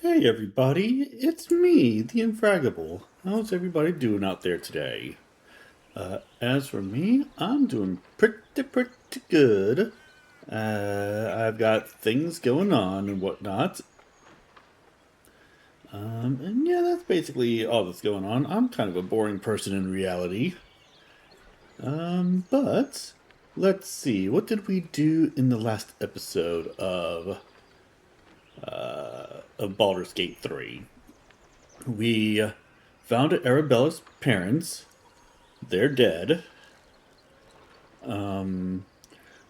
Hey everybody, it's me, the Infraggable. How's everybody doing out there today? As for me, I'm doing pretty good. I've got things going on and whatnot. And yeah, that's basically all that's going on. I'm kind of a boring person in reality. But let's see, what did we do in the last episode of Baldur's Gate 3? We found Arabella's parents. They're dead.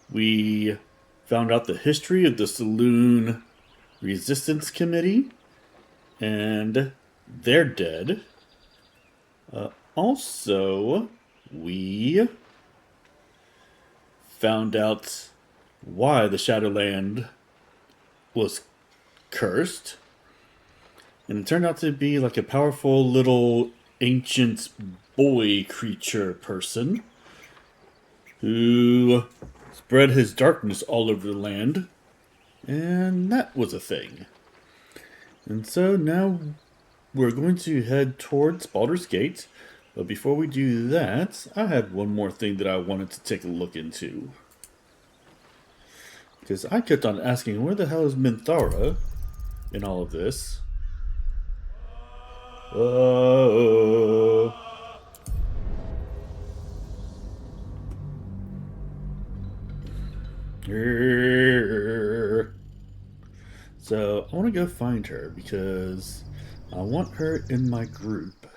We found out the history of the Saloon Resistance Committee, and they're dead. Also, we found out why the Shadowland was cursed. And it turned out to be like a powerful little ancient boy creature person who spread his darkness all over the land. And that was a thing. And so now we're going to head towards Baldur's Gate. But before we do that, I had one more thing that I wanted to take a look into. Because I kept on asking, where the hell is Minthara in all of this? Oh. So I want to go find her because I want her in my group.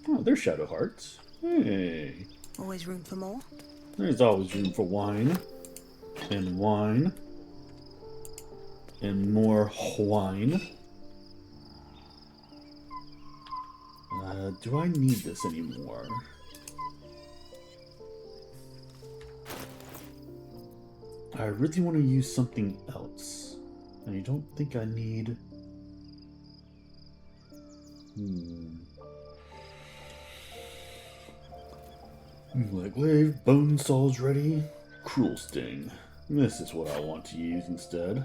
Oh, there's Shadowheart. Hey. Always room for more? There's always room for wine. And wine. And more wine. Do I need this anymore? I really want to use something else. And I don't think I need... Like wave, bone saws ready. Cruel sting. This is what I want to use instead.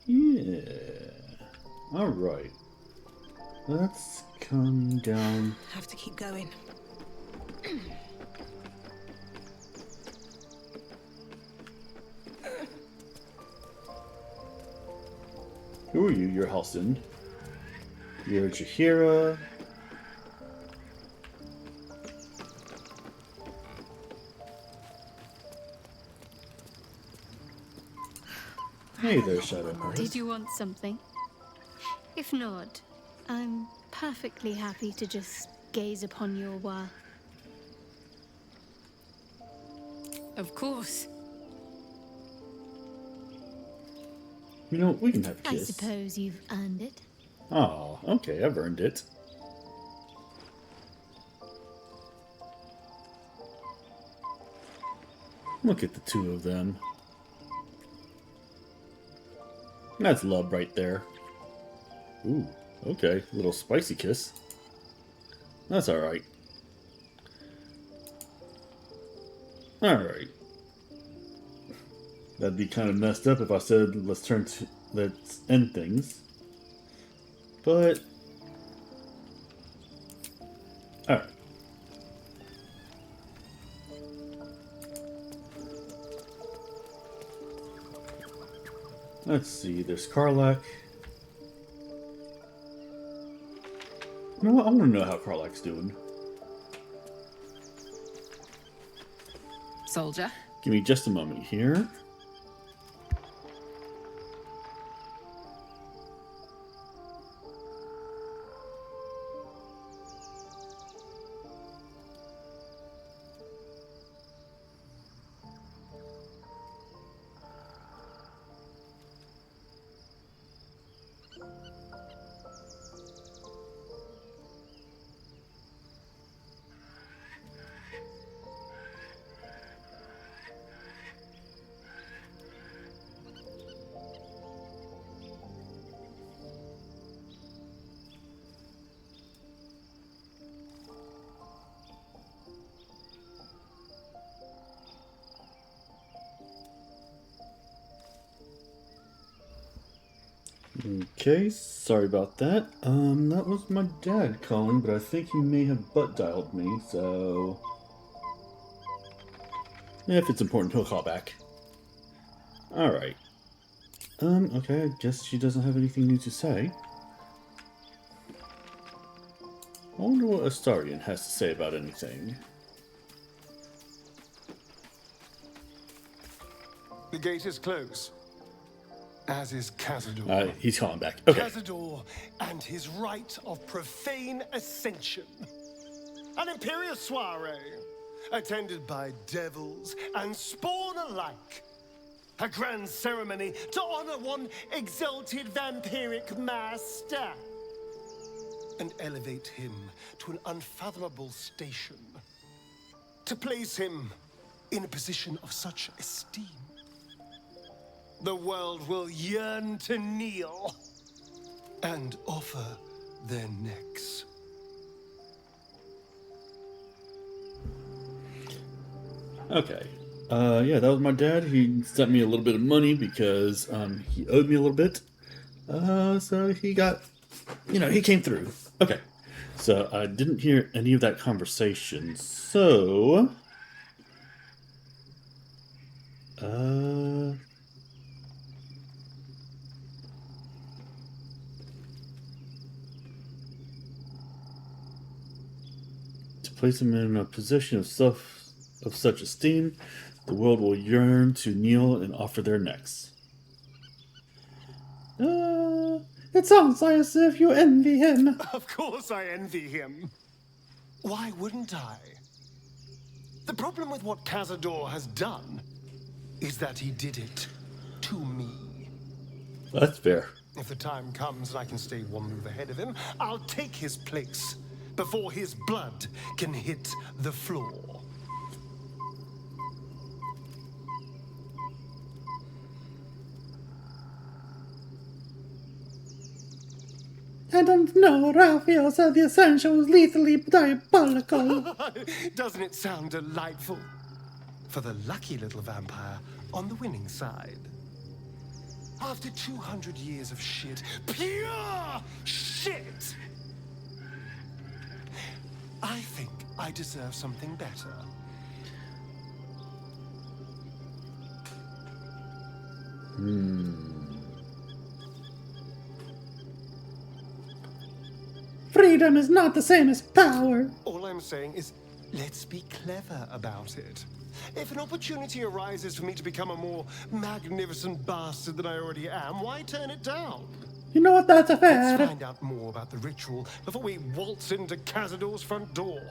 Yeah. Alright. Let's come down. Have to keep going. Who are you? You're Halsin. You're Jaheira. Hey there, Shadowheart. Did you want something? If not, I'm perfectly happy to just gaze upon you a while. Of course. You know, we can have a I kiss. suppose you've earned it. Oh, okay, I've earned it. Look at the two of them. That's love right there. Ooh, okay, little spicy kiss. That's alright. Alright. That'd be kind of messed up if I said let's end things. But alright. Let's see, there's Karlach. You know what? I want to know how Karlach's doing. Soldier. Give me just a moment here. Okay, sorry about that. That was my dad calling, but I think he may have butt dialed me, so... If it's important, he'll call back. Alright. Okay, I guess she doesn't have anything new to say. I wonder what Astarion has to say about anything. The gate is closed, as is Cazador. He's calling back. Okay. Cazador and his rite of profane ascension. An imperial soiree, attended by devils and spawn alike. A grand ceremony to honor one exalted vampiric master. And elevate him to an unfathomable station. To place him in a position of such esteem. The world will yearn to kneel and offer their necks. Okay. Yeah, that was my dad. He sent me a little bit of money because he owed me a little bit. So he got, he came through. Okay. So I didn't hear any of that conversation. So... to place him in a position of such esteem, the world will yearn to kneel and offer their necks. It sounds like as if you envy him. Of course I envy him. Why wouldn't I? The problem with what Cazador has done is that he did it to me. That's fair. If the time comes and I can stay one move ahead of him, I'll take his place before his blood can hit the floor. I don't know. Raphael said the ascension was lethally diabolical. Doesn't it sound delightful? For the lucky little vampire on the winning side. After 200 years of shit, pure shit, I think I deserve something better. Freedom is not the same as power. All I'm saying is, let's be clever about it. If an opportunity arises for me to become a more magnificent bastard than I already am, why turn it down? You know what, that's a Let's fair. find out more about the ritual before we waltz into Cazador's front door.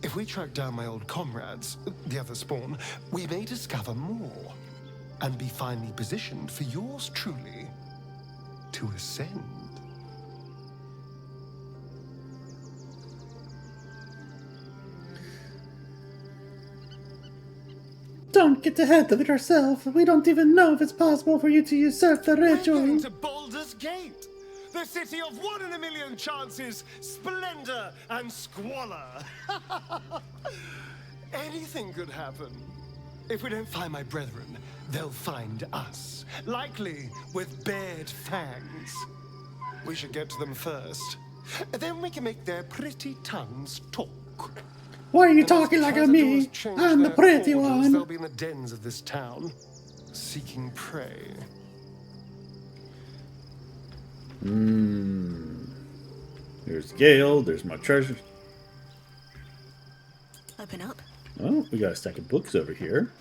If we track down my old comrades, the other spawn, we may discover more and be finally positioned for yours truly to ascend. Don't get ahead of yourself. We don't even know if it's possible for you to usurp the We're ritual. going to Baldur's Gate, the city of 1 in a million chances, splendor and squalor. Anything could happen. If we don't find my brethren, they'll find us, likely with bared fangs. We should get to them first. Then we can make their pretty tongues talk. Why are you And as talking like a me? Cazadors change I'm the their pretty orders, one. They'll be in the dens of this town, seeking prey. There's Gale. There's my treasure. Open up. Oh, we got a stack of books over here.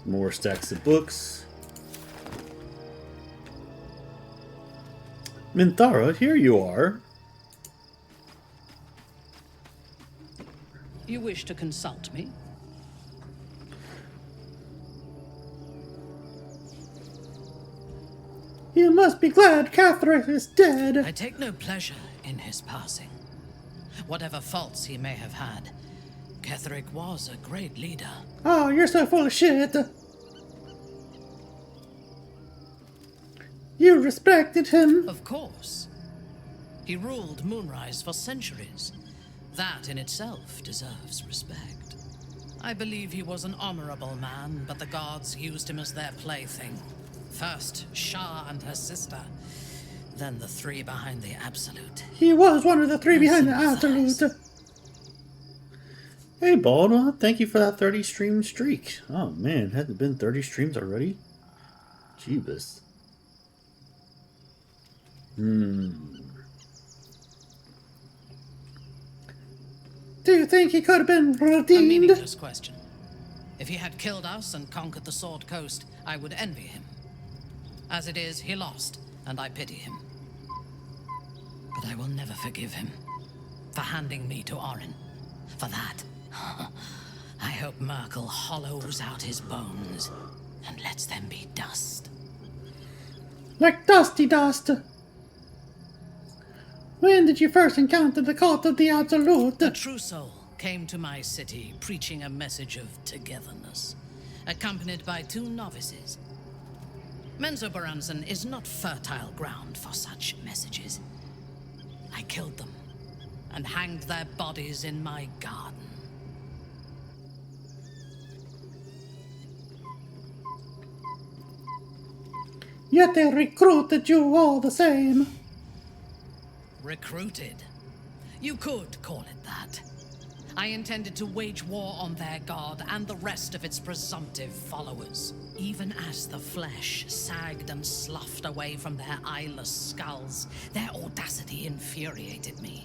More stacks of books. Minthara, here you are. You wish to consult me? You must be glad Catherine is dead. I take no pleasure in his passing. Whatever faults he may have had, Ketheric was a great leader. Oh, you're so full of shit. You respected him. Of course. He ruled Moonrise for centuries. That in itself deserves respect. I believe he was an honorable man, but the gods used him as their plaything. First, Shah and her sister, then the three behind the Absolute. He was one of the three I behind the sympathize. Absolute. Hey, Baldur, thank you for that 30 stream streak. Oh man, has it been 30 streams already? Jeebus. Do you think he could have been A redeemed? meaningless question. If he had killed us and conquered the Sword Coast, I would envy him. As it is, he lost, and I pity him. But I will never forgive him for handing me to Orin. For that, I hope Merkel hollows out his bones and lets them be dust. Like dusty dust. When did you first encounter the cult of the Absolute? The true soul came to my city preaching a message of togetherness, accompanied by 2 novices. Menzoberranzan is not fertile ground for such messages. I killed them and hanged their bodies in my garden. Yet they recruited you all the same. Recruited? You could call it that. I intended to wage war on their god and the rest of its presumptive followers. Even as the flesh sagged and sloughed away from their eyeless skulls, their audacity infuriated me.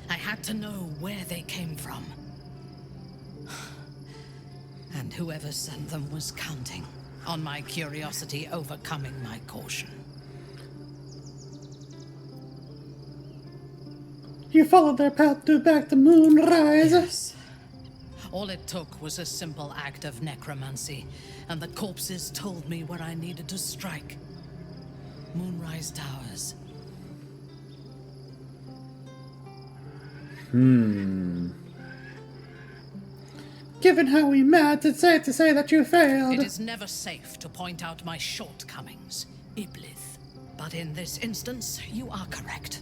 I had to know where they came from. And whoever sent them was counting on my curiosity overcoming my caution. You followed their path to back to Moonrise. Yes. All it took was a simple act of necromancy, and the corpses told me where I needed to strike. Moonrise Towers. Given how we met, it's safe to say that you failed. It is never safe to point out my shortcomings, Iblith. But in this instance, you are correct.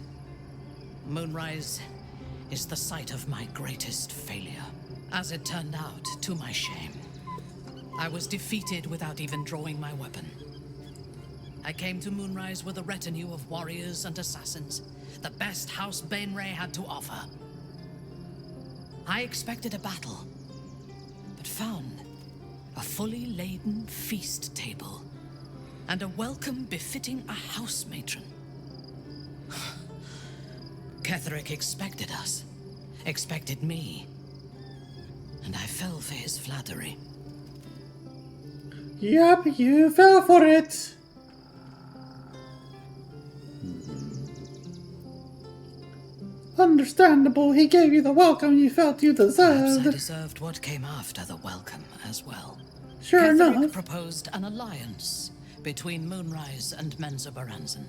Moonrise is the site of my greatest failure. As it turned out, to my shame, I was defeated without even drawing my weapon. I came to Moonrise with a retinue of warriors and assassins, the best House Bainray had to offer. I expected a battle, but found a fully laden feast table and a welcome befitting a house matron. Ketheric expected us, expected me, and I fell for his flattery. Yep, you fell for it. Understandable, he gave you the welcome you felt you Perhaps I deserved. deserved what came after the welcome as well. Sure Ketheric enough. proposed an alliance between Moonrise and Menzoberranzan.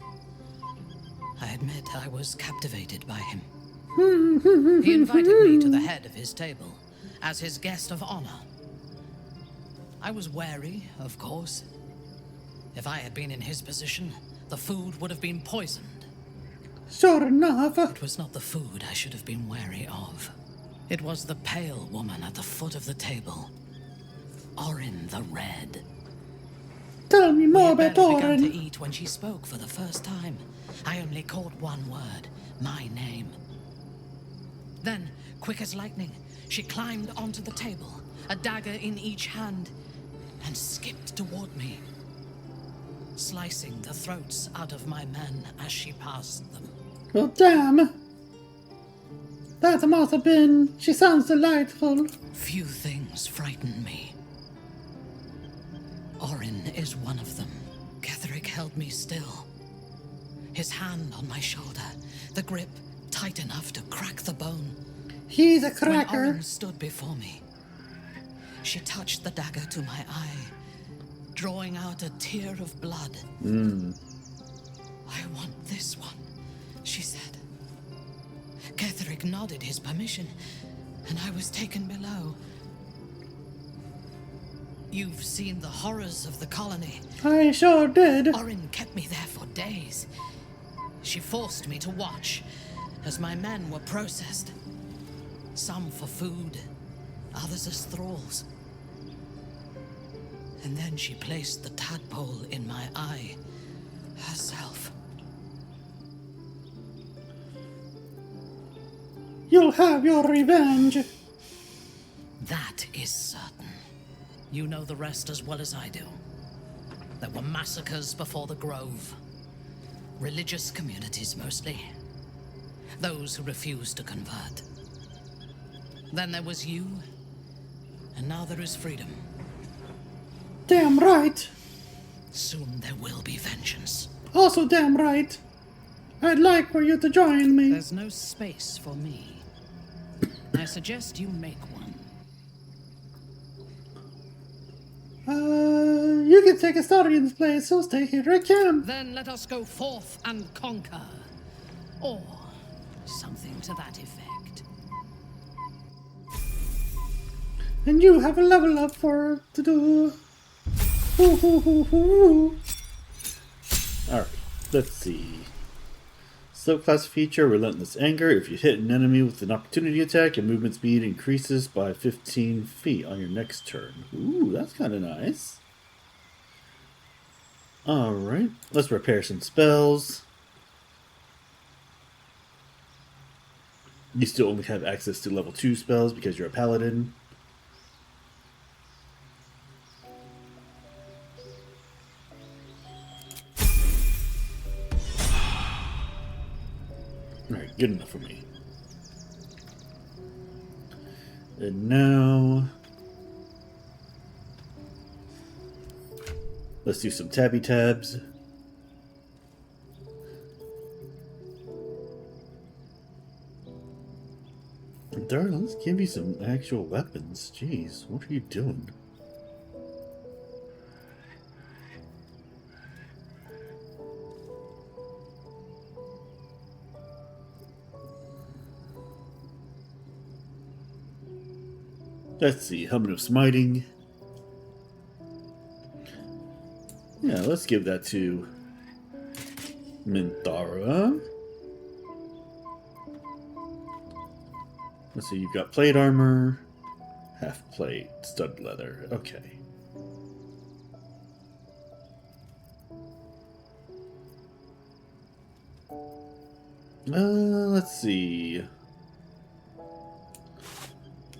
I admit I was captivated by him. He invited me to the head of his table as his guest of honor. I was wary, of course. If I had been in his position, the food would have been poisoned. Sure enough. It was not the food I should have been wary of. It was the pale woman at the foot of the table. Orin the Red. Tell me We more had about barely begun to Orin. eat when she spoke for the first time. I only caught one word, my name. Then, quick as lightning, she climbed onto the table, a dagger in each hand, and skipped toward me, slicing the throats out of my men as she passed them. Well, damn. That must have been... She sounds delightful. Few things frighten me. Orin is one of them. Ketheric held me still. His hand on my shoulder, the grip tight enough to crack the bone. He's a When cracker. Orin stood before me, she touched the dagger to my eye, drawing out a tear of blood. I want this one, she said. Ketheric nodded his permission, and I was taken below. You've seen the horrors of the colony. I sure did. Orin kept me there for days. She forced me to watch as my men were processed. Some for food, others as thralls. And then she placed the tadpole in my eye herself. You'll have your revenge. That is certain. You know the rest as well as I do. There were massacres before the Grove. Religious communities mostly. Those who refused to convert. Then there was you, and now there is freedom. Damn right. Soon there will be vengeance. Also damn right. I'd like for you to join me. There's no space for me. I suggest you make one. You can take Astarion's place, so stay here at camp. Then let us go forth and conquer. Or something to that effect. And you have a level up for to do. Alright, let's see. Subclass feature, Relentless Anger. If you hit an enemy with an opportunity attack, your movement speed increases by 15 feet on your next turn. Ooh, that's kind of nice. Alright, let's repair some spells. You still only have access to level 2 spells because you're a paladin. Alright, good enough for me. And now let's do some tabby tabs. Darn, let's give you some actual weapons. Jeez, what are you doing? Let's see, Helmet of Smiting. Yeah, let's give that to Minthara. Let's see, you've got plate armor, half plate, stud leather. Okay. Let's see.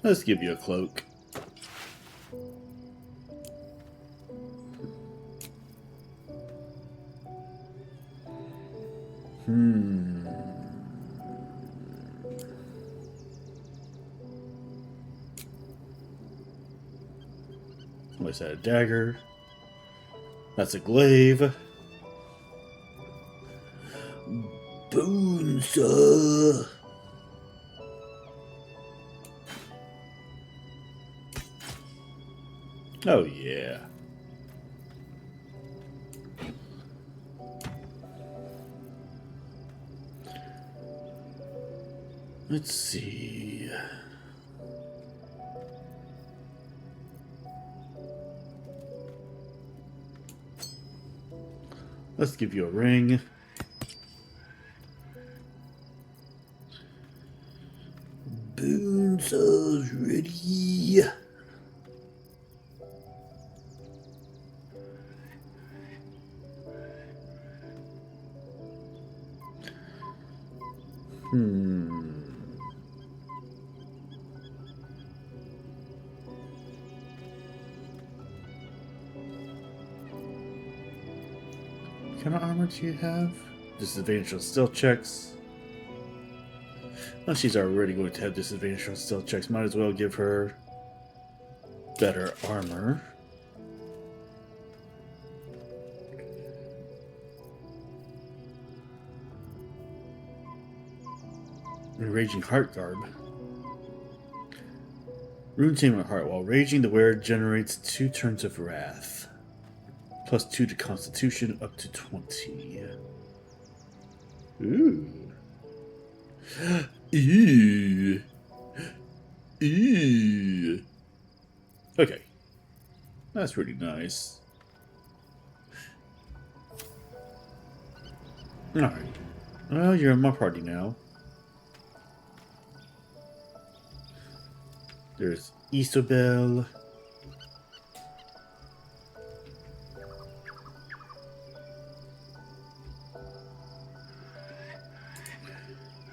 Let's give you a cloak. What's that? A dagger. That's a glaive. Boonsaw. Oh, yeah. Let's see. Let's give you a ring. Boonsaw's ready. What kind of armor do you have? Disadvantage on stealth checks. Well, she's already going to have disadvantage on stealth checks. Might as well give her better armor. Raging Heart Garb. Rune Tamer Heart. While raging, the wearer generates 2 turns of wrath. Plus 2 to Constitution, up to 20. Ooh. Ew. Ew. Okay. That's really nice. Alright. Well, you're in my party now. There's Isobel.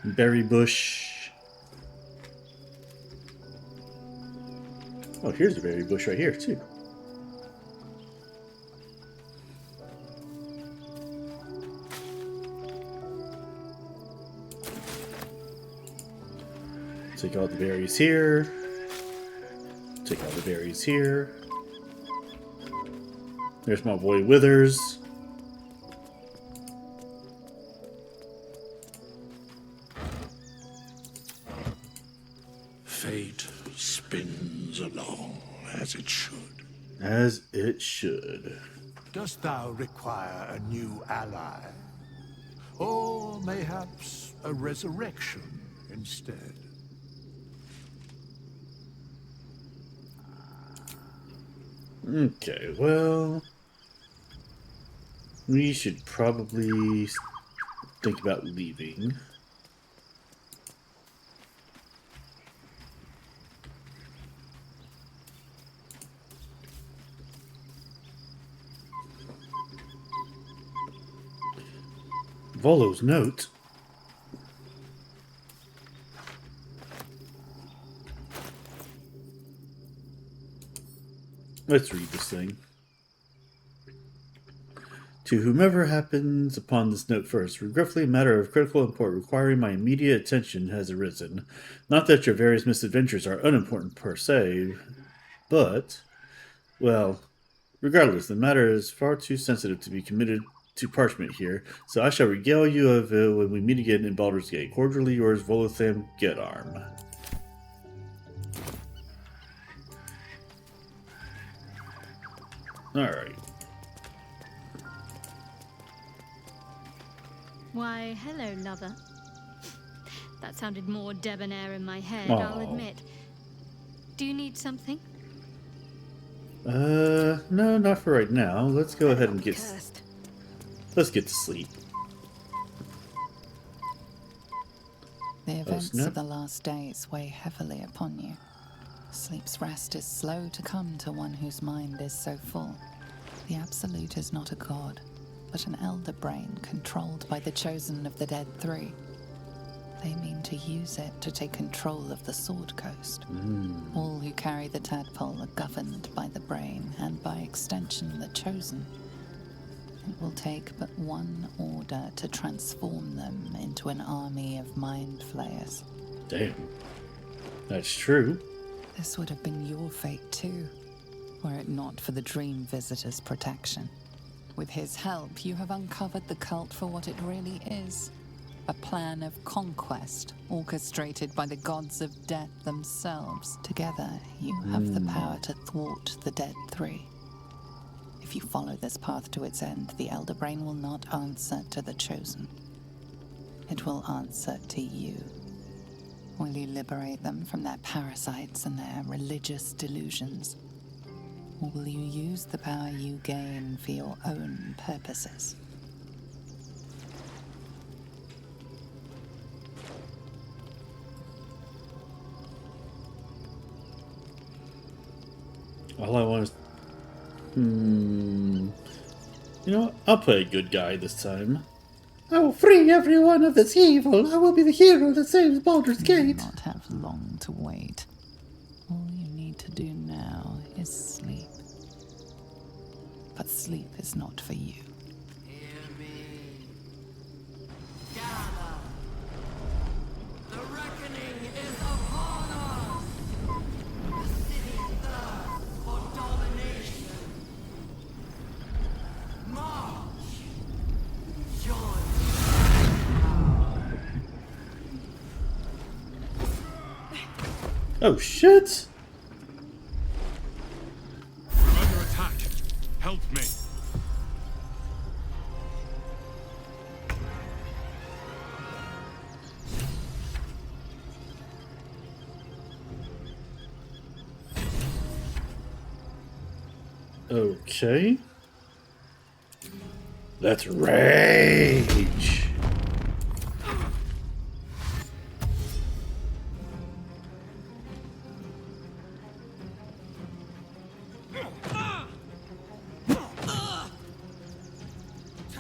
Berry bush. Oh, here's a berry bush right here, too. Take all the berries here. Take all the berries here. There's my boy Withers. Fate spins along as it should. As it should. Dost thou require a new ally? Or mayhaps a resurrection instead? Okay, well, we should probably think about leaving. Volo's note. Let's read this thing. To whomever happens upon this note first, regretfully a matter of critical import requiring my immediate attention has arisen. Not that your various misadventures are unimportant per se, but, well, regardless, the matter is far too sensitive to be committed to parchment here, so I shall regale you of it when we meet again in Baldur's Gate. Cordially yours, Volotham Gedarm. Alright. Why, hello, lover. That sounded more debonair in my head, Aw. I'll admit. Do you need something? No, not for right now. Let's go ahead and Cursed. let's get to sleep. The events no. of the last days weigh heavily upon you. Sleep's rest is slow to come to one whose mind is so full. The Absolute is not a god, but an elder brain controlled by the chosen of the Dead Three. They mean to use it to take control of the Sword Coast. All who carry the tadpole are governed by the brain, and by extension the chosen. It will take but one order to transform them into an army of Mind Flayers. Damn. That's true. This would have been your fate too, were it not for the Dream Visitor's protection. With his help, you have uncovered the cult for what it really is. A plan of conquest, orchestrated by the gods of death themselves. Together, you have the power to thwart the Dead Three. If you follow this path to its end, the Elder Brain will not answer to the Chosen. It will answer to you. Will you liberate them from their parasites and their religious delusions? Or will you use the power you gain for your own purposes? All I want is... You know what? I'll play a good guy this time. I will free everyone of this evil. I will be the hero that saves Baldur's You will Gate. not have long to wait. All you need to do now is sleep. But sleep is not for you. Hear me. Gather. The reckoning is upon us. The city thirsts for domination. March. Join. Oh, shit! We're under attack. Help me. Okay. Let's rage!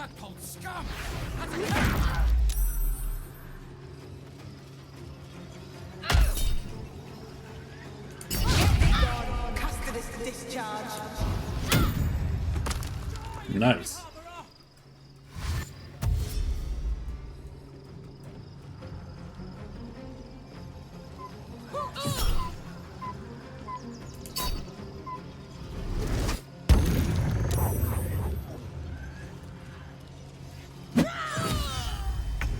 tadpole scum! Attack! Discharge. Nice.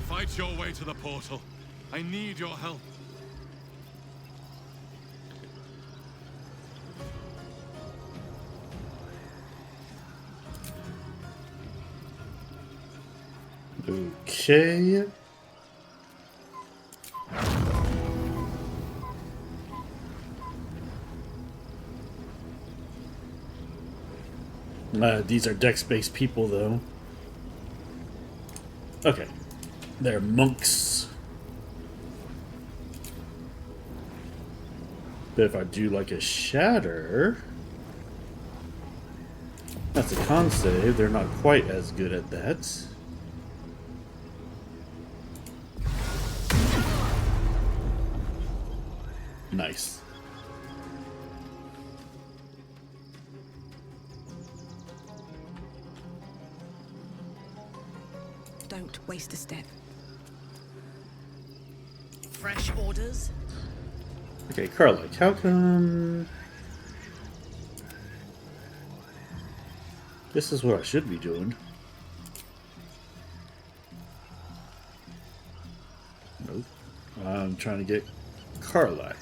Fight your way to the portal. I need your help. Okay. These are dex-based people, though. Okay. They're monks. But if I do like a shatter... That's a con save. They're not quite as good at that. Nice. Don't waste a step. Fresh orders? Okay, Karlach, how come... This is what I should be doing. Nope. I'm trying to get Karlach.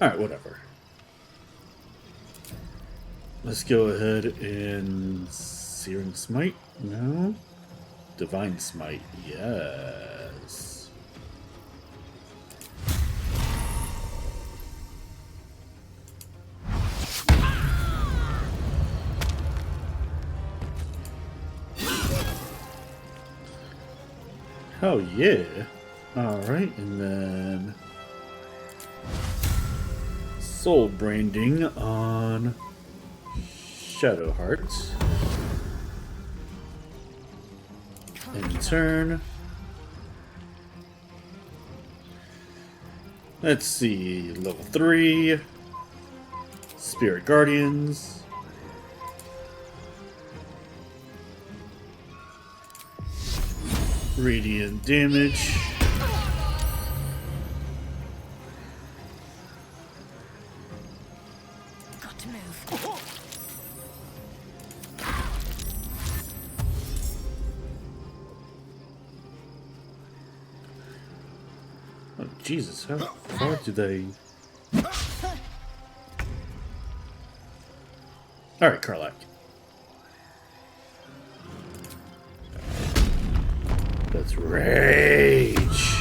Alright, whatever. Let's go ahead and... Searing Smite? No? Divine Smite, yes. Oh yeah. Alright, and then... Soul Branding on Shadowheart. In turn. Let's see, level 3. Spirit Guardians. Radiant damage. Got to move. Oh, Jesus, how far do they... Alright, Karlach. Let's rage!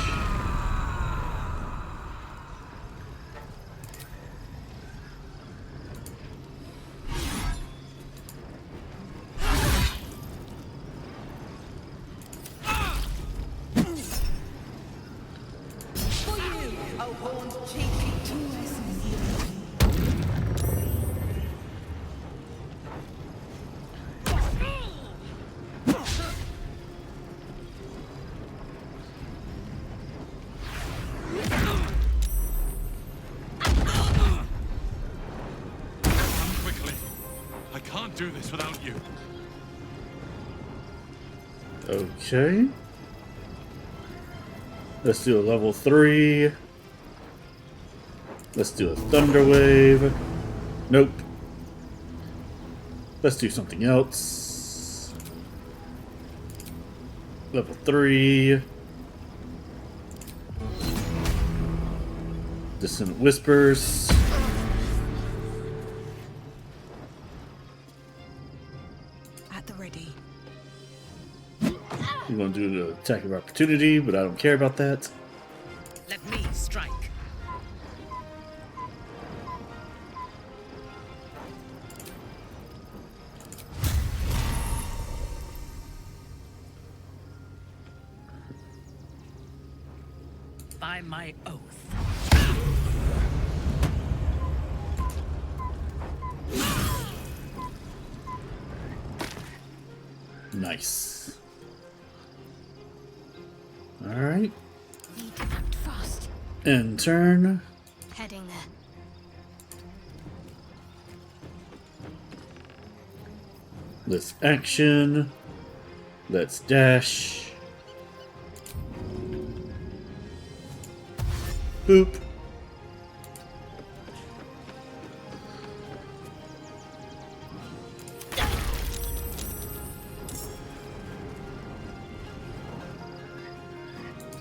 Do this without you. Okay. Let's do a level 3. Let's do a Thunder Wave. Nope. Let's do something else. Level 3. Dissonant Whispers. I'm going to do the attack of opportunity, but I don't care about that. Let me strike. By my oath. Nice. Alright. Need to act fast. And turn. Heading there. Let's action. Let's dash. Boop.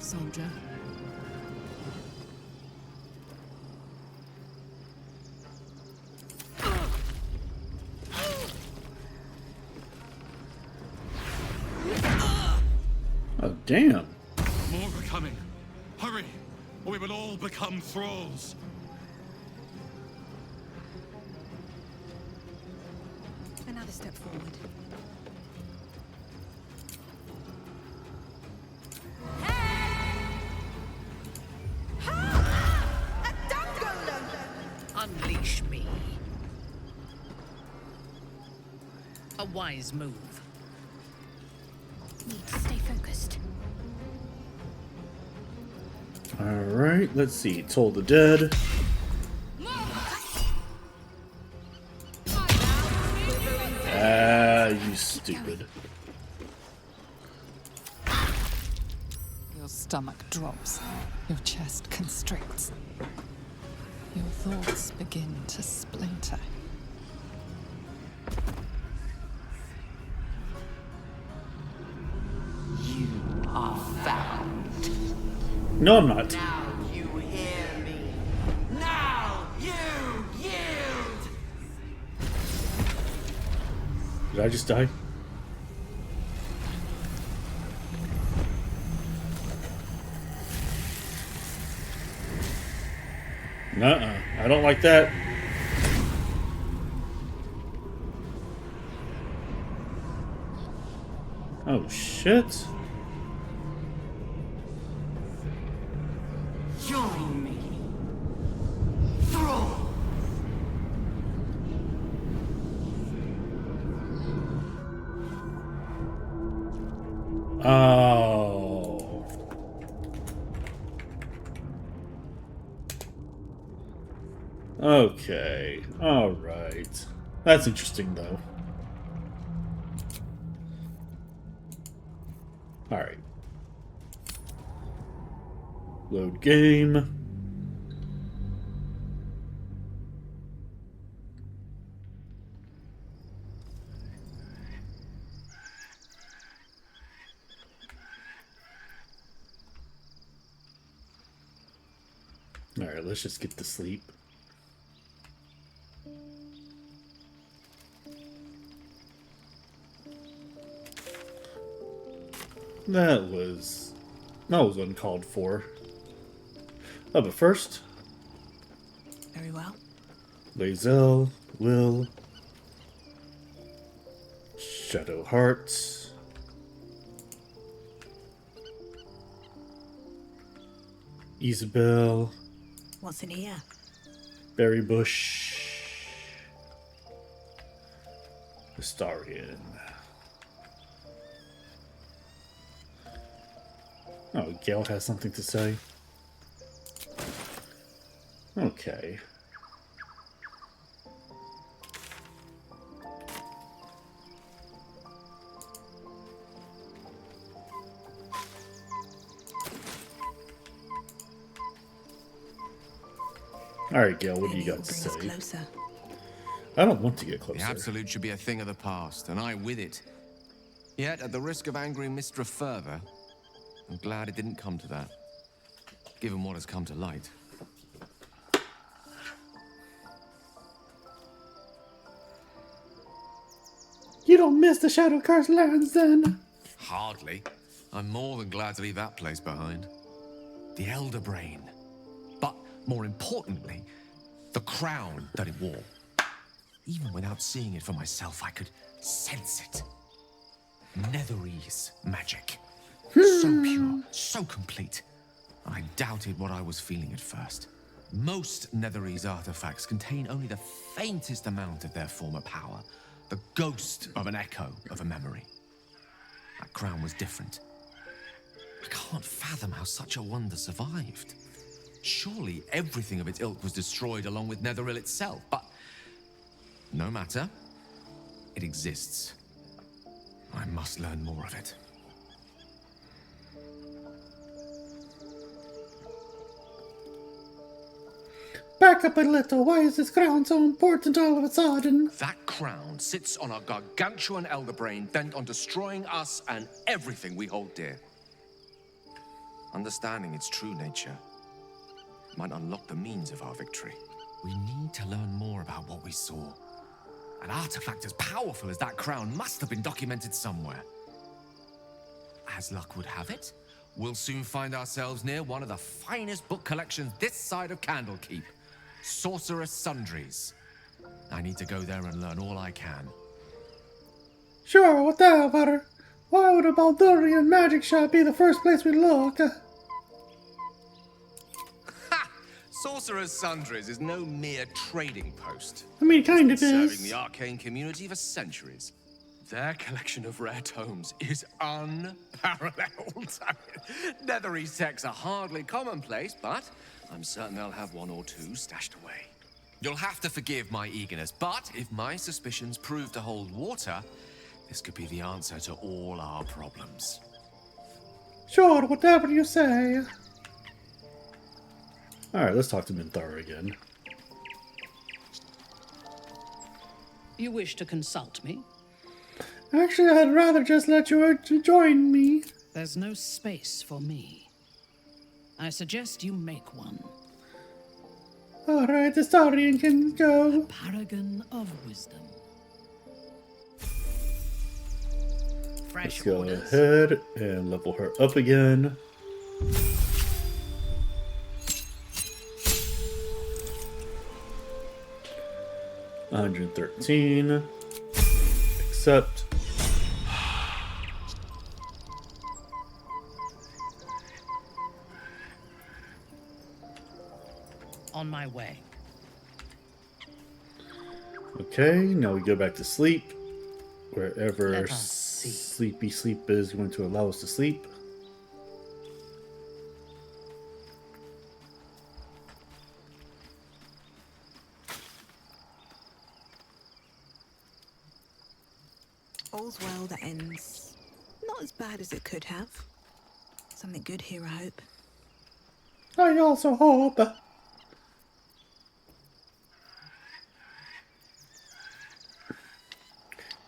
Soldier. Oh, damn. More are coming. Hurry, or we will all become thralls. Another step forward. Unleash me. A wise move. Need to stay focused. Alright, let's see. Toll the Dead. Ah, you stupid. Your stomach drops. Your chest constricts. Your thoughts begin to splinter. You are found. No, I'm not. Now you hear me. Now you yield. Did I just die? Nuh-uh. I don't like that. Oh, shit. Join me. Thrall. Oh. Okay. Alright. That's interesting, though. Alright. Load game. Alright, let's just get to sleep. That was uncalled for. Oh, but first, Very well. Lae'zel, Wyll, Shadowheart, Isabel, What's in here? Berry Bush, Astarion. Oh, Gale has something to say. Okay. Alright, Gale, what do you got to Bring say? us closer. I don't want to get closer. The Absolute should be a thing of the past, and I with it. Yet, at the risk of angering Mistra further, I'm glad it didn't come to that. Given what has come to light. You don't miss the Shadowheart lands, then? Hardly. I'm more than glad to leave that place behind. The Elder Brain. But, more importantly, the crown that it wore. Even without seeing it for myself, I could sense it. Netherese magic. So pure, so complete. I doubted what I was feeling at first. Most Netherese artifacts contain only the faintest amount of their former power. The ghost of an echo of a memory. crown was different. I can't fathom how such a wonder survived. Surely everything of its ilk was destroyed along with Netheril itself, but no matter. It exists. I must learn more of it. Back up a little. Why is this crown so important all of a sudden? That crown sits on a gargantuan elder brain bent on destroying us and everything we hold dear. Understanding its true nature might unlock the means of our victory. We need to learn more about what we saw. An artifact as powerful as that crown must have been documented somewhere. As luck would have it, we'll soon find ourselves near one of the finest book collections this side of Candlekeep. Sorcerer's Sundries. I need to go there and learn all I can. Sure, whatever. Why would a Baldurian magic shop be the first place we look? Ha! Sorcerer's Sundries is no mere trading post. I mean, kind of Serving is. the arcane community for centuries. Their collection of rare tomes is unparalleled. Nethery's texts are hardly commonplace, but I'm certain they'll have one or two stashed away. You'll have to forgive my eagerness, but if my suspicions prove to hold water, this could be the answer to all our problems. Sure, whatever you say. Alright, let's talk to Minthara again. You wish to consult me? Actually, I'd rather just let you join me. There's no space for me. I suggest you make one. Alright, Astarion can go. Paragon of wisdom. Let's go ahead and level her up again. $113. Accept. On my way. Okay, now we go back to sleep. Wherever Let us see. sleepy sleep is going to allow us to sleep. All's well that ends. Not as bad as it could have. Something good here, I hope. I also hope.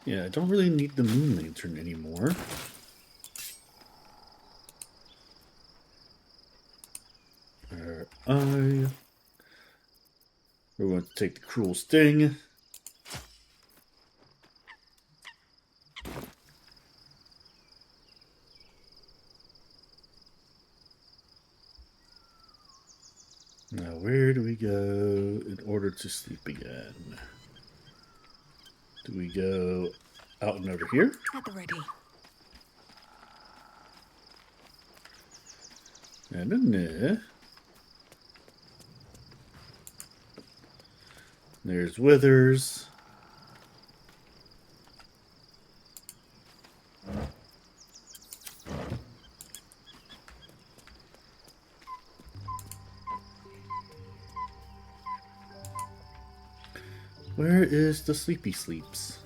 Yeah, I don't really need the moon lantern anymore. We're going to take the cruel sting. Now, where do we go in order to sleep again? Do we go out and over here? At the ready. And in there. There's Withers. Where is the sleepy sleeps?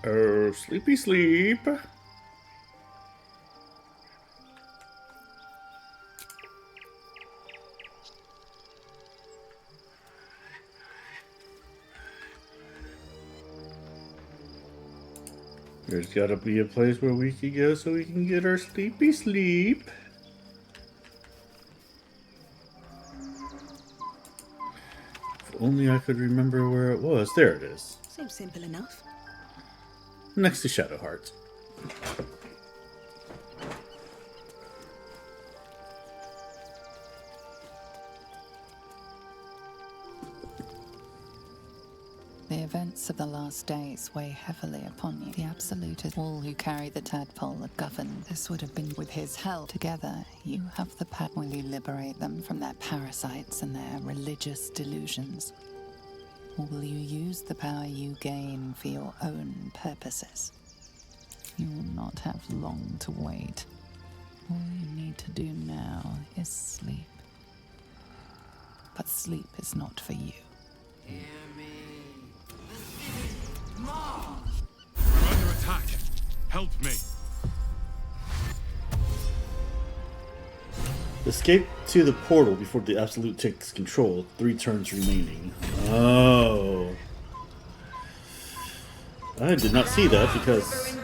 Oh, sleepy sleep. There's gotta be a place where we can go so we can get our sleepy sleep. If only I could remember where it was. There it is. Seems simple enough. Next to Shadowheart. The events of the last days weigh heavily upon you. The absolute all who carry the tadpole are governed. This would have been with his help. Together, you have the power. Will you liberate them from their parasites and their religious delusions? Or will you use the power you gain for your own purposes? You will not have long to wait. All you need to do now is sleep. But sleep is not for you. Hear me. More. We're under attack. Help me. Escape to the portal before the Absolute takes control. 3 turns remaining. Oh. I did not see that because...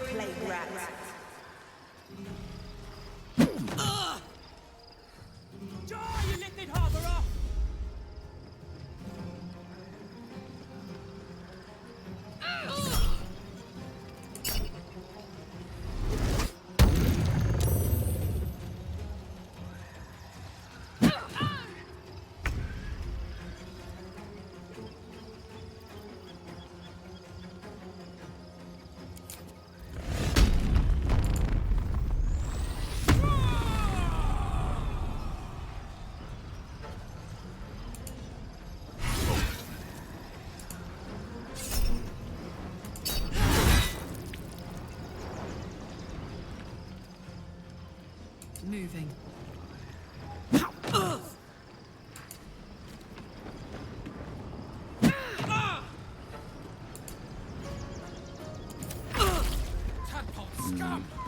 Moving.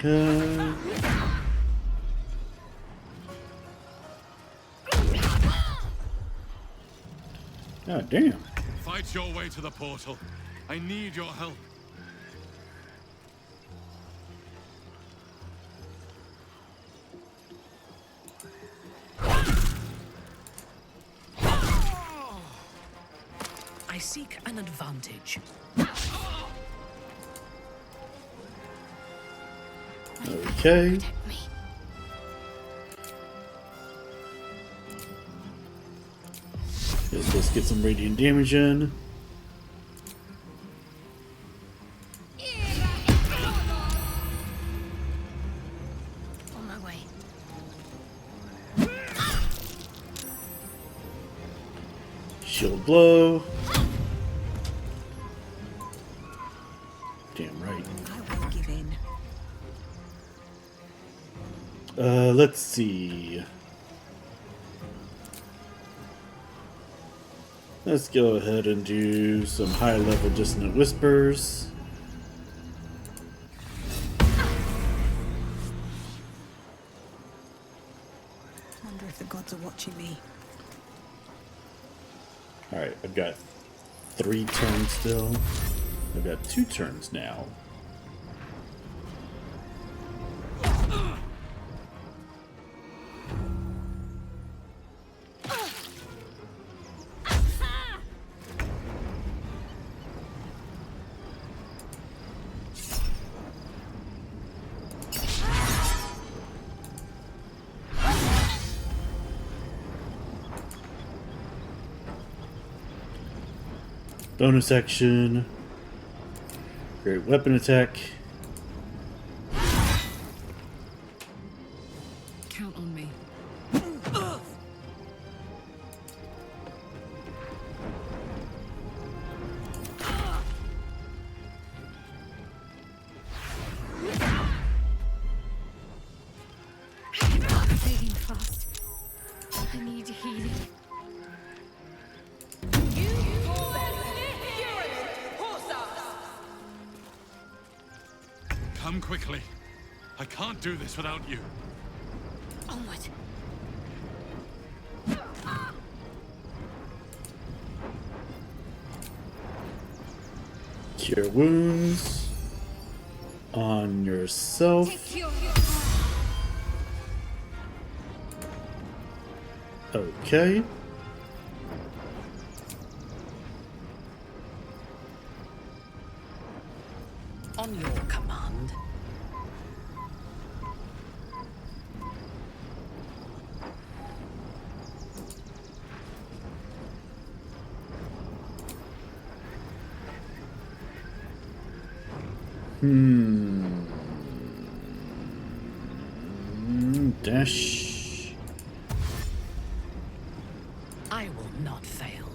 Okay. God damn. Fight your way to the portal. I need your help. I seek an advantage. Okay. Let's get some radiant damage in. On my way. Shield blow. Damn right. I won't give in. Let's see. Let's go ahead and do some high level dissonant whispers. Wonder if the gods are watching me. Alright, I've got 3 turns still. I've got 2 turns now. Bonus action. Great weapon attack. Count on me. Fading fast. I need healing. Come quickly. I can't do this without you. Onward. Cure wounds on yourself. Okay. On your command. Dash. I will not fail.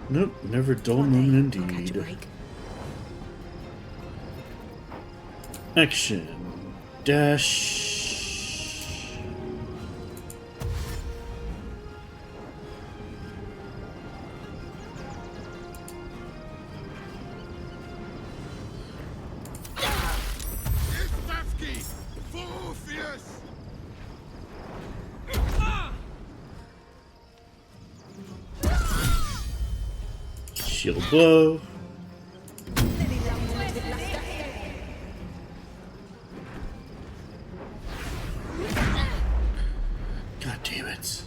Nope, never a dull One moment day, I'll catch a indeed. break. Action. Dash. Istafki! Forfius! Shield blow. God damn it.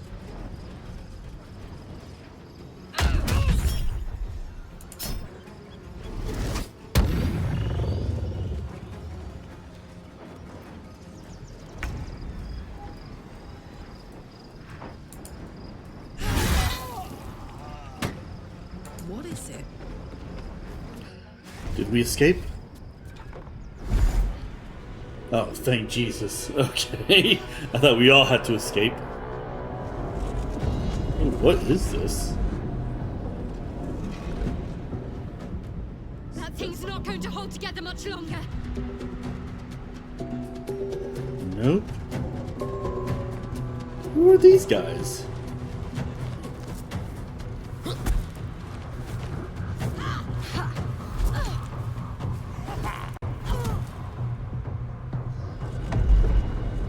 What is it? Did we escape? Oh, thank Jesus. Okay. I thought we all had to escape. Oh, what is this? That thing's not going to hold together much longer. Nope. Who are these guys?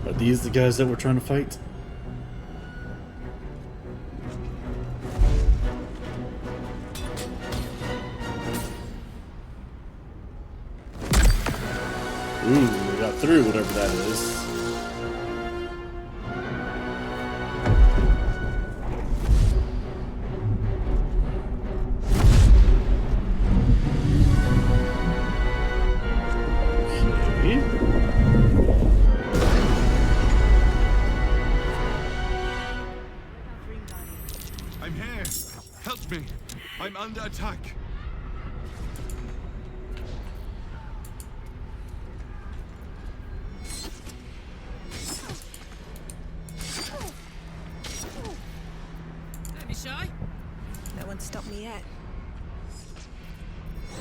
Are these the guys that we're trying to fight? Ooh, we got through whatever that is. I'm here! Help me! I'm under attack! Don't be shy. No one stopped me yet.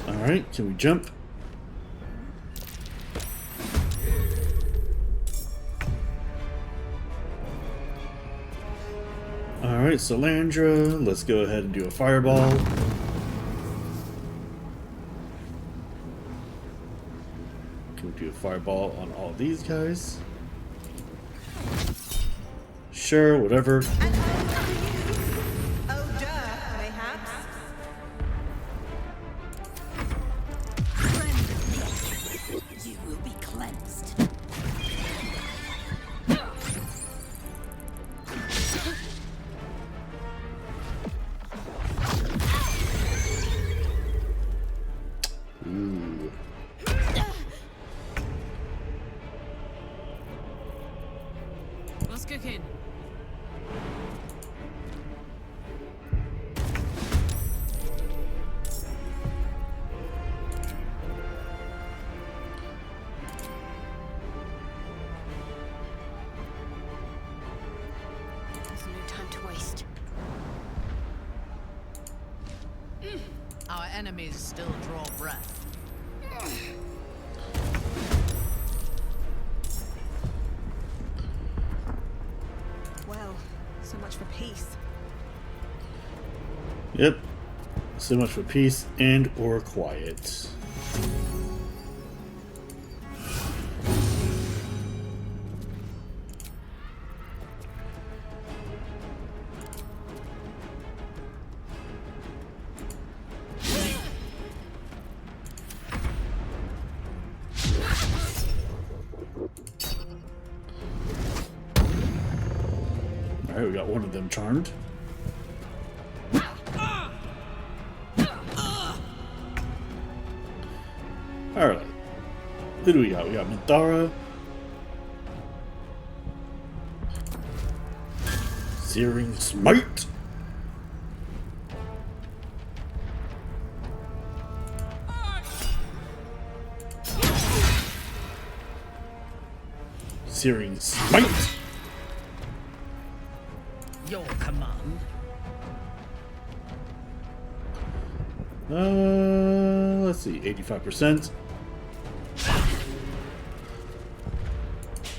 Alright, can we jump? Alright, Sylandra, let's go ahead and do a fireball. Can we do a fireball on all these guys? Sure, whatever. Oh, duh, mayhaps. You will be cleansed. Ooh. What's cooking? There's no time to waste. Our enemies still draw breath. Well, so much for peace. Yep. So much for peace and or quiet. Alright, we got one of them charmed. Alright. Who do we got? We got Minthara. Searing Smite. Searing Smite. Your command. Let's see, 85%.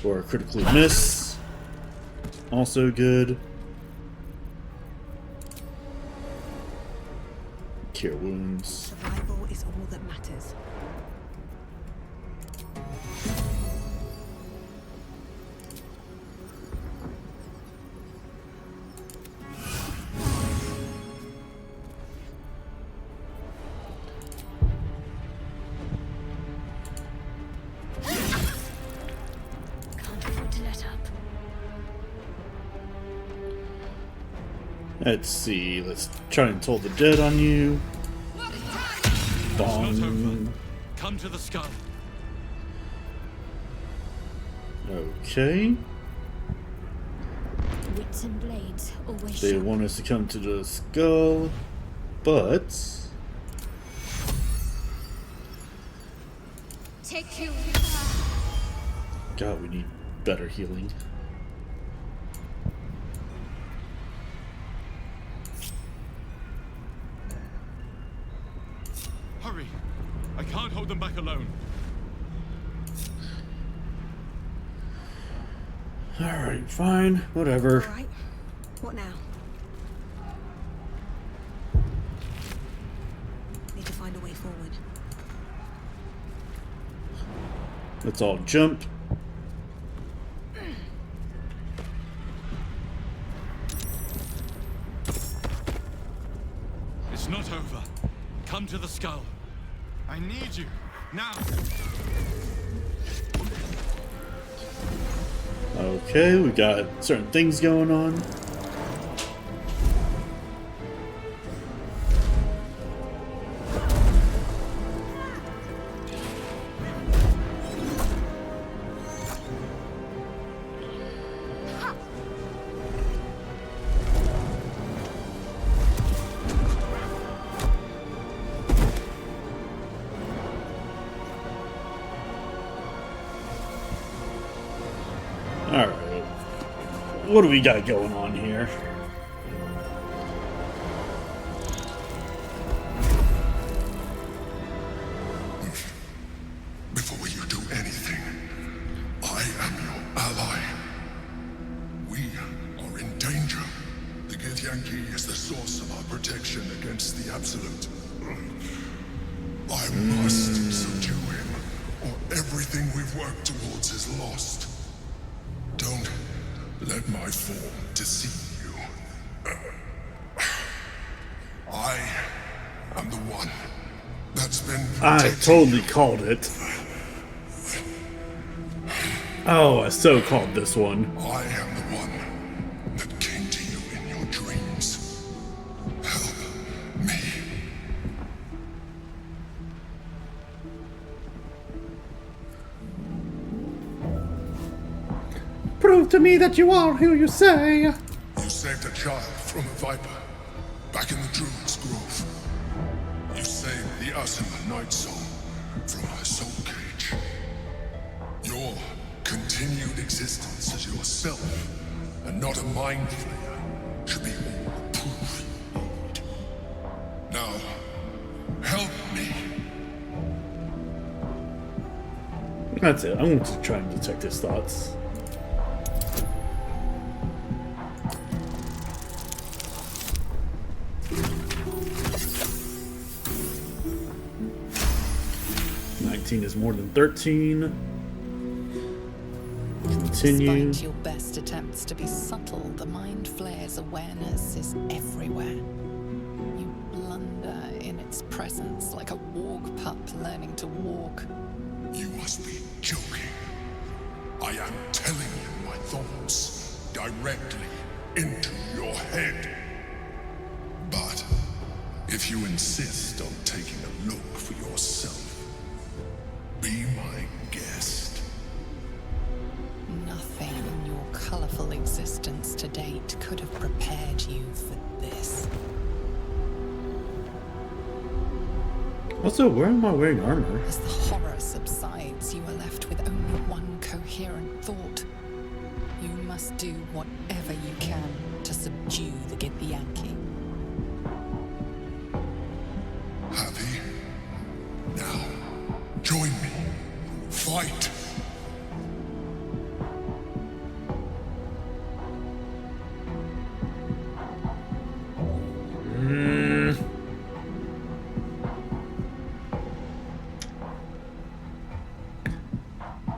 Or a critically miss. Also good. Cure wounds. Survival is all that matters. Can't afford to let up. Let's see, let's try and toll the dead on you. It's not over. Bong. Come to the skull. Okay. Wits and blades always They sharp. want us to come to the skull, but Take you. God, we need better healing. Hurry! I can't hold them back alone. Alright, fine, whatever. All right. What now? Need to find a way forward. Let's all jump. It's not over. Come to the skull. I need you. Now! Okay, we got certain things going on. Alright. What do we got going on here? Before you do anything, I am your ally. We are in danger. The Githyanki is the source of our protection against the Absolute. I must subdue him, or everything we've worked towards is lost. Don't let my form deceive you. I am the one that's been I protecting totally called it. Oh, I so called this one. I am the one that came to you in your dreams. Help me. Prove to me that you are who you say. You saved a child from a viper back in the Druid's Grove. You saved the Asima Night Soul from her soul cage. Your continued existence as yourself and not a Mind Flayer should be all the proof you need. Now, help me. That's it. I want to try and detect his thoughts. Is more than 13. Continue. Despite your best attempts to be subtle, the Mind Flayer's awareness is everywhere. You blunder in its presence like a warg pup learning to walk. You must be joking. I am telling you my thoughts directly into your head. But if you insist on taking a look for yourself, be my guest. Nothing in your colorful existence to date could have prepared you for this. Also, where am I wearing armor? As the horror subsides, you are left with only one coherent thought. You must do whatever you can to subdue the Githyanki. Have Fight!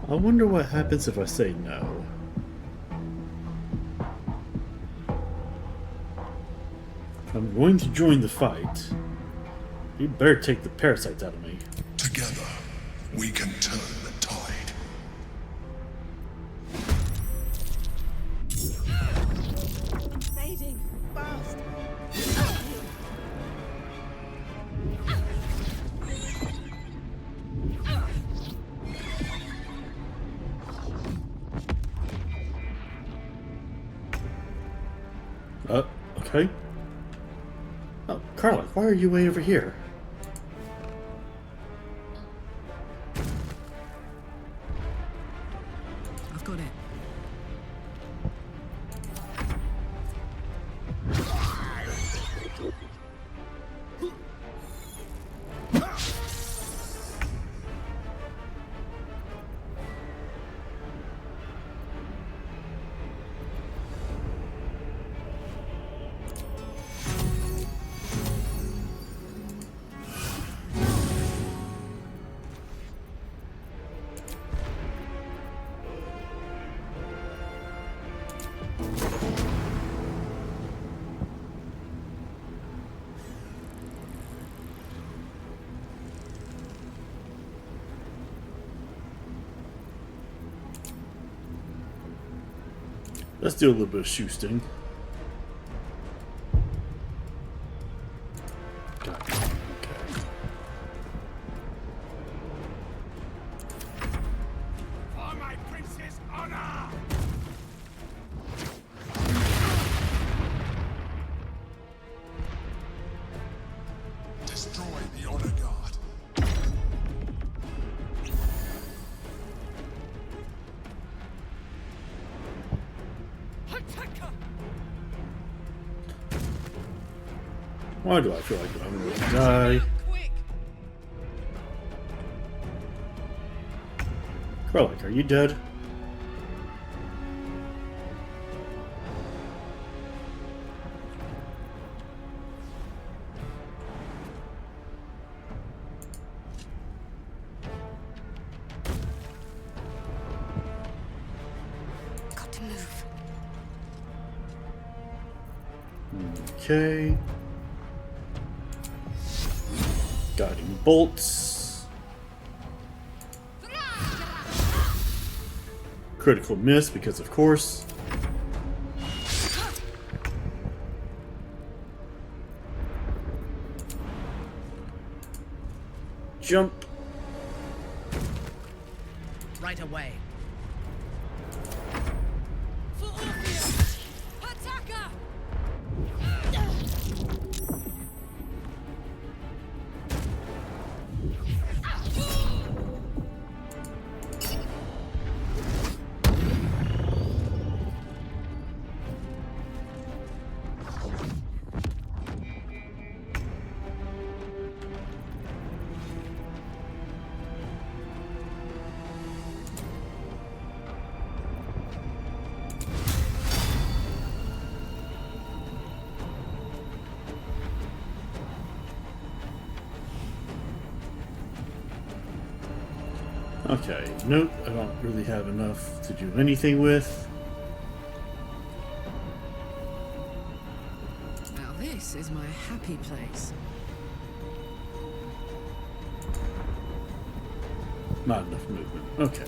I wonder what happens if I say no. If I'm going to join the fight, you better take the parasites out of me. Together, we can turn the tide. I'm fading fast. Okay. Oh, Karlach, why are you way over here? I've got it. Let's do a little bit of shoosting. For my prince's honor! Destroy the honor guard. Why do I feel like I'm going to die? Karlach, are you dead? Got to move. Okay. Guiding bolts. Critical miss because of course. Jump. Right away. Okay, nope, I don't really have enough to do anything with. Now this is my happy place. Not enough movement. Okay.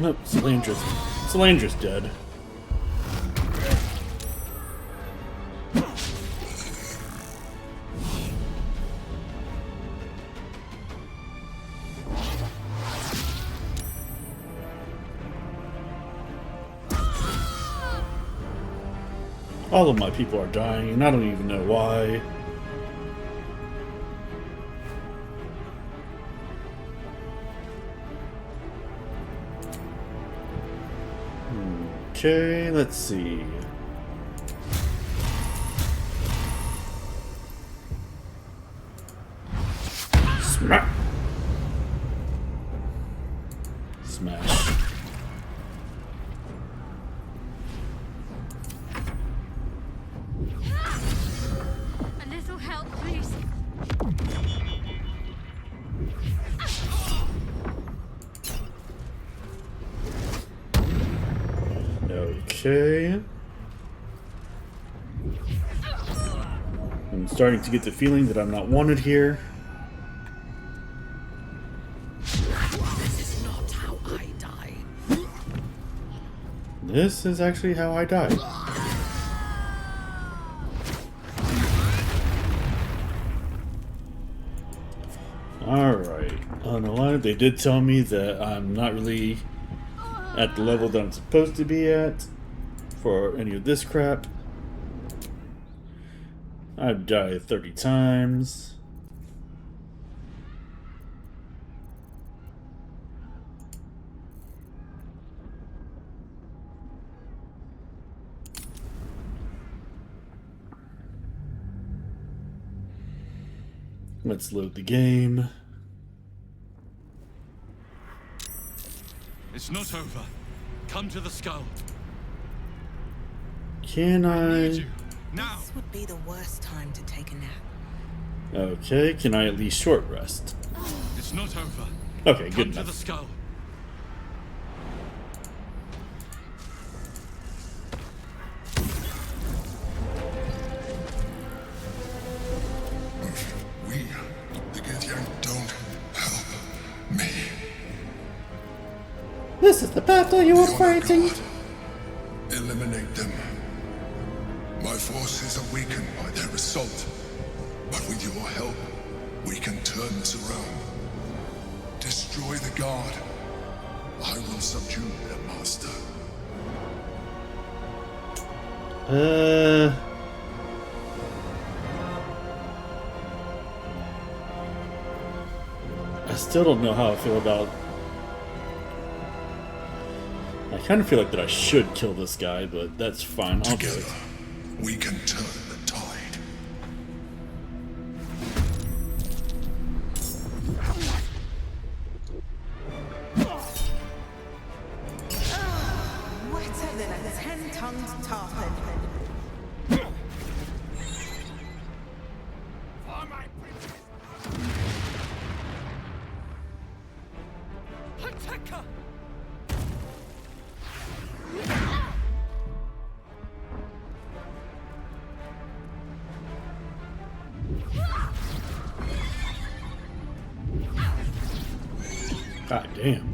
Nope, Sylandra's dead. All of my people are dying, and I don't even know why. Okay, let's see. Smack! Smash. A little help, please. Okay. I'm starting to get the feeling that I'm not wanted here. This is not how I die. This is actually how I died. Alright. On the line, they did tell me that I'm not really at the level that I'm supposed to be at for any of this crap. I've died 30 times. Let's load the game. It's not over. Come to the skull. Can I? Need you. Now. This would be the worst time to take a nap. Okay, can I at least short rest? It's not over. Okay, good Come to enough. the skull. We, the Githyank, don't help me. This is the battle you were fighting. God, eliminate them. My forces are weakened by their assault, but with your help, we can turn this around. Destroy the guard. I will subdue their master. I still don't know how I feel about. I kind of feel like that I should kill this guy, but that's fine. I'll do it. Together, we can turn the tide. Wetter than a 10-tongued tarpon. For my princess! Attack her! God damn.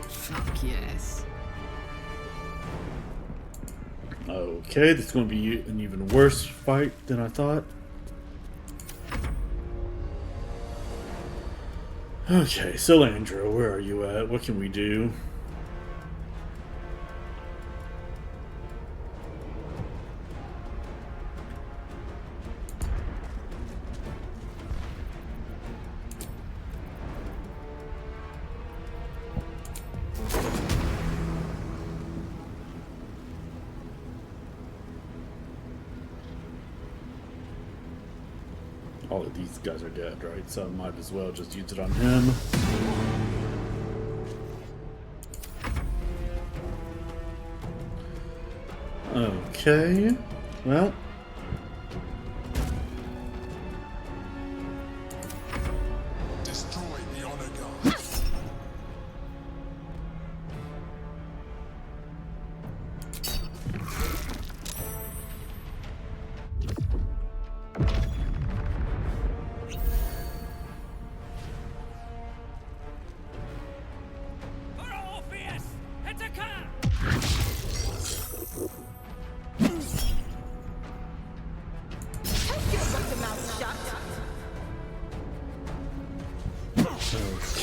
Fuck yes. Okay, this is going to be an even worse fight than I thought. Okay, Sylandra, where are you at? What can we do? All of these guys are dead, right? So I might as well just use it on him. Okay. Well. Destroy the honor guard. For Orpheus! Attack her!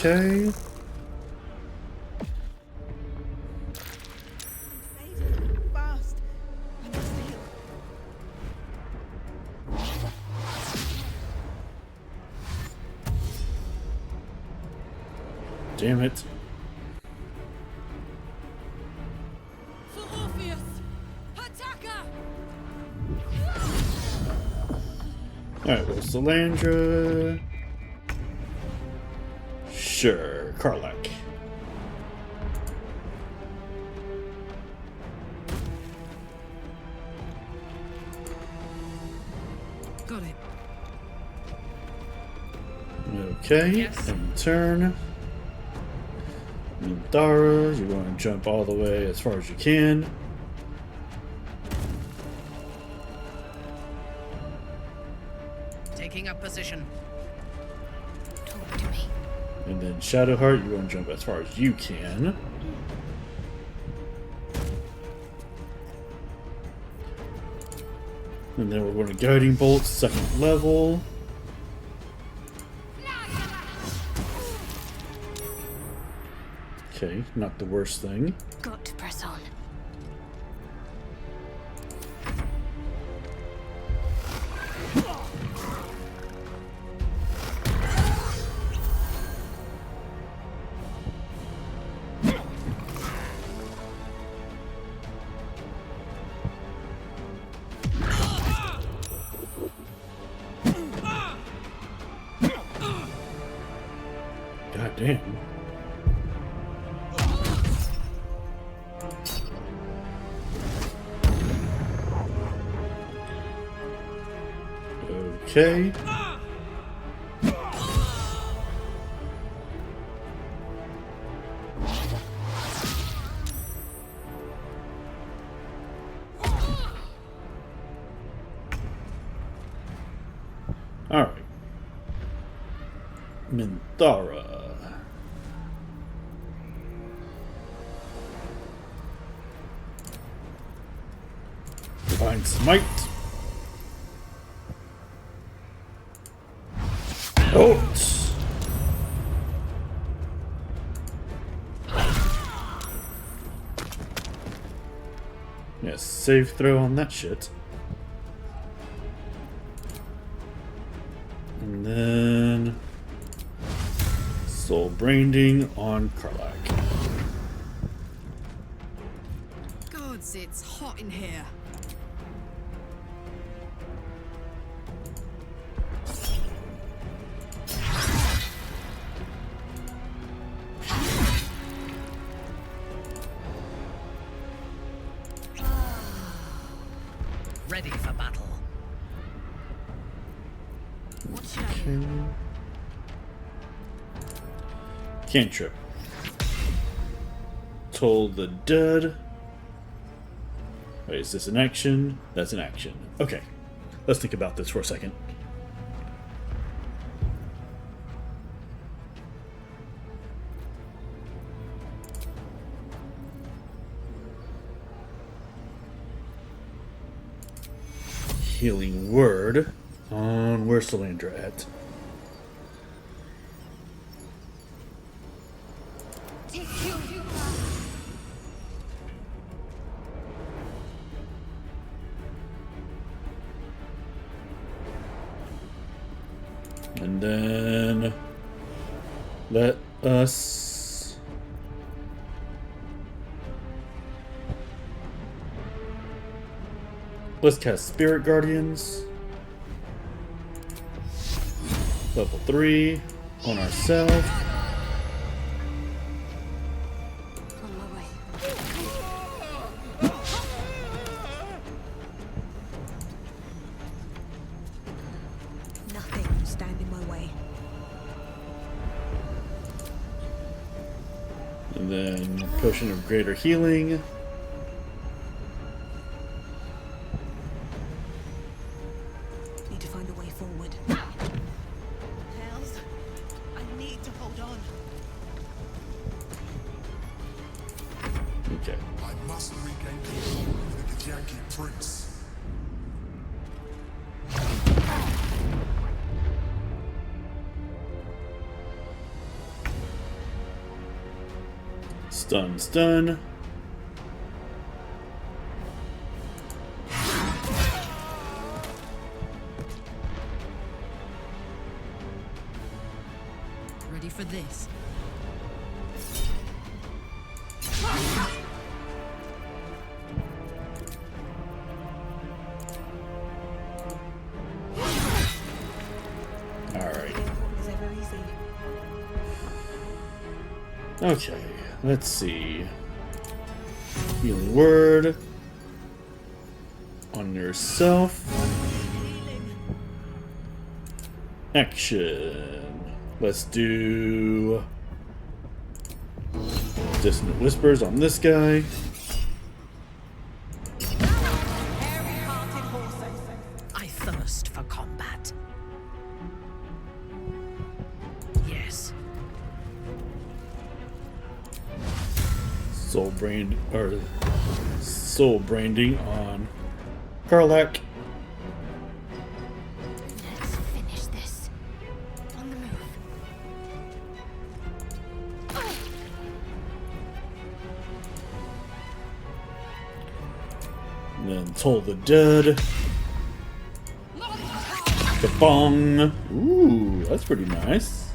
Okay. Fast. I must heal. Damn it. For Orpheus! Attacker! Alright, well, Sylandra. Sure, Karlach. Got it. Okay, Yes. and turn. Minthara, you're going to jump all the way as far as you can. Taking up position. Talk to me. And then Shadowheart, you're going to jump as far as you can. And then we're going to Guiding Bolt, 2nd level. Okay, not the worst thing. Got to press on. God damn. Okay. All right. Minthara. Divine Smite. Out. Yes, save throw on that shit. And then Soul Branding on Karlach. Gods, it's hot in here. Ready for battle. What should I do? Cantrip. Toll the Dead. Wait, is this an action? That's an action. Okay. Let's think about this for a second. Healing Word on where's Sylandra at? And then let us let's cast Spirit Guardians. Level 3 on ourselves. On my way. Nothing will stand in my way. And then Potion of Greater Healing. Need to find a way forward. Hells, I need to hold on. Okay. I must regain control of the Githyanki prince. Stun, stun. Ready for this? Alright. Is ever easy. Okay, let's see. Healing word on yourself. Action. Let's do Dissonant Whispers on this guy. I thirst for combat. Yes. Soul branding on Karlach. Let's finish this. On the move. And then Toll the Dead. The Bong. Ooh, that's pretty nice.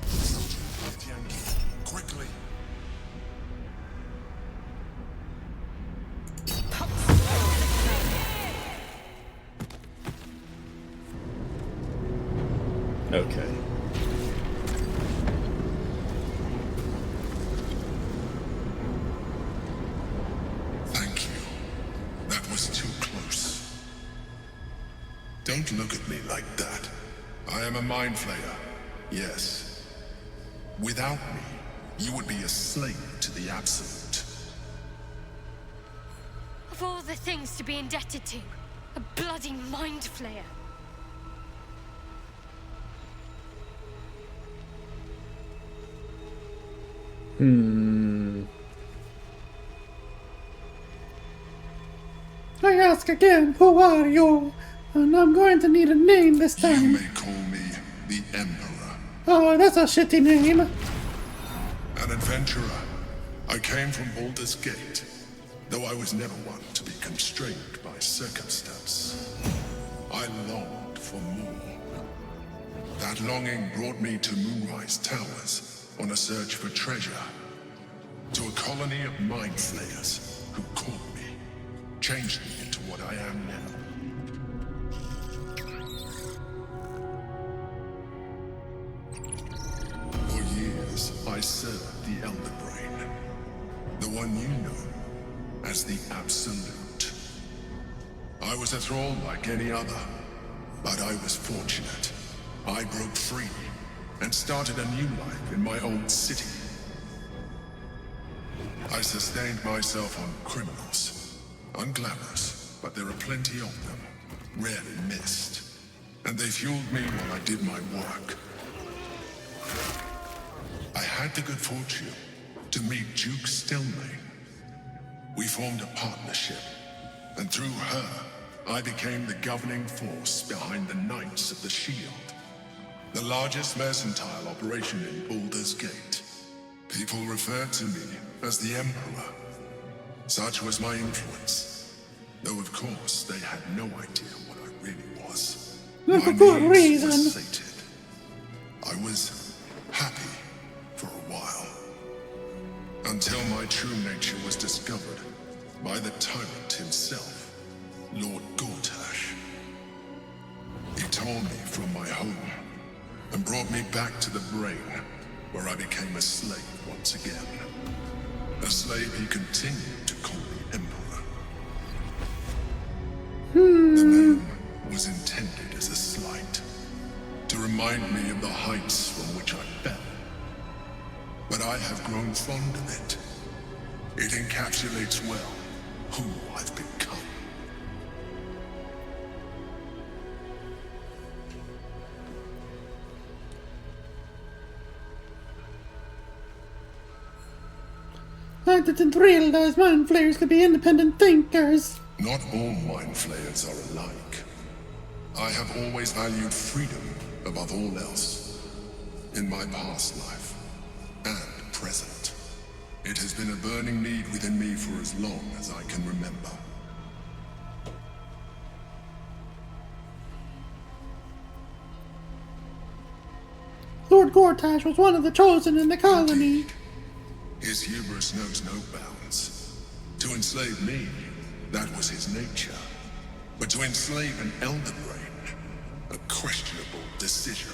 Quickly. Okay. Thank you. That was too close. Don't look at me like that. I am a Mind Flayer. Yes. Without me, you would be a slave to the Absolute. Of all the things to be indebted to, a bloody Mind Flayer. I ask again, who are you? And I'm going to need a name this You time. may call me the Emperor. Oh, that's a shitty name. An adventurer. I came from Baldur's Gate, though I was never one to be constrained by circumstance. I longed for more. That longing brought me to Moonrise Towers on a search for treasure. To a colony of Mind Flayers who caught me, changed me into what I am now. For years, I served the Elder Brain, the one you know as the Absolute. I was a thrall like any other, but I was fortunate. I broke free and started a new life in my old city. I sustained myself on criminals, unglamorous, but there are plenty of them, rarely missed. And they fueled me while I did my work. I had the good fortune to meet Duke Stillmain. We formed a partnership, and through her, I became the governing force behind the Knights of the Shield, the largest mercantile operation in Baldur's Gate. People referred to me as the Emperor. Such was my influence, though of course they had no idea what I really was. Not My for good needs reason. were sated. I was happy for a while, until my true nature was discovered by the tyrant himself, Lord Gortash. He tore me from my home and brought me back to the Brain, where I became a slave once again. A slave he continued to call the Emperor. The name was intended as a slight, to remind me of the heights from which I fell. But I have grown fond of it. It encapsulates well who I've become. I didn't realize Mind Flayers could be independent thinkers. Not all Mind Flayers are alike. I have always valued freedom above all else. In my past life and present. It has been a burning need within me for as long as I can remember. Lord Gortash was one of the chosen in the colony. Indeed. His hubris knows no bounds. To enslave me, that was his nature. But to enslave an Elder Brain, a questionable decision.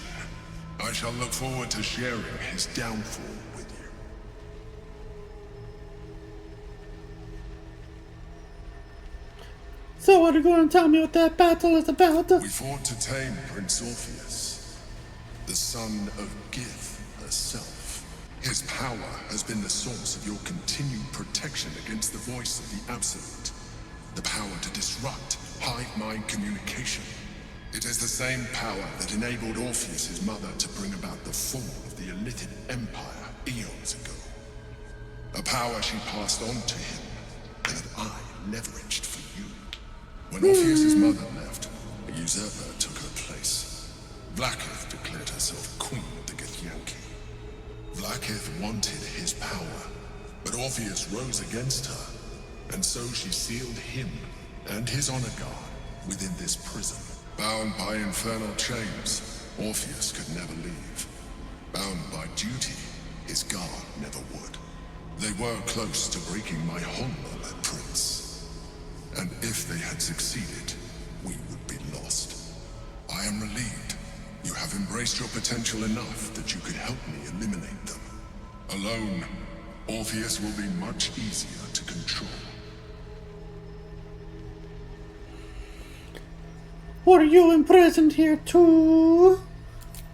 I shall look forward to sharing his downfall with you. So what are you going to tell me what that battle is about? We fought to tame Prince Orpheus, the son of Gith herself. His power has been the source of your continued protection against the voice of the Absolute. The power to disrupt hive-mind communication. It is the same power that enabled Orpheus's mother to bring about the fall of the Illithid Empire eons ago. A power she passed on to him, and that I leveraged for you. When Orpheus's mother left, a usurper took her place. Vlaakith declared herself queen of the Githyanki. Vlaakith wanted his power, but Orpheus rose against her, and so she sealed him and his honor guard within this prison. Bound by infernal chains, Orpheus could never leave. Bound by duty, his guard never would. They were close to breaking my honor, Prince. And if they had succeeded, we would be lost. I am relieved. You have embraced your potential enough that you could help me eliminate them. Alone, Orpheus will be much easier to control. Were you imprisoned here too?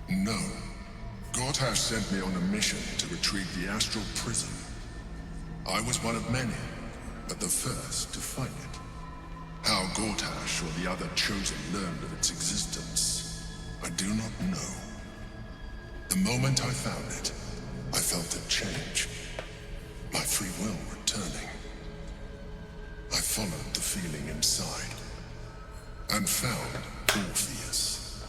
No. Gortash sent me on a mission to retrieve the astral prison. I was one of many, but the first to find it. How Gortash or the other chosen learned of its existence, I do not know. The moment I found it, I felt a change. My free will returning. I followed the feeling inside, and found Orpheus.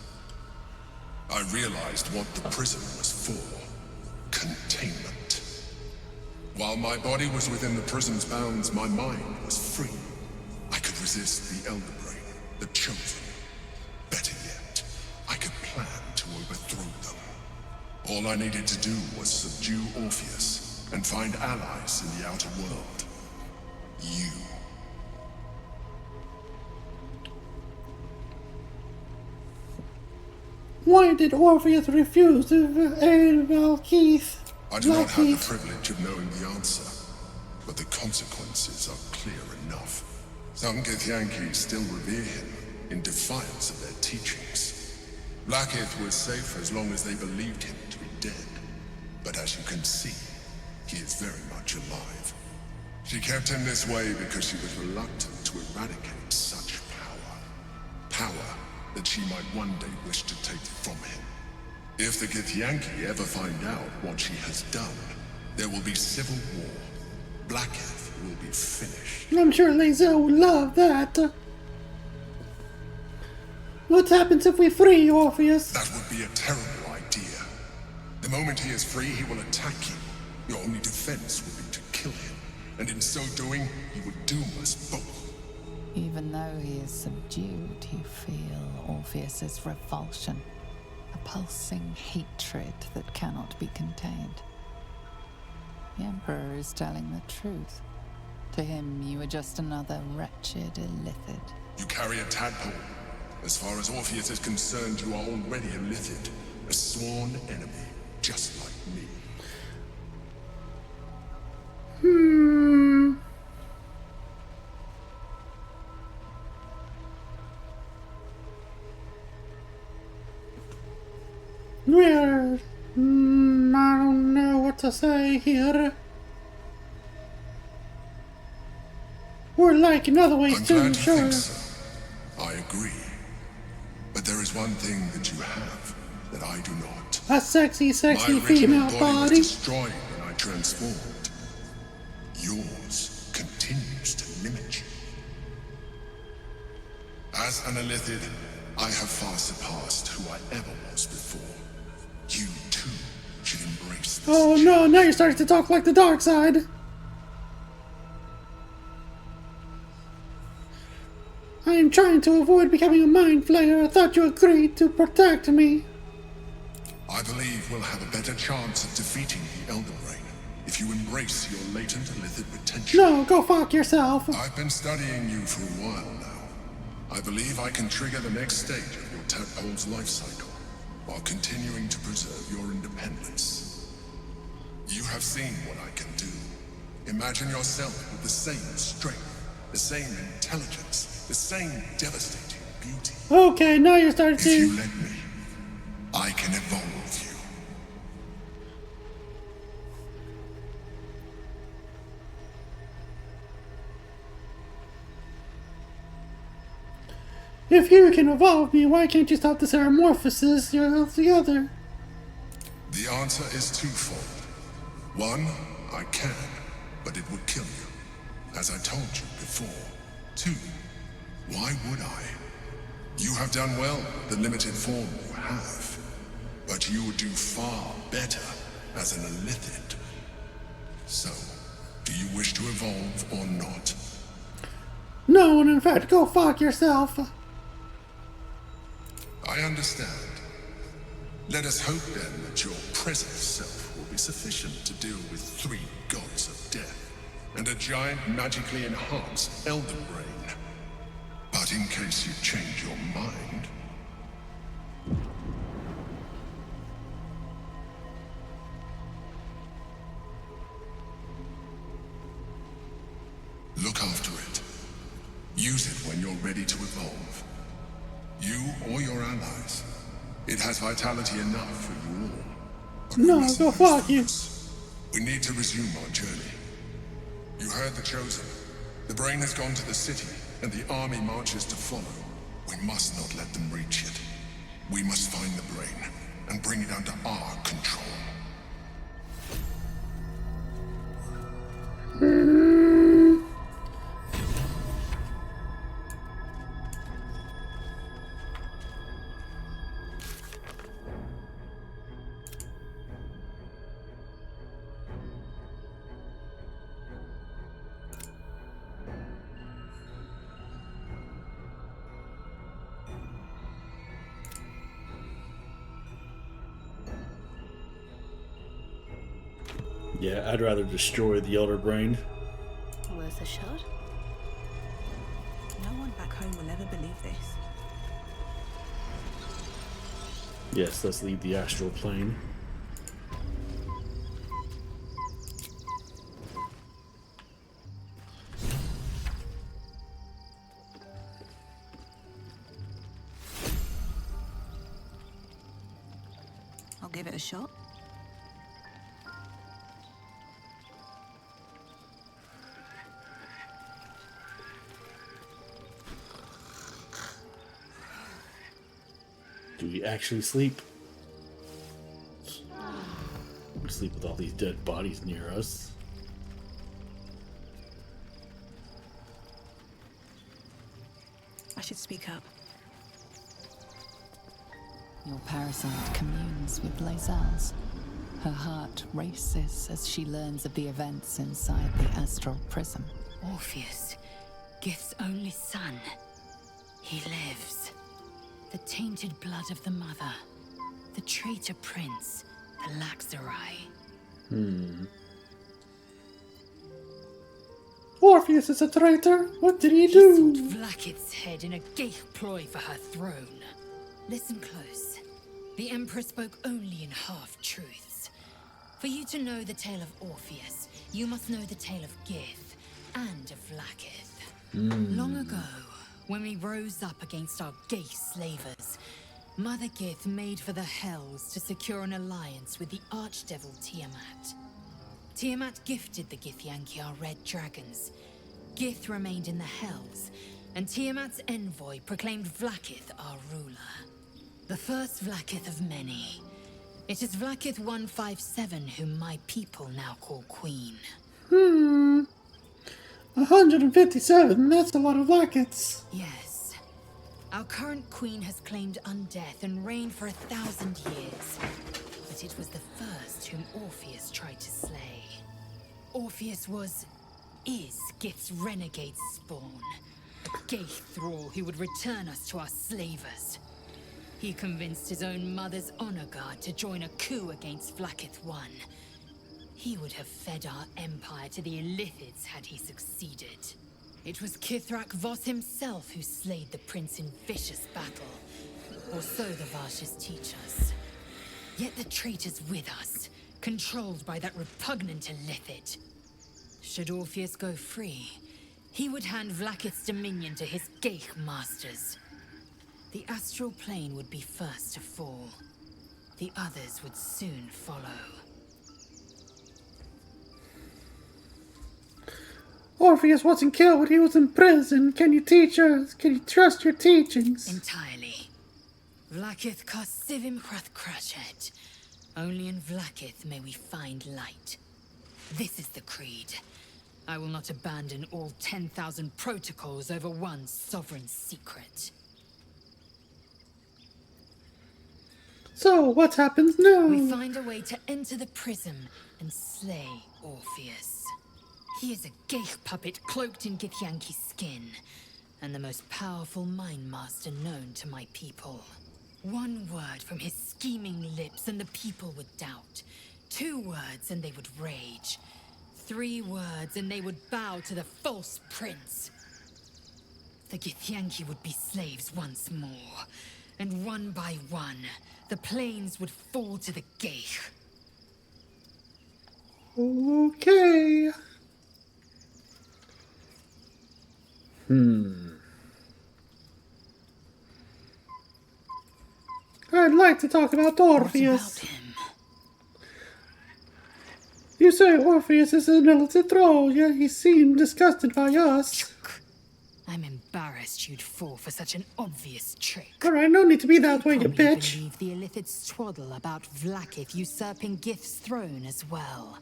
I realized what the prison was for. Containment. While my body was within the prison's bounds, my mind was free. I could resist the Elder Brain, the Chosen. Better yet, I could plan to overthrow them. All I needed to do was subdue Orpheus and find allies in the outer world. You. Why did Orpheus refuse to aid Valkeith? I do not have the privilege of knowing the answer, but the consequences are clear enough. Some Githyanki still revere him, in defiance of their teachings. Vlaakith was safe as long as they believed him to be dead. But as you can see, he is very much alive. She kept him this way because she was reluctant to eradicate such power. Power that she might one day wish to take from him. If the Githyanki ever find out what she has done, there will be civil war. Vlaakith will be finished. I'm sure Lae'zel would love that. What happens if we free Orpheus? That would be a terrible idea. The moment he is free, he will attack you. Your only defense will be to kill him. And in so doing, he would doom us both. Even though he is subdued, you feel Orpheus's revulsion. A pulsing hatred that cannot be contained. The Emperor is telling the truth. To him, you are just another wretched Illithid. You carry a tadpole. As far as Orpheus is concerned, you are already Illithid. A sworn enemy, just like me. Well, I don't know what to say here. We're like in other ways I'm too, glad you sure. think so. I agree. But there is one thing that you have that I do not. A sexy My original female body was body. destroyed when I transformed. Yours continues to limit you. As an Illithid, I have far surpassed who I ever was before. You, too, should embrace this Oh no, now you're starting to talk like the dark side. I am trying to avoid becoming a Mind Flayer. I thought you agreed to protect me. I believe we'll have a better chance of defeating the Elder Brain if you embrace your latent Illithid potential. No, go fuck yourself. I've been studying you for a while now. I believe I can trigger the next stage of your tadpole's life cycle while continuing to preserve your independence. You have seen what I can do. Imagine yourself with the same strength, the same intelligence, the same devastating beauty. Okay, now you're starting to... If you let me, I can evolve you. If you can evolve me, why can't you stop this metamorphosis altogether? The answer is twofold. One, I can, but it would kill you, as I told you before. Two, why would I? You have done well with the limited form you have, but you would do far better as an Illithid. So, do you wish to evolve or not? No, and in fact, go fuck yourself. I understand. Let us hope then that your present self will be sufficient to deal with 3 gods of death and a giant magically enhanced Elder Brain. But in case you change your mind... look after it. Use it when you're ready to evolve. You or your allies. It has vitality enough for you all. But no, go fuck you. We need to resume our journey. You heard the Chosen. The brain has gone to the city, and the army marches to follow. We must not let them reach it. We must find the brain, and bring it under our control. Yeah, I'd rather destroy the Elder Brain. Worth a shot. No one back home will ever believe this. Yes, let's leave the astral plane. I'll give it a shot. Do we actually sleep? We sleep with all these dead bodies near us. I should speak up. Your parasite communes with Lae'zel's. Her heart races as she learns of the events inside the astral prism. Orpheus, Gith's only son. He lives. The tainted blood of the mother. The traitor prince. The Laxarai. Orpheus is a traitor? What did he He do? sought Vlaakith's head in a gay ploy for her throne. Listen close. The Emperor spoke only in half-truths. For you to know the tale of Orpheus, you must know the tale of Gith and of Vlaakith. Long ago, when we rose up against our gay slavers, Mother Gith made for the Hells to secure an alliance with the archdevil Tiamat. Tiamat gifted the Githyanki our red dragons. Gith remained in the Hells, and Tiamat's envoy proclaimed Vlaakith our ruler. The first Vlaakith of many. It is Vlaakith 157 whom my people now call Queen. 157, that's a lot of Vlaakiths. Yes. Our current queen has claimed undeath and reigned for 1,000 years. But it was the first whom Orpheus tried to slay. Orpheus is Gith's renegade spawn. gay thrall who would return us to our slavers. He convinced his own mother's honor guard to join a coup against Vlaakith I. He would have fed our empire to the Illithids had he succeeded. It was Kithrak Voss himself who slayed the prince in vicious battle, or so the Varshes teach us. Yet the traitor's with us, controlled by that repugnant Illithid. Should Orpheus go free, he would hand Vlaakith's dominion to his Geich masters. The astral plane would be first to fall. The others would soon follow. Orpheus wasn't killed when he was in prison. Can you teach us? Can you trust your teachings? Entirely. Vlaakith cost Sivim Hrath Crushed. Only in Vlaakith may we find light. This is the creed. I will not abandon all 10,000 protocols over one sovereign secret. So, what happens now? We find a way to enter the prism and slay Orpheus. He is a Geich puppet cloaked in Githyanki skin, and the most powerful mind master known to my people. One word from his scheming lips and the people would doubt. 2 words and they would rage. 3 words and they would bow to the false prince. The Githyanki would be slaves once more, and one by one, the plains would fall to the Geich. Okay. I'd like to talk about Orpheus. What about him? You say Orpheus is an illithid thrall, yet he seemed disgusted by us. I'm embarrassed you'd fall for such an obvious trick. Alright, no need to be that way, you Probably bitch. believe the Illithid's twaddle about Vlaakith usurping Gith's throne as well.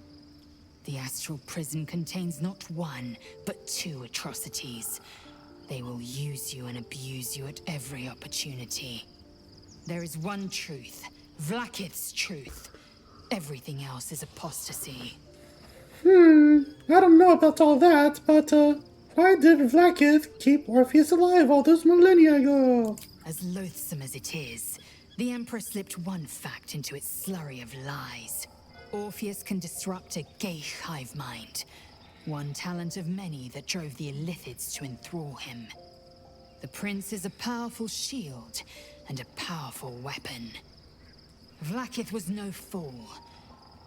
The astral prison contains not 1, but 2 atrocities. They will use you and abuse you at every opportunity. There is one truth, Vlaakith's truth. Everything else is apostasy. I don't know about all that, but why did Vlaakith keep Orpheus alive all those millennia ago? As loathsome as it is, the Emperor slipped one fact into its slurry of lies. Orpheus can disrupt a Geich hive mind. One talent of many that drove the Illithids to enthrall him. The prince is a powerful shield and a powerful weapon. Vlaakith was no fool.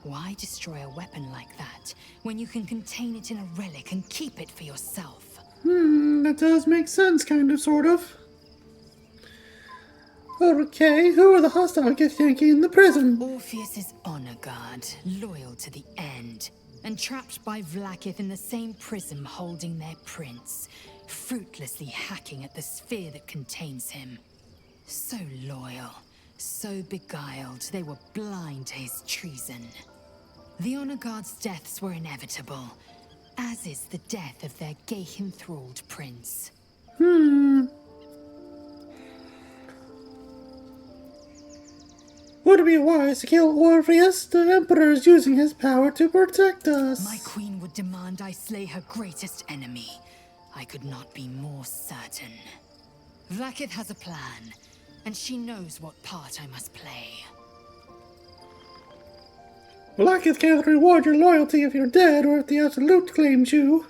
Why destroy a weapon like that when you can contain it in a relic and keep it for yourself? That does make sense, kind of, sort of. Okay, who are the hostile Githyanki in the prison? Orpheus's honor guard, loyal to the end, and trapped by Vlaakith in the same prism holding their prince, fruitlessly hacking at the sphere that contains him. So loyal, so beguiled, they were blind to his treason. The honor guard's deaths were inevitable, as is the death of their Geich-enthralled prince. Would it be wise to kill Orpheus? The Emperor is using his power to protect us. My queen would demand I slay her greatest enemy. I could not be more certain. Vlaakith has a plan, and she knows what part I must play. Vlaakith can't reward your loyalty if you're dead or if the Absolute claims you.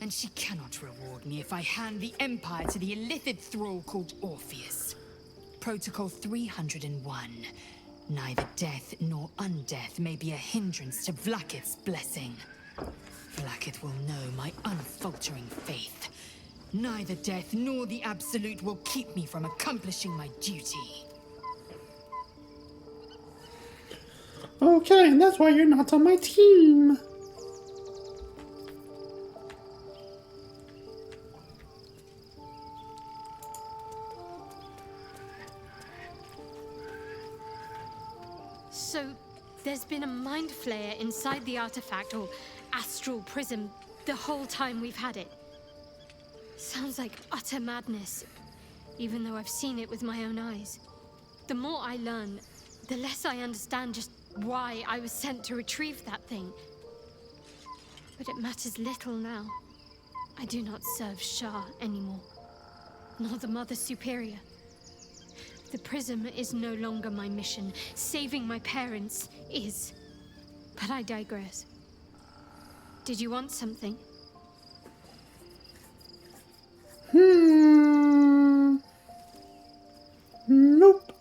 And she cannot reward me if I hand the Empire to the Illithid thrall called Orpheus. Protocol 301. Neither death nor undeath may be a hindrance to Vlaakith's blessing. Vlaakith will know my unfaltering faith. Neither death nor the Absolute will keep me from accomplishing my duty. Okay, and that's why you're not on my team. So, there's been a Mind Flayer inside the artifact, or astral prism, the whole time we've had it. Sounds like utter madness, even though I've seen it with my own eyes. The more I learn, the less I understand just why I was sent to retrieve that thing. But it matters little now. I do not serve Shah anymore. nor the Mother Superior. The prism is no longer my mission. Saving my parents is. But I digress. Did you want something? Nope.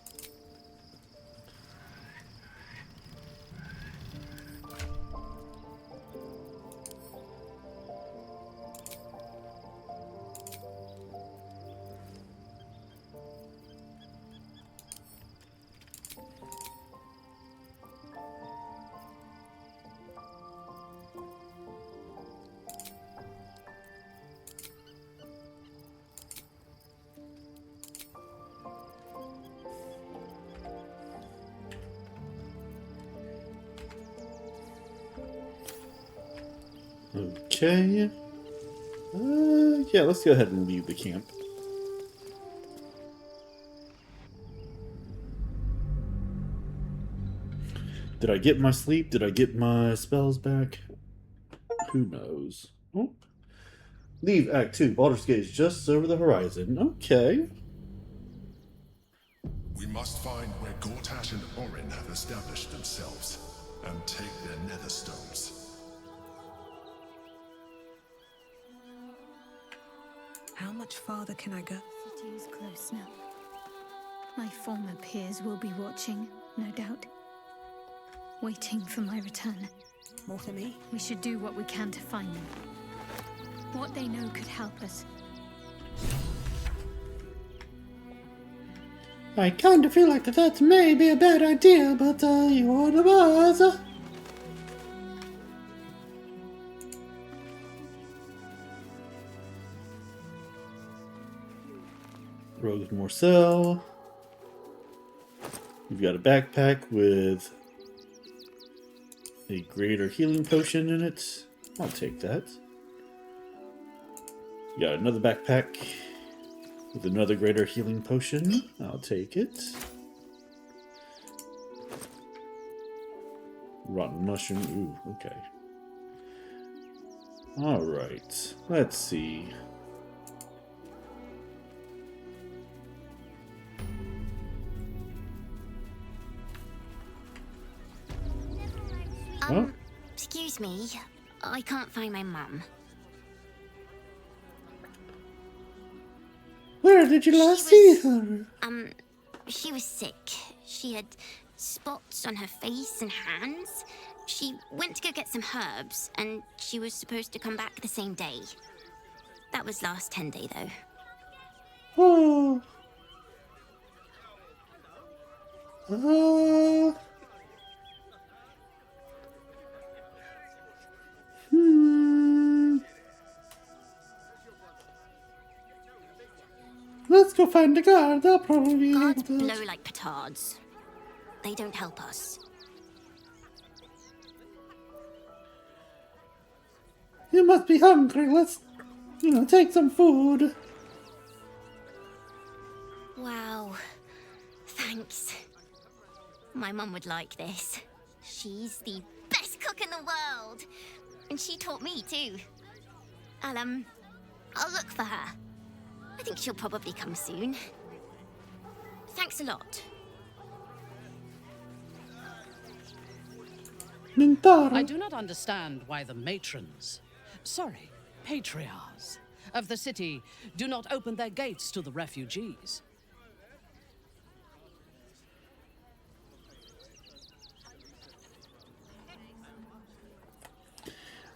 Okay. Yeah, let's go ahead and leave the camp. Did I get my sleep? Did I get my spells back? Who knows? Oh. Leave Act 2. Baldur's Gate is just over the horizon. Okay. We must find where Gortash and Orin have established themselves, and take their nether stones. How much farther can I go? The city is close now. My former peers will be watching, no doubt. Waiting for my return. More for me? We should do what we can to find them. What they know could help us. I kind of feel like that may be a bad idea, but you are the boss. Rogue's Morcel. We've got a backpack with a greater healing potion in it. I'll take that. Got another backpack with another greater healing potion. I'll take it. Rotten mushroom. Ooh, okay. Alright. Let's see. Excuse me. I can't find my mum. Where did you last see her? She was sick. She had spots on her face and hands. She went to go get some herbs, and she was supposed to come back the same day. That was last 10 day, though. Oh. Let's go find the guard. They'll probably be able Guards to... blow like petards. They don't help us. You must be hungry. Let's, take some food. Wow. Thanks. My mum would like this. She's the best cook in the world. And she taught me too. I'll look for her. I think she'll probably come soon. Thanks a lot. Minthara. I do not understand why the patriarchs of the city do not open their gates to the refugees.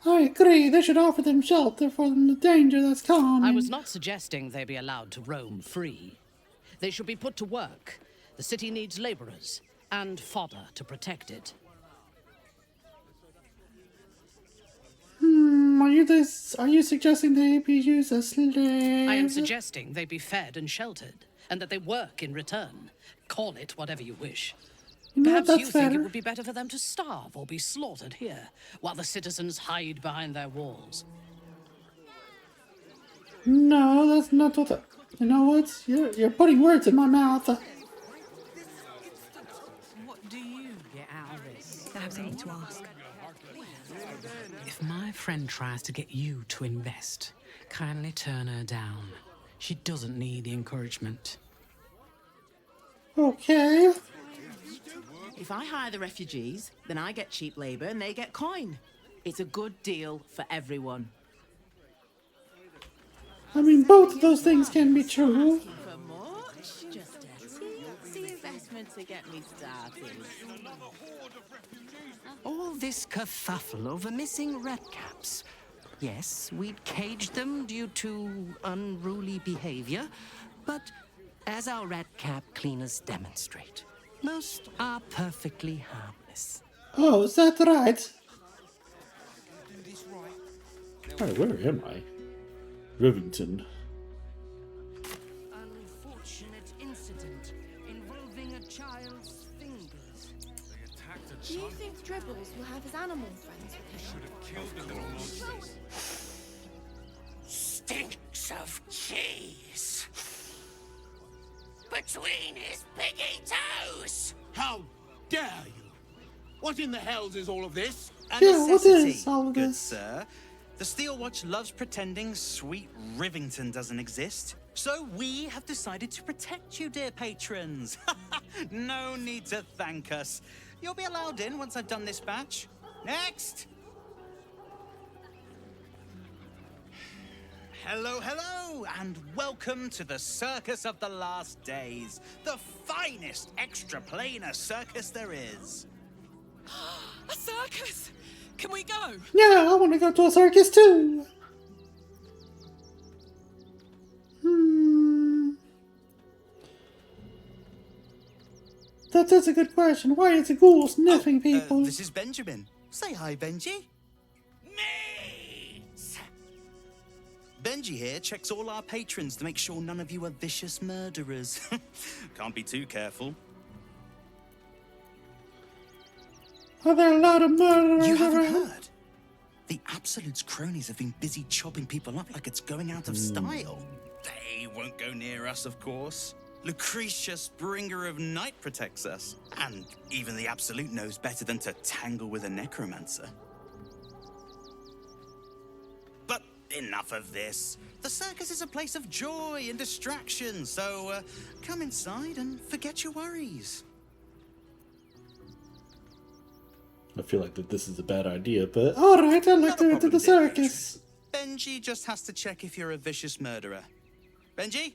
I agree. They should offer them shelter from the danger that's coming. I was not suggesting they be allowed to roam free. They should be put to work. The city needs laborers and fodder to protect it. Are you suggesting they be used as slaves? I am suggesting they be fed and sheltered, and that they work in return. Call it whatever you wish. Perhaps you think it would be better for them to starve or be slaughtered here, while the citizens hide behind their walls. No, that's not what you know what? You're putting words in my mouth. What do you get out of this? I have something to ask. If my friend tries to get you to invest, kindly turn her down. She doesn't need the encouragement. Okay. If I hire the refugees, then I get cheap labor and they get coin. It's a good deal for everyone. I mean, both of those things can be true. For much, just a teensy investment to get me started. All this kerfuffle over missing red caps. Yes, we'd caged them due to unruly behavior, but as our red cap cleaners demonstrate, most are perfectly harmless. Oh, is that right? Alright, where am I? Rivington. Unfortunate incident involving a child's fingers. Do you think Dribbles will have his animal friends with him? Stinks of cheese between his piggy toes. How dare you? What in the hells is all of this? Yeah, what is all of good this? sir. The Steel Watch loves pretending sweet Rivington doesn't exist. So we have decided to protect you, dear patrons. No need to thank us. You'll be allowed in once I've done this batch. Next! Hello, hello, and welcome to the Circus of the Last Days, the finest extra-planar circus there is. A circus! Can we go? Yeah, I want to go to a circus too. That is a good question. Why is a ghoul sniffing people? This is Benjamin. Say hi, Benji. Benji here checks all our patrons to make sure none of you are vicious murderers. Can't be too careful. Are there a lot of murderers You haven't around? heard? The Absolute's cronies have been busy chopping people up like it's going out of style. They won't go near us, of course. Lucretius, bringer of night, protects us. And even the Absolute knows better than to tangle with a necromancer. But enough of this. The circus is a place of joy and distraction, so come inside and forget your worries. I feel like that this is a bad idea, but Alright, I'd like to go to the circus. Benji just has to check if you're a vicious murderer. Benji?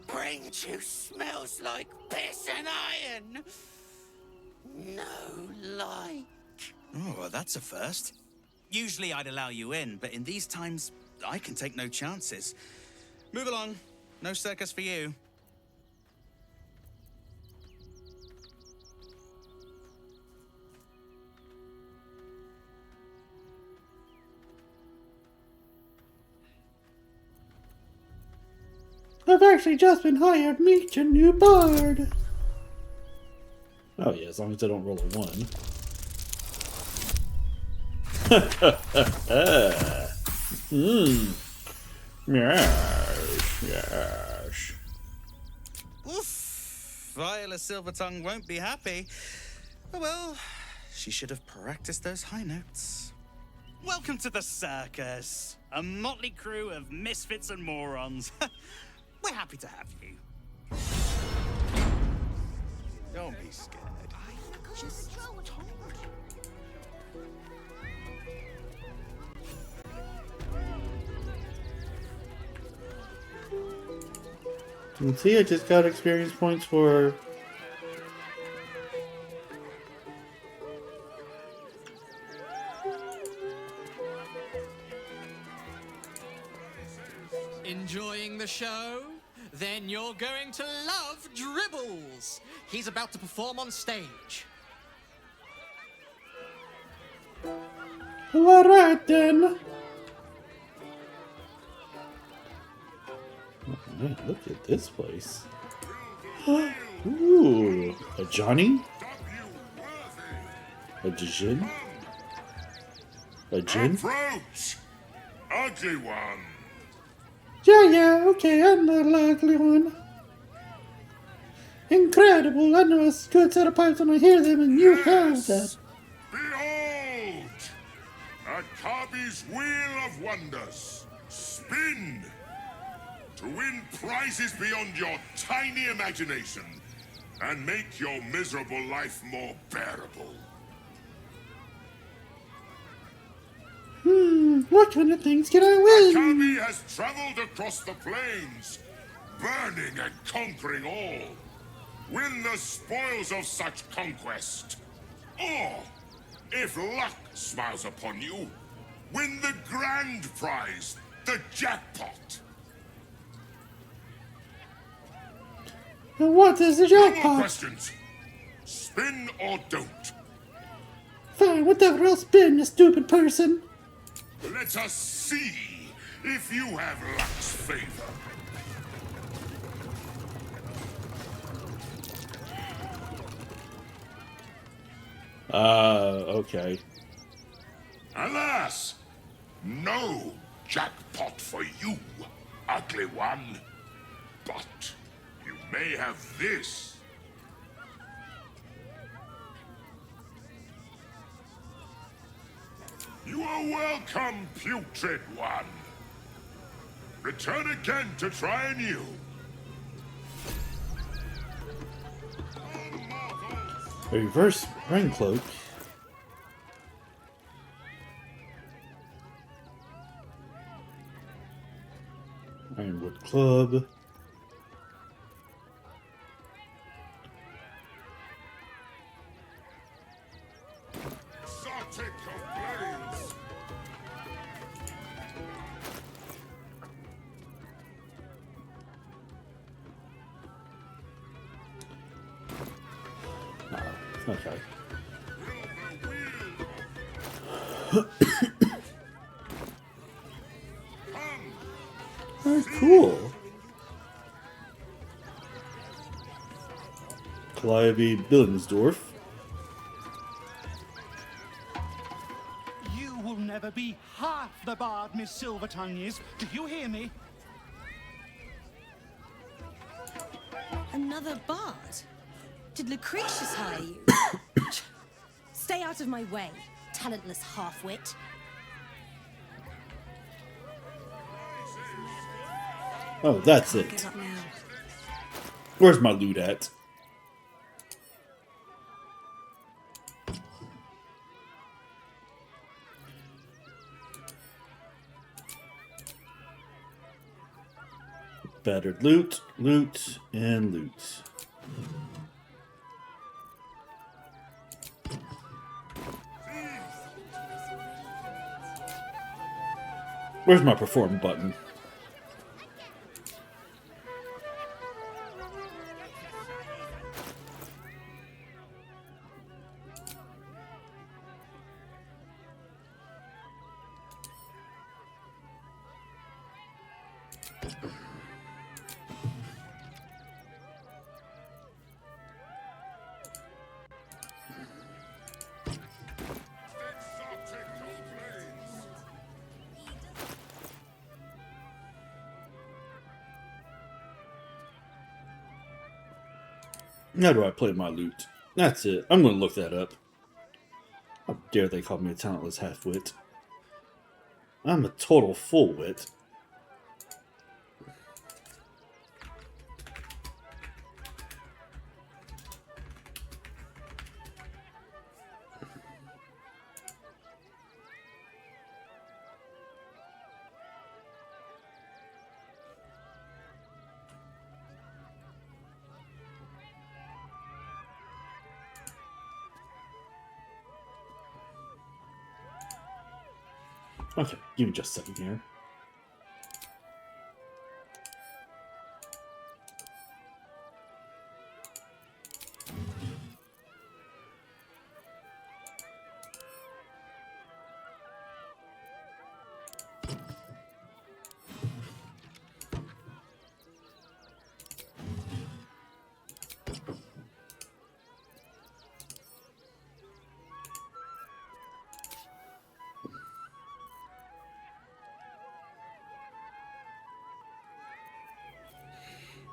Brain juice smells like piss and iron. No like. Oh, well, that's a first. Usually I'd allow you in, but in these times, I can take no chances. Move along. No circus for you. I've actually just been hired. Meet your new bard. oh yeah, as long as I don't roll a 1. Yes, yes. Oof. Viola Silvertongue won't be happy. Oh well, she should have practiced those high notes. Welcome to the circus. A motley crew of misfits and morons. We're happy to have you. Don't be scared. Just talk. You can see I just got experience points for... Enjoying the show? Then you're going to love Dribbles. He's about to perform on stage. Alright then. Oh, man, look at this place. Ooh, a Johnny? A Jin? A Jin? Approach! Ugly one! Yeah, okay, I'm the ugly one. Incredible, I know a good set of pipes when I hear them, and you have that. Behold! Akabi's Wheel of Wonders. Spin! To win prizes beyond your tiny imagination and make your miserable life more bearable. What kind of things can I win? Akabi has traveled across the plains, burning and conquering all. Win the spoils of such conquest. Or, if luck smiles upon you, win the grand prize, the jackpot. And what is the No more jackpot? questions. Spin or don't. Fine, whatever, I'll spin, you stupid person. Let us see if you have luck's favor. Okay. Alas, no jackpot for you, ugly one. But you may have this. You are welcome, putrid one. Return again to try anew. A reverse rain cloak. Ironwood club. Exotic complaints. Okay. Alright, cool. Calliope Billingsdorf. You will never be half the bard Miss Silvertongue is. Do you hear me? Another bard? Did Lucretius hire you? Stay out of my way, talentless half-wit. Oh, that's Give it. up now. Where's my loot at? Battered loot, loot, and loot. Where's my perform button? How do I play my loot? That's it. I'm going to look that up. How dare they call me a talentless half-wit? I'm a total full-wit. Okay, give me just a second here.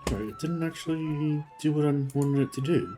Alright, it didn't actually do what I wanted it to do.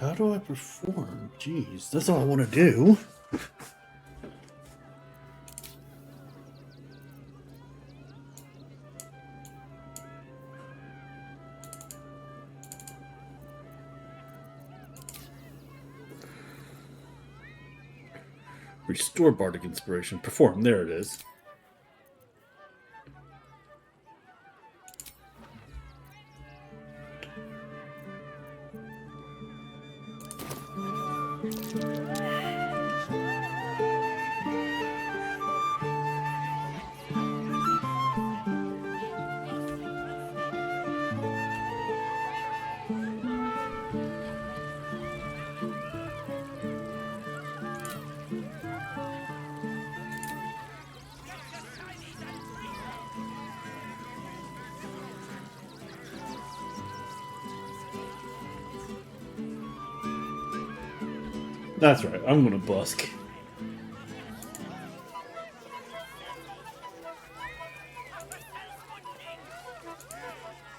How do I perform? Jeez, that's all I want to do. Restore bardic inspiration. Perform. There it is. That's right, I'm gonna busk.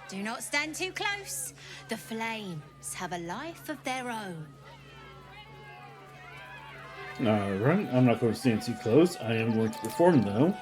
Do not stand too close. The flames have a life of their own. Alright, I'm not going to stand too close. I am going to perform though.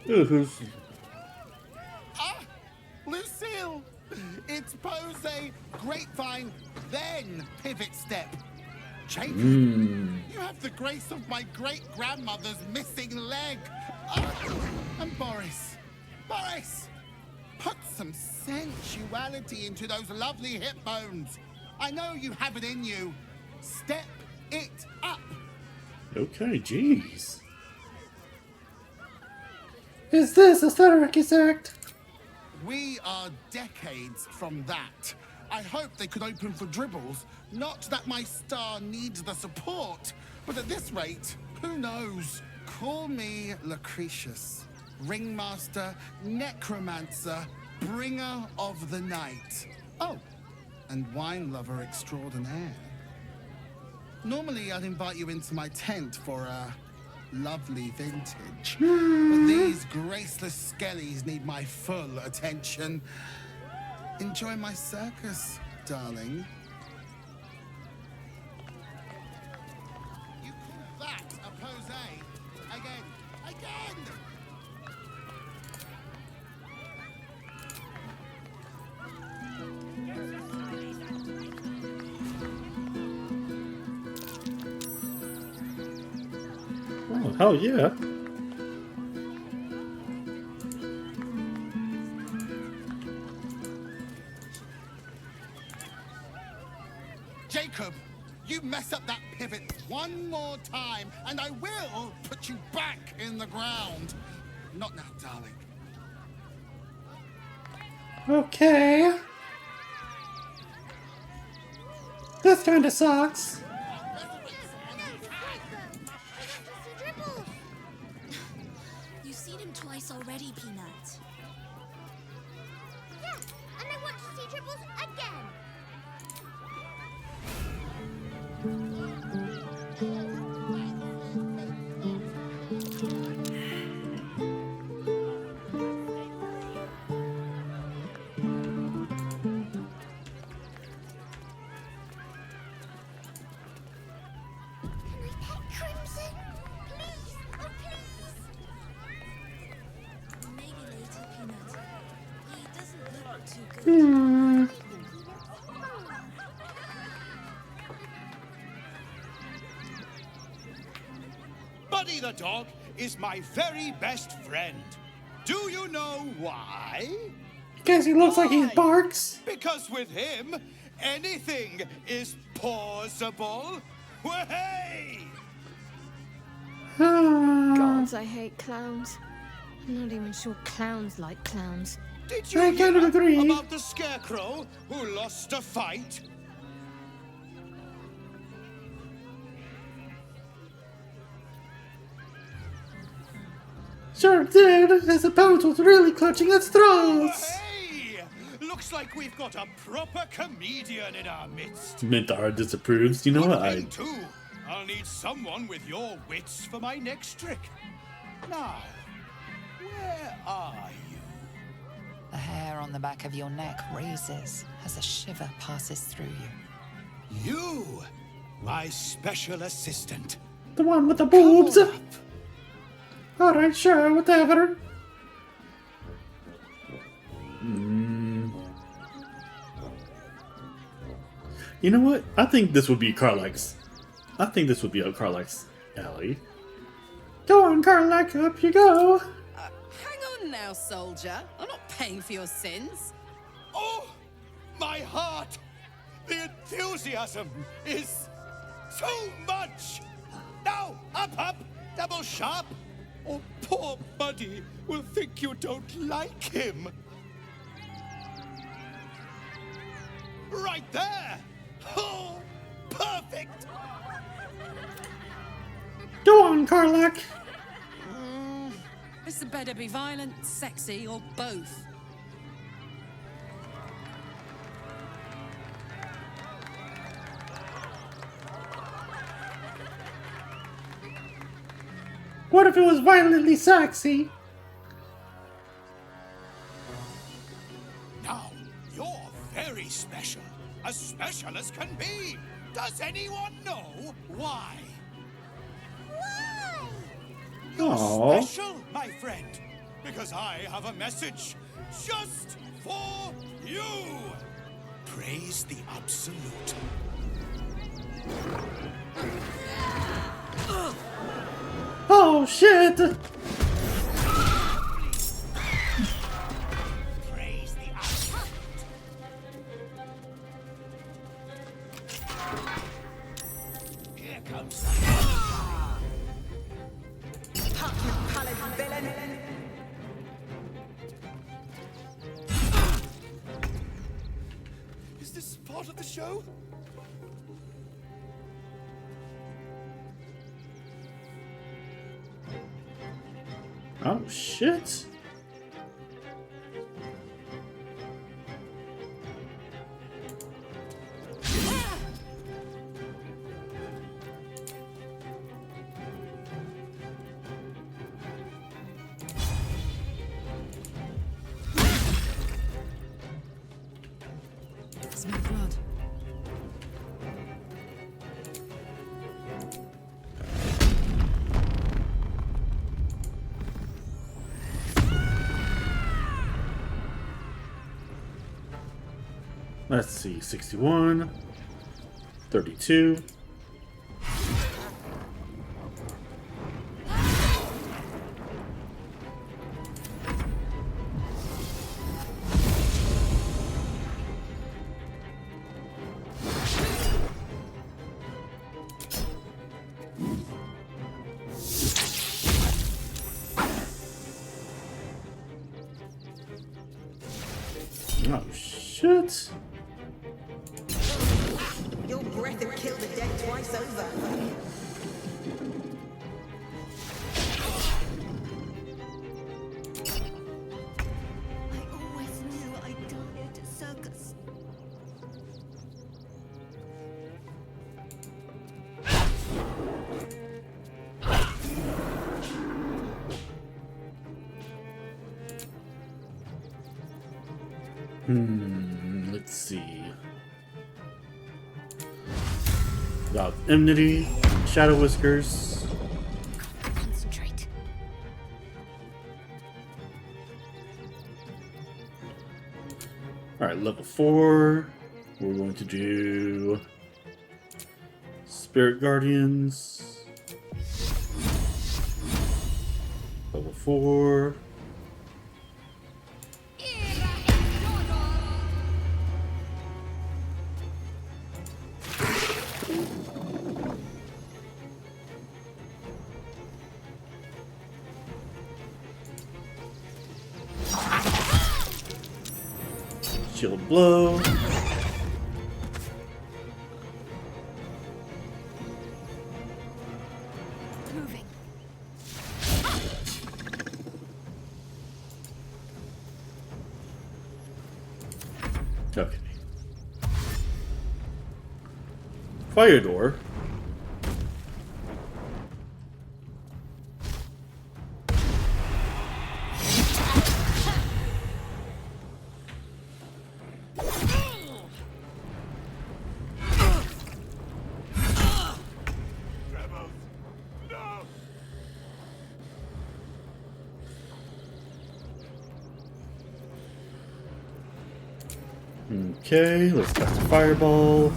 Ooh, who's... Ah! Lucille! It's pose, grapevine, then pivot step. Jacob, you have the grace of my great-grandmother's missing leg. Oh, and Boris, put some sensuality into those lovely hip bones. I know you have it in you. Step it up. Okay, jeez. Is this a Starrick's act? We are decades from that. I hope they could open for dribbles. Not that my star needs the support, but at this rate, who knows? Call me Lucretius, ringmaster, necromancer, bringer of the night. Oh, and wine lover extraordinaire. Normally, I'd invite you into my tent for a lovely vintage. But these graceless skellies need my full attention. Enjoy my circus, darling. You call that a pose? Again! Oh, hell yeah. Jacob, you mess up that pivot one more time, and I will put you back in the ground. Not now, darling. Okay. This kinda sucks. You've seen him twice already, Peanut. Yeah, and I want to see Dribbles again. Buddy the dog is my very best friend. Do you know why? Because he looks like he barks. Because with him, anything is possible. Hey! Gods, I hate clowns. I'm not even sure clowns like clowns. Did you I kind of hear agree. about the scarecrow who lost a fight? Sure did. His opponent was really clutching at straws. Hey! Looks like we've got a proper comedian in our midst. Minthara disapproves. You know what? Thing too. I'll need someone with your wits for my next trick. Now, where are you? The hair on the back of your neck raises as a shiver passes through you. You, my special assistant. The one with the boobs. Alright, sure, whatever. You know what? I think this would be Karlach's. I think this would be up Karlach's alley. Go on, Karlach, up you go. Hang on now, soldier. I'm not paying for your sins. Oh, my heart! The enthusiasm is so much! Now, up, double sharp, or poor Buddy will think you don't like him. Right there! Oh, perfect! Go on, Karlach. This had better be violent, sexy, or both. What if it was violently sexy? Now, you're very special. As special as can be. Does anyone know why? You're Aww. special, my friend. Because I have a message just for you. Praise the Absolute. Oh, shit. Praise the Absolute. Here comes the Is this part of the show? Oh shit! Smell blood. Let's see, 61, 32. Oh shit! Your breath will kill the dead twice over. I always knew I'd die at a circus. Let's see. Got Enmity, Shadow Whiskers. Concentrate. Alright, level 4. We're going to do Spirit Guardians. Level 4. Shield blow. Moving. Okay. Fire door. Okay, let's cast a fireball.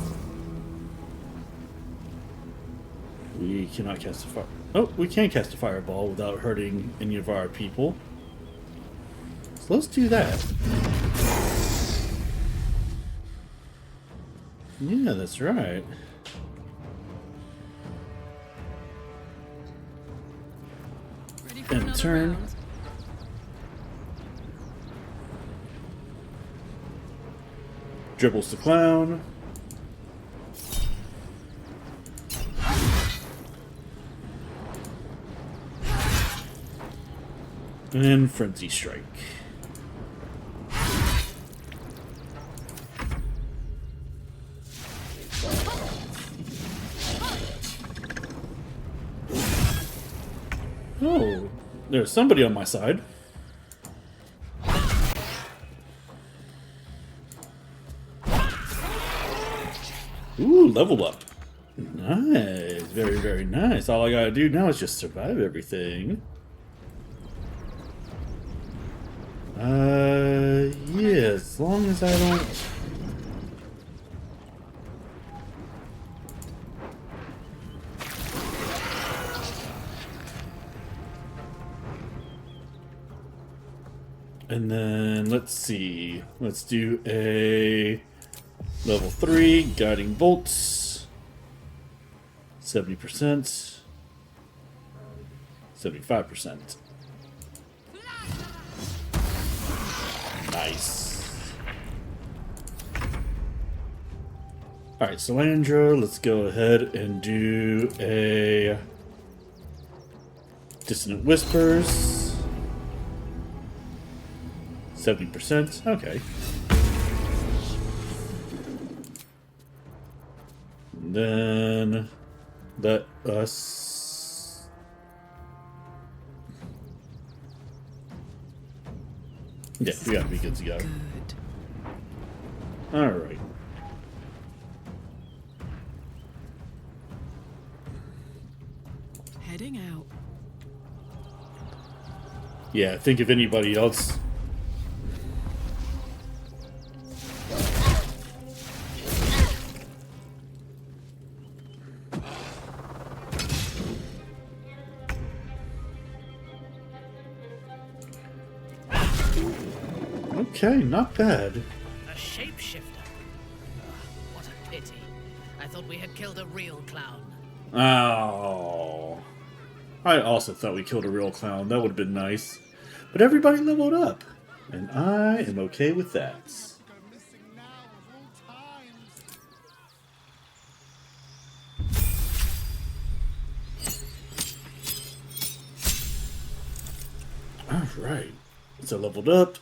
We cannot cast a fire. Oh, we can cast a fireball without hurting any of our people. So let's do that. Yeah, that's right. End turn. Dribbles the clown. And Frenzy Strike. Oh, there's somebody on my side. Ooh, level up. Nice. Very, very nice. All I gotta do now is just survive everything. Yeah, as long as I don't... And then, let's see. Let's do a level 3 guiding bolts. 70%. 75%. Nice. Alright, Sylandra, let's go ahead and do a Dissonant Whispers. 70%. Okay. And then let us... Yeah, we gotta be good to go. Alright. Heading out. Yeah, think of anybody else. Okay, not bad. A shapeshifter. What a pity. I thought we had killed a real clown. Oh. I also thought we killed a real clown. That would have been nice. But everybody leveled up. And I am okay with that. Alright. So leveled up.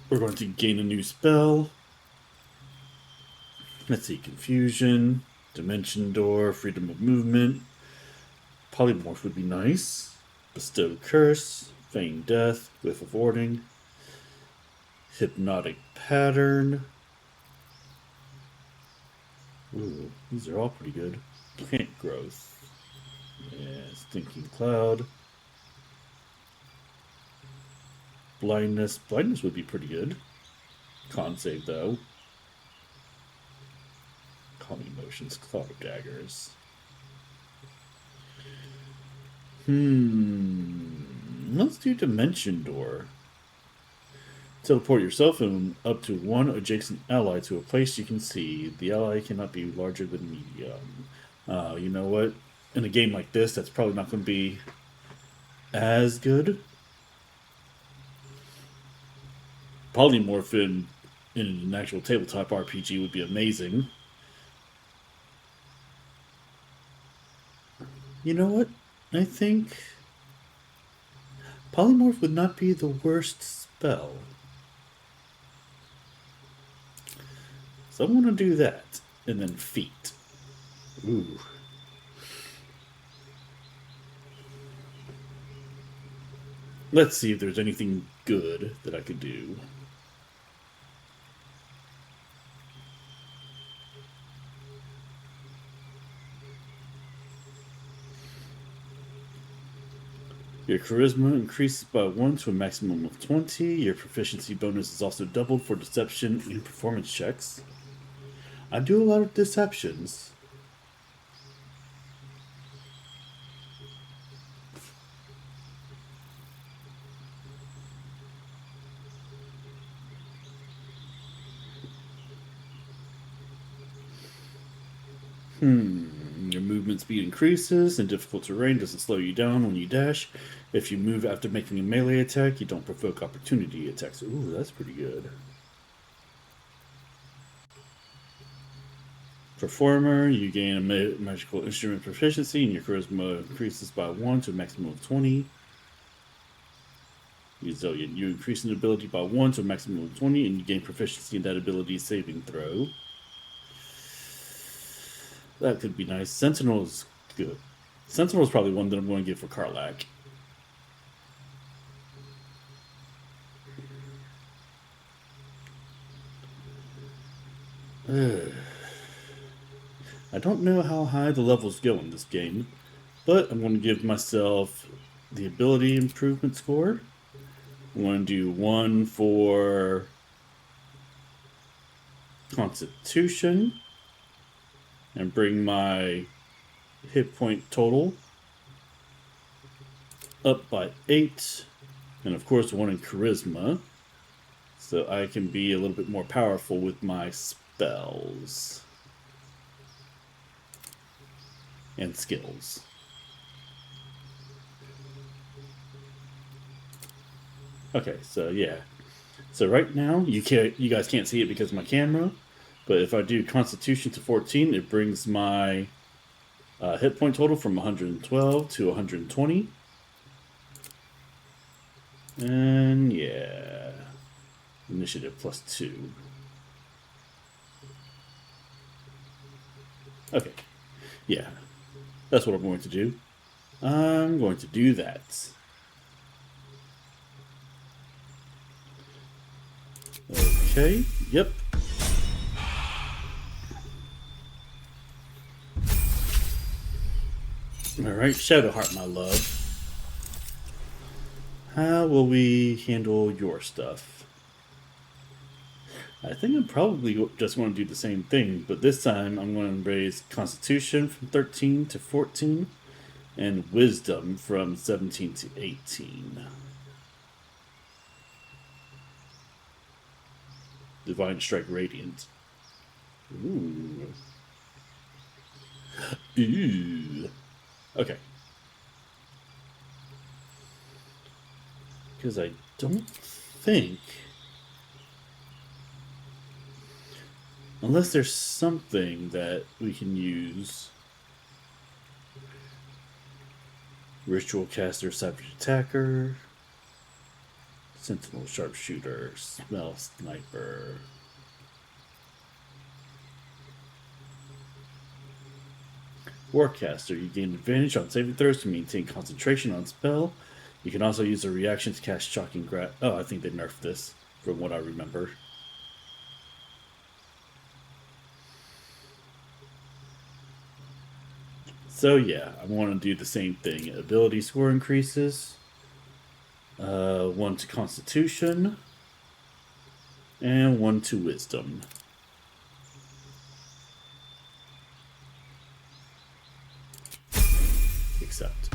We're going to gain a new spell. Let's see, Confusion, Dimension Door, Freedom of Movement. Polymorph would be nice. Bestow Curse, Feign Death, Whiff of Warding. Hypnotic Pattern. Ooh, these are all pretty good. Plant Growth. Yeah, Stinking Cloud. Blindness. Blindness would be pretty good. Con save, though. Calming Motions. Cloud of Daggers. Let's do Dimension Door. Teleport yourself and up to one adjacent ally to a place you can see. The ally cannot be larger than medium. You know what? In a game like this, that's probably not going to be as good. Polymorph in an actual tabletop RPG would be amazing. You know what? I think Polymorph would not be the worst spell. So I'm going to do that. And then Feet. Ooh. Let's see if there's anything good that I could do. Your charisma increases by 1 to a maximum of 20. Your proficiency bonus is also doubled for deception and performance checks. I do a lot of deceptions. Your movement speed increases, and difficult terrain doesn't slow you down when you dash. If you move after making a melee attack, you don't provoke opportunity attacks. Ooh, that's pretty good. Performer, you gain a magical instrument proficiency, and your charisma increases by 1 to a maximum of 20. Resilient, you increase an ability by 1 to a maximum of 20, and you gain proficiency in that ability's saving throw. That could be nice. Sentinel is good. Sentinel is probably one that I'm going to get for Karlach. I don't know how high the levels go in this game, but I'm going to give myself the ability improvement score. I'm going to do 1 for Constitution and bring my hit point total up by 8, and of course 1 in Charisma, so I can be a little bit more powerful with my spells and skills. Okay, so yeah. So right now, you guys can't see it because of my camera, but if I do Constitution to 14, it brings my hit point total from 112 to 120. And yeah, initiative plus 2. Okay, yeah, that's what I'm going to do. I'm going to do that. Okay, yep. Alright, Shadowheart, my love. How will we handle your stuff? I think I'm probably just going to do the same thing, but this time I'm going to raise Constitution from 13 to 14 and Wisdom from 17 to 18. Divine Strike Radiant. Ooh. Ooh. Okay. Because I don't think... Unless there's something that we can use. Ritual Caster, Savage Attacker... Sentinel Sharpshooter, Smell Sniper. Warcaster, you gain advantage on saving throws to maintain concentration on spell. You can also use a reaction to cast Shocking Grasp. Oh, I think they nerfed this, from what I remember. So yeah, I want to do the same thing. Ability score increases. 1 to Constitution, and 1 to Wisdom. Accept.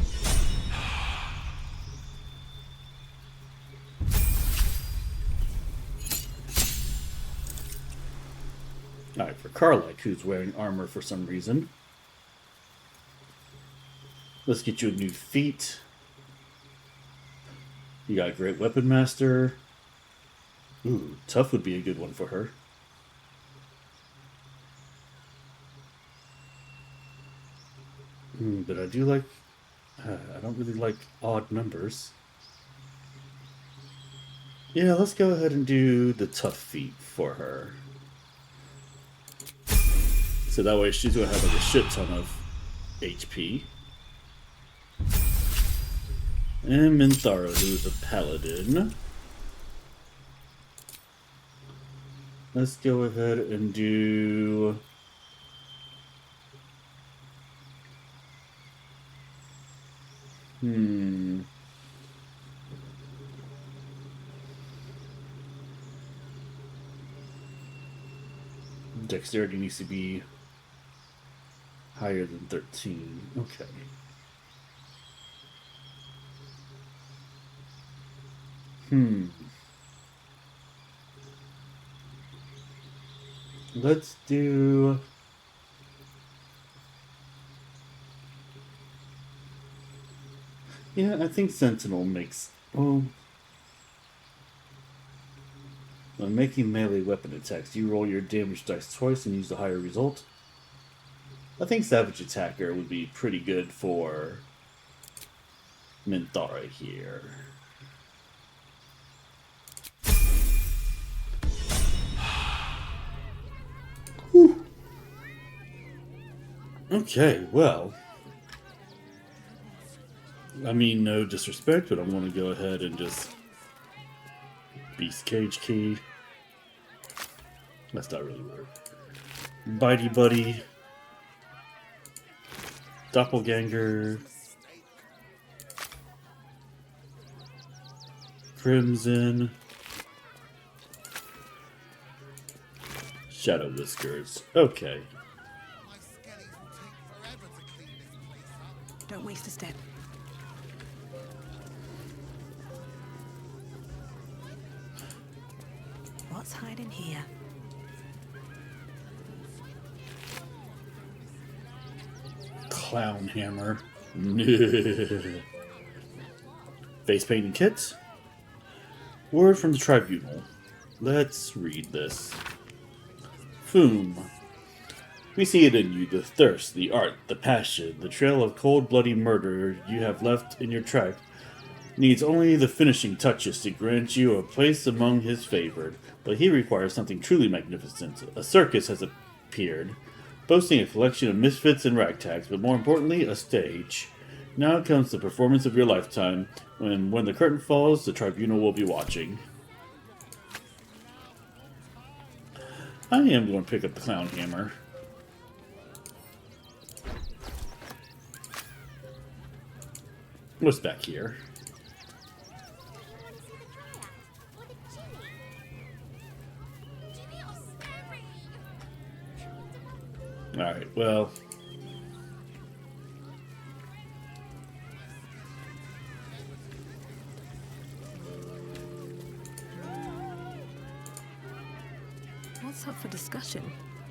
Alright, for Karlach, who's wearing armor for some reason. Let's get you a new feat. You got Great Weapon Master. Ooh, tough would be a good one for her. But I do like... I don't really like odd numbers. Yeah, let's go ahead and do the tough feat for her. So that way she's going to have like a shit ton of HP. And Minthara, who is a paladin. Let's go ahead and do... Dexterity needs to be higher than 13. Okay. Let's do... Yeah, I think Sentinel makes... Well... When making melee weapon attacks, you roll your damage dice twice and use the higher result. I think Savage Attacker would be pretty good for Minthara here. Whew. Okay, well... I mean, no disrespect, but I'm going to go ahead and just... Beast Cage Key. That's not really work. Bitey Buddy. Doppelganger. Crimson. Shadow Whiskers. Okay. Don't waste a step. What's hiding here? Clown Hammer. Face painting kit. Word from the Tribunal. Let's read this. Foom. We see it in you, the thirst, the art, the passion, the trail of cold-bloody murder you have left in your track needs only the finishing touches to grant you a place among his favored, but he requires something truly magnificent. A circus has appeared, boasting a collection of misfits and ragtags, but more importantly, a stage. Now comes the performance of your lifetime, when the curtain falls, the Tribunal will be watching. I am going to pick up the Clown Hammer. What's back here? Alright, well... What's up for discussion?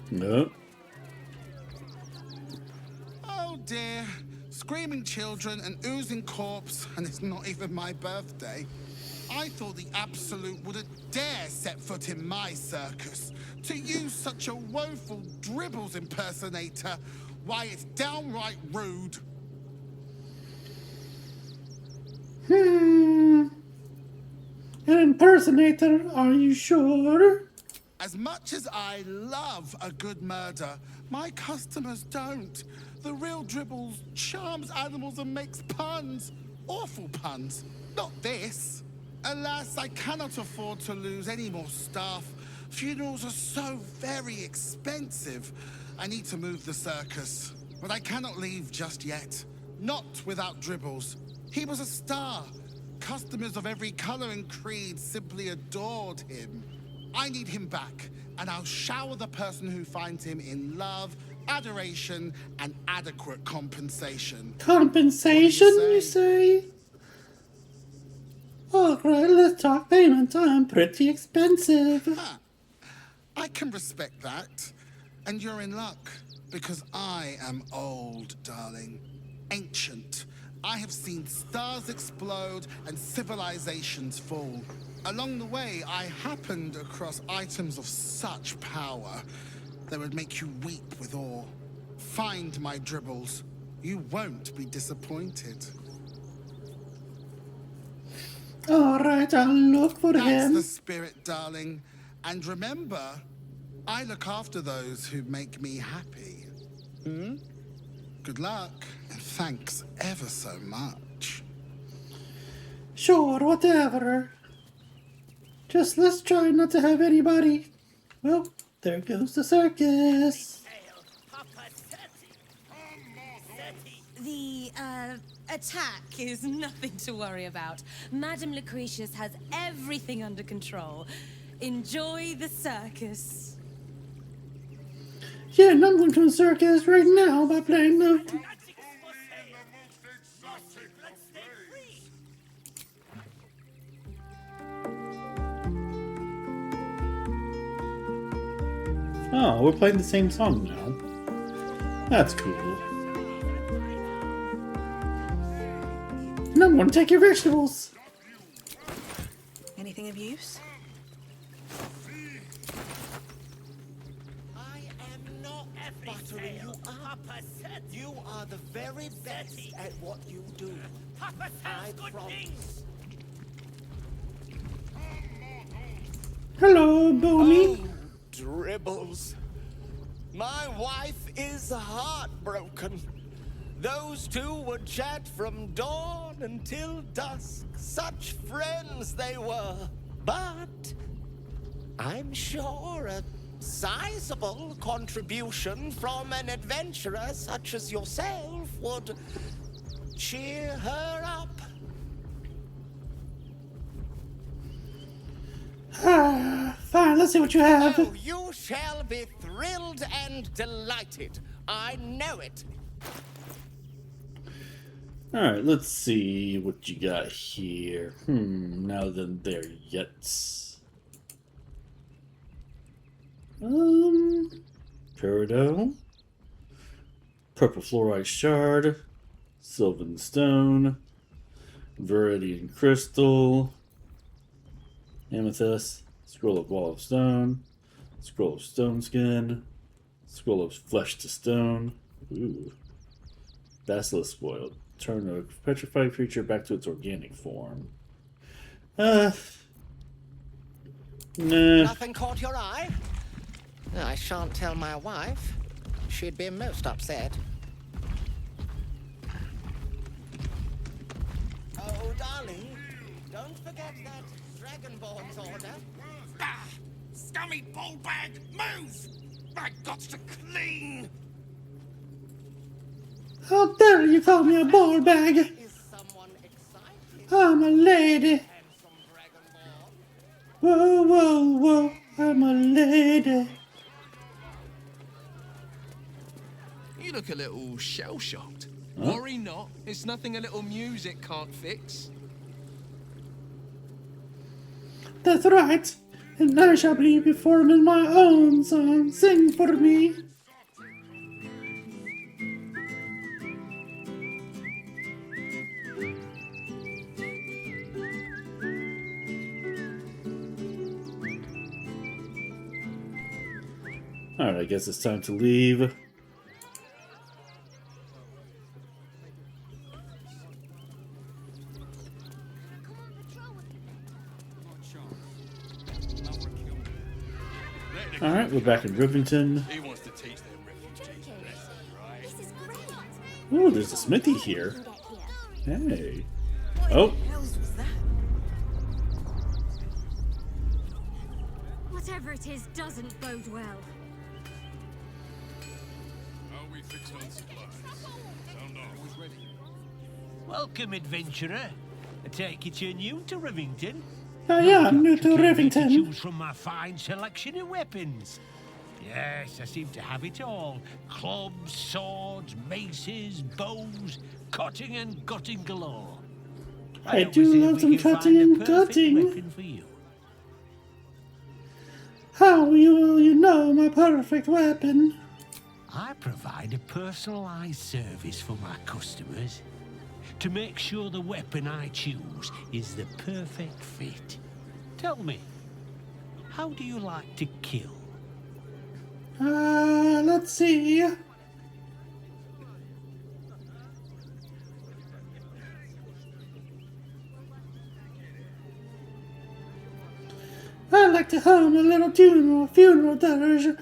No. Oh dear. Screaming children, an oozing corpse, and it's not even my birthday. I thought the Absolute wouldn't dare set foot in my circus. To use such a woeful Dribbles impersonator, why, it's downright rude. An impersonator, are you sure? As much as I love a good murder, my customers don't. The real Dribbles charms animals and makes puns. Awful puns. Not this. Alas, I cannot afford to lose any more staff. Funerals are so very expensive. I need to move the circus. But I cannot leave just yet. Not without Dribbles. He was a star. Customers of every color and creed simply adored him. I need him back, and I'll shower the person who finds him in love, adoration, and adequate compensation. Compensation, you say? Alright, let's talk payment. I'm pretty expensive. Huh. I can respect that. And you're in luck, because I am old, darling. Ancient. I have seen stars explode and civilizations fall. Along the way, I happened across items of such power that would make you weep with awe. Find my dribbles. You won't be disappointed. Alright, I'll look for That's him. the spirit, darling. And remember, I look after those who make me happy. Hmm? Good luck, and thanks ever so much. Sure, whatever. Just let's try not to have anybody. Well, there goes the circus. The, attack is nothing to worry about. Madame Lucretius has everything under control. Enjoy the circus. Yeah, and I'm going to a circus right now by playing the... Oh, we're playing the same song now. That's cool. And I'm going to take your vegetables. Anything of use? Buttery, you are the very best at what you do. I promise. Hello, Boney. Oh, dribbles. My wife is heartbroken. Those two would chat from dawn until dusk. Such friends they were. But I'm sure a sizable contribution from an adventurer such as yourself would cheer her up. Fine, let's see what you have. Oh, you shall be thrilled and delighted. I know it. Alright, let's see what you got here. Now then there yet. Peridot, Purple Fluorite Shard, Sylvan Stone, Viridian Crystal, Amethyst, Scroll of Wall of Stone, Scroll of Stone Skin, Scroll of Flesh to Stone, ooh, Basilisk Spoiled, turn a petrified creature back to its organic form. Nah. Nothing caught your eye? I shan't tell my wife. She'd be most upset. Oh, darling, don't forget that Dragonborn's order. Ah! Scummy ball bag, move! I got to clean! How dare you call me a ball bag? I'm a lady. Whoa, whoa, whoa, I'm a lady. You look a little shell-shocked. Worry not, it's nothing a little music can't fix. That's right. And I shall be performing my own song. Sing for me. Alright, I guess it's time to leave. Alright, we're back in Rivington. He wants to teach them refugees lessons, right? Ooh, there's a smithy here. Hey. Oh. Whatever it is doesn't bode well. How we fix on supplies? Sound off. Ready. Welcome, adventurer. I take it you're new to Rivington. I am new to Rivington. Choose from my fine selection of weapons. Yes, I seem to have it all. Clubs, swords, maces, bows, cutting and gutting galore. I do love some cutting and gutting. Weapon for you. How will you know my perfect weapon? I provide a personalized service for my customers to make sure the weapon I choose is the perfect fit. Tell me, how do you like to kill? Let's see. I like to hum a little funeral dirge.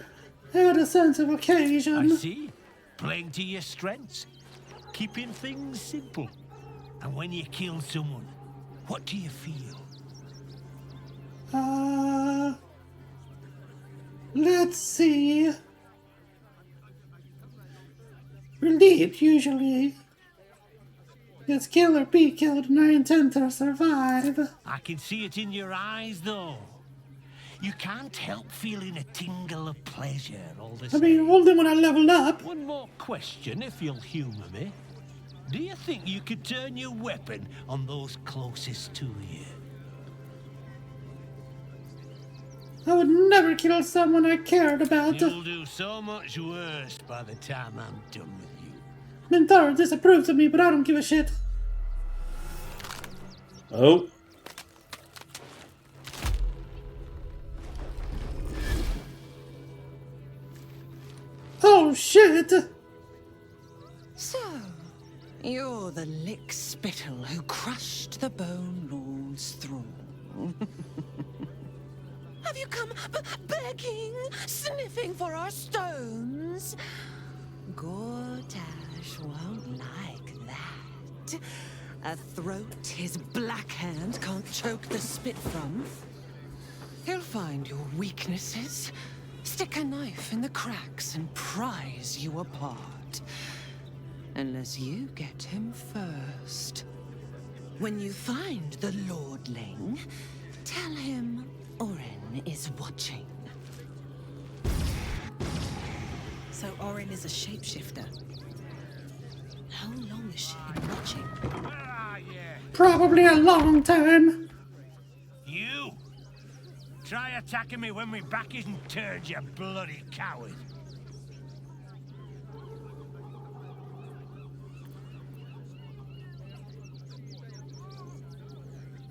Add a sense of occasion. I see. Playing to your strengths. Keeping things simple. And when you kill someone, what do you feel? Let's see. Relieved, usually. It's kill or be killed, and I intend to survive. I can see it in your eyes, though. You can't help feeling a tingle of pleasure all the same. I mean, only when I level up. One more question, if you'll humour me. Do you think you could turn your weapon on those closest to you? I would never kill someone I cared about. You'll do so much worse by the time I'm done with you. Minthara disapproves of me, but I don't give a shit. Oh. Oh, shit! So, you're the lick spittle who crushed the Bone Lord's thrall. Have you come begging, sniffing for our stones? Gortash won't like that. A throat his black hand can't choke the spit from. He'll find your weaknesses, stick a knife in the cracks and prise you apart. Unless you get him first. When you find the Lordling, tell him Orin is watching. So Orin is a shapeshifter. How long has she been watching? Probably a long time. You! Try attacking me when my back isn't turned, you bloody coward.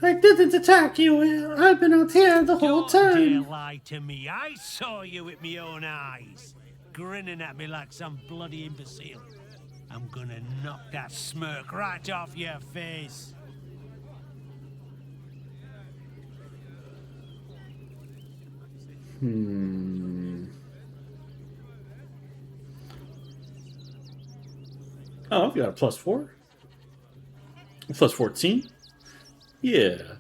I didn't attack you. I've been out here the whole Don't dare time. lie to me. I saw you with my own eyes, grinning at me like some bloody imbecile. I'm gonna knock that smirk right off your face. Oh, I've got a +4. +14. Yeah.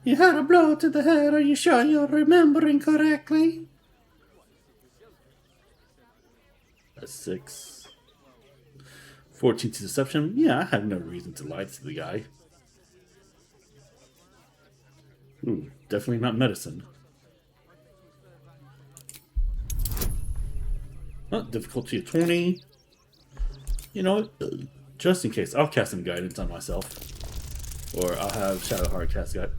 You had a blow to the head. Are you sure you're remembering correctly? That's 6. 14 to deception. Yeah, I have no reason to lie to the guy. Ooh, definitely not medicine. Oh, difficulty of 20. You know what? Just in case, I'll cast some guidance on myself. Or I'll have Shadowheart cast guide.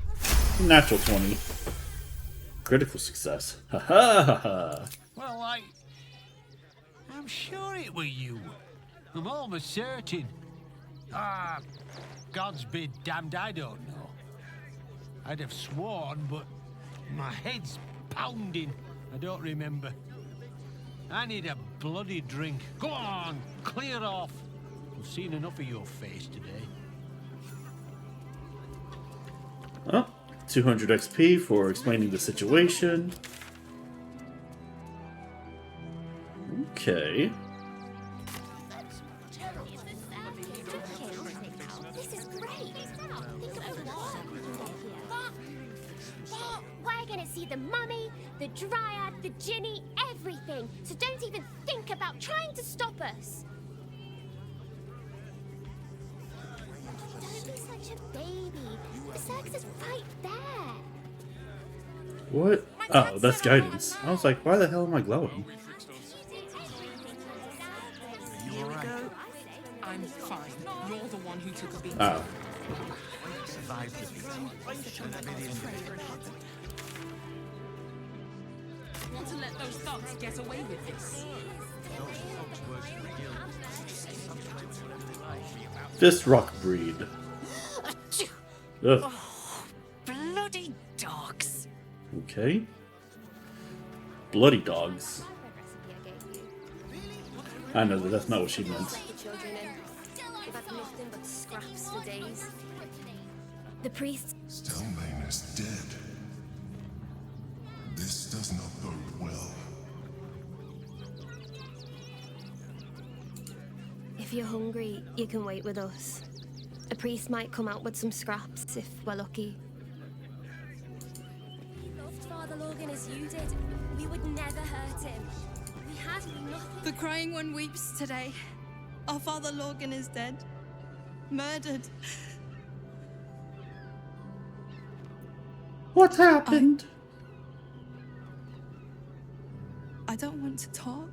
Natural 20. Critical success. Ha ha ha ha. Well, I'm sure it were you. I'm almost certain. God's be damned, I don't know. I'd have sworn, but my head's pounding. I don't remember. I need a bloody drink. Go on, clear off. I've seen enough of your face today. Oh, 200 XP for explaining the situation. Okay. This is great. We're gonna see the mummy, the dryad, the djinni, everything. So don't even think about trying to stop us. Don't be such a baby. The circus is right there. What? Oh, that's guidance. I was like, why the hell am I glowing? Here we go. I'm fine. You're the one who took a beat. Oh. Survived the beat. Want to let those thugs get away with this? This rock breed. Ugh. Bloody dogs. Okay. Bloody dogs. I know that's not what she meant. The priest. Stelmane is dead. This does not bode well. If you're hungry, you can wait with us. A priest might come out with some scraps if we're lucky. He loved Father Logan as you did. We would never hurt him. We had nothing. The crying one weeps today. Our Father Logan is dead. Murdered. What happened? I don't want to talk.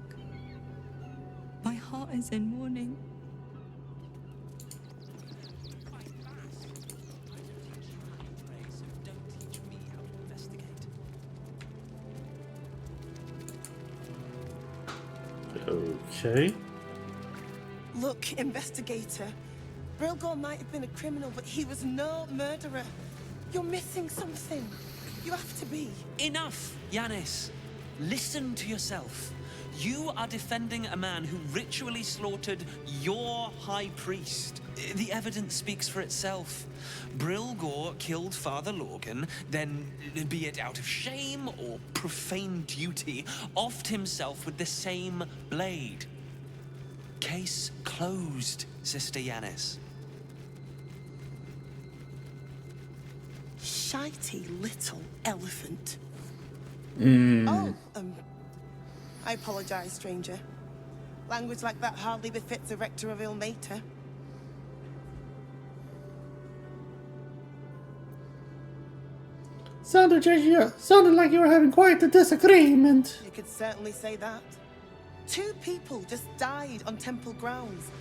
My heart is in mourning. Okay. Look, investigator. Brilgor might have been a criminal, but he was no murderer. You're missing something. You have to be. Enough, Yanis. Listen to yourself. You are defending a man who ritually slaughtered your high priest. The evidence speaks for itself. Brilgor killed Father Logan, then, be it out of shame or profane duty, offed himself with the same blade. Case closed, Sister Yanis. Shitey little elephant. Mm. Oh, I apologize, stranger. Language like that hardly befits a rector of Ilmater. Sounded like you were having quite a disagreement. You could certainly say that. 2 people just died on temple grounds.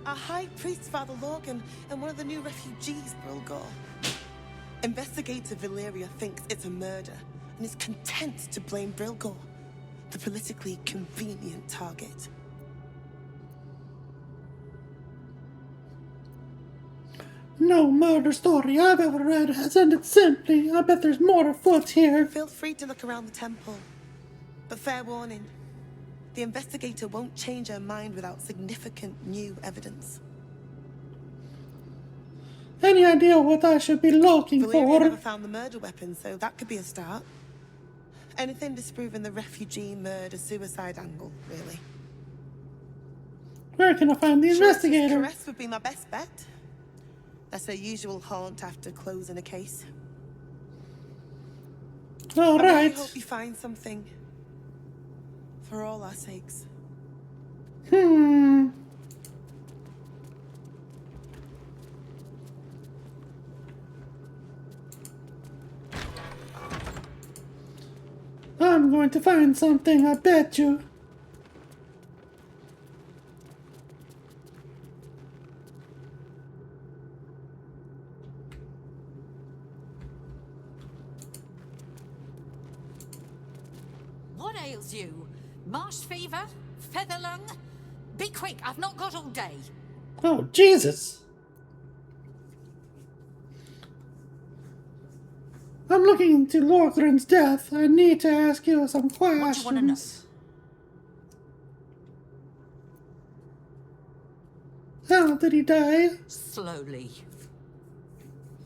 Our high priest, Father Logan, and one of the new refugees, Brilgor. Investigator Valyria thinks it's a murder and is content to blame Brilgor, the politically convenient target. No murder story I've ever read has ended simply. I bet there's more afoot here. Feel free to look around the temple. But fair warning, the investigator won't change her mind without significant new evidence. Any idea what I should be looking Valyria for? never found the murder weapon, so that could be a start. Anything disproving the refugee murder-suicide angle, really. Where can I find the investigator? Caress would be my best bet. That's her usual haunt after closing a case. All I right. hope you find something. For all our sakes. I'm going to find something, I bet you. What ails you? Marsh fever? Feather lung? Be quick, I've not got all day. Oh, Jesus. I'm looking into Lorgren's death. I need to ask you some questions. What do you want to know? How did he die? Slowly.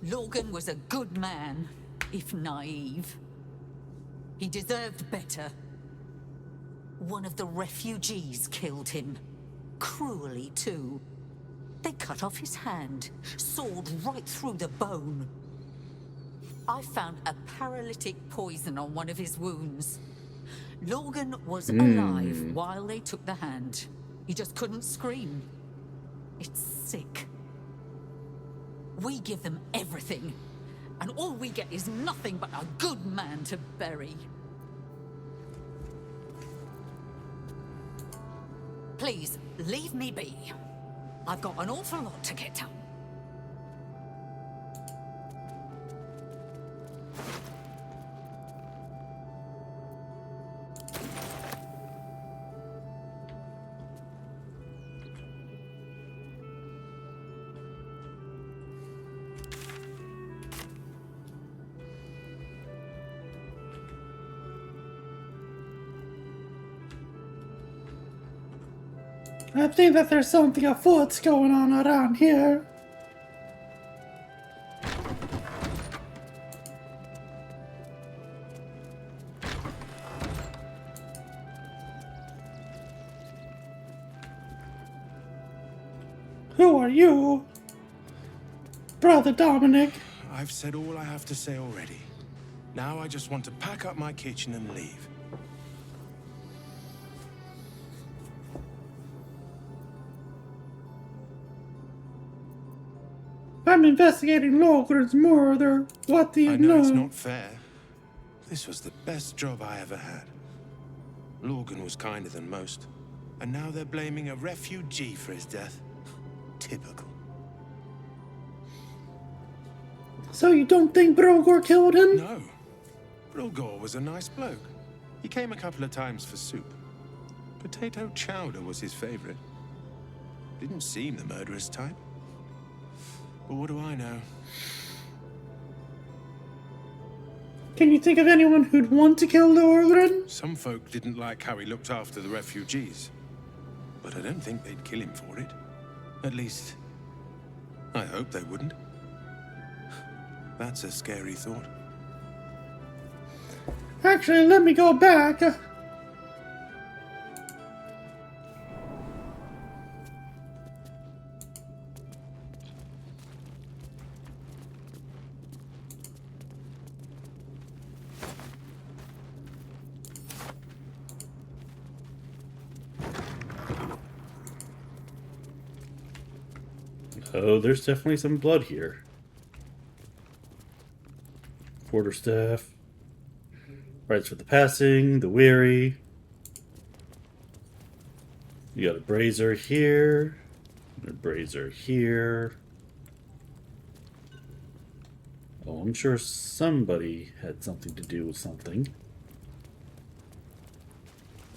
Logan was a good man, if naive. He deserved better. One of the refugees killed him. Cruelly, too. They cut off his hand, sawed right through the bone. I found a paralytic poison on one of his wounds. Logan was alive while they took the hand. He just couldn't scream. It's sick. We give them everything, and all we get is nothing but a good man to bury. Please, leave me be. I've got an awful lot to get done. I think that there's something afoot going on around here. Who are you? Brother Dominic. I've said all I have to say already. Now I just want to pack up my kitchen and leave. I'm investigating Logren's murder. What do you I know? know it's not fair. This was the best job I ever had. Lorgan was kinder than most. And now they're blaming a refugee for his death. Typical. So you don't think Brogor killed him? No. Brogor was a nice bloke. He came a couple of times for soup. Potato chowder was his favorite. Didn't seem the murderous type. But what do I know? Can you think of anyone who'd want to kill Logren? Some folk didn't like how he looked after the refugees. But I don't think they'd kill him for it. At least, I hope they wouldn't. That's a scary thought. Actually, let me go back. Oh, there's definitely some blood here. Quarterstaff. Rights for the passing, the weary. You got a brazier here. And a brazier here. Oh, I'm sure somebody had something to do with something.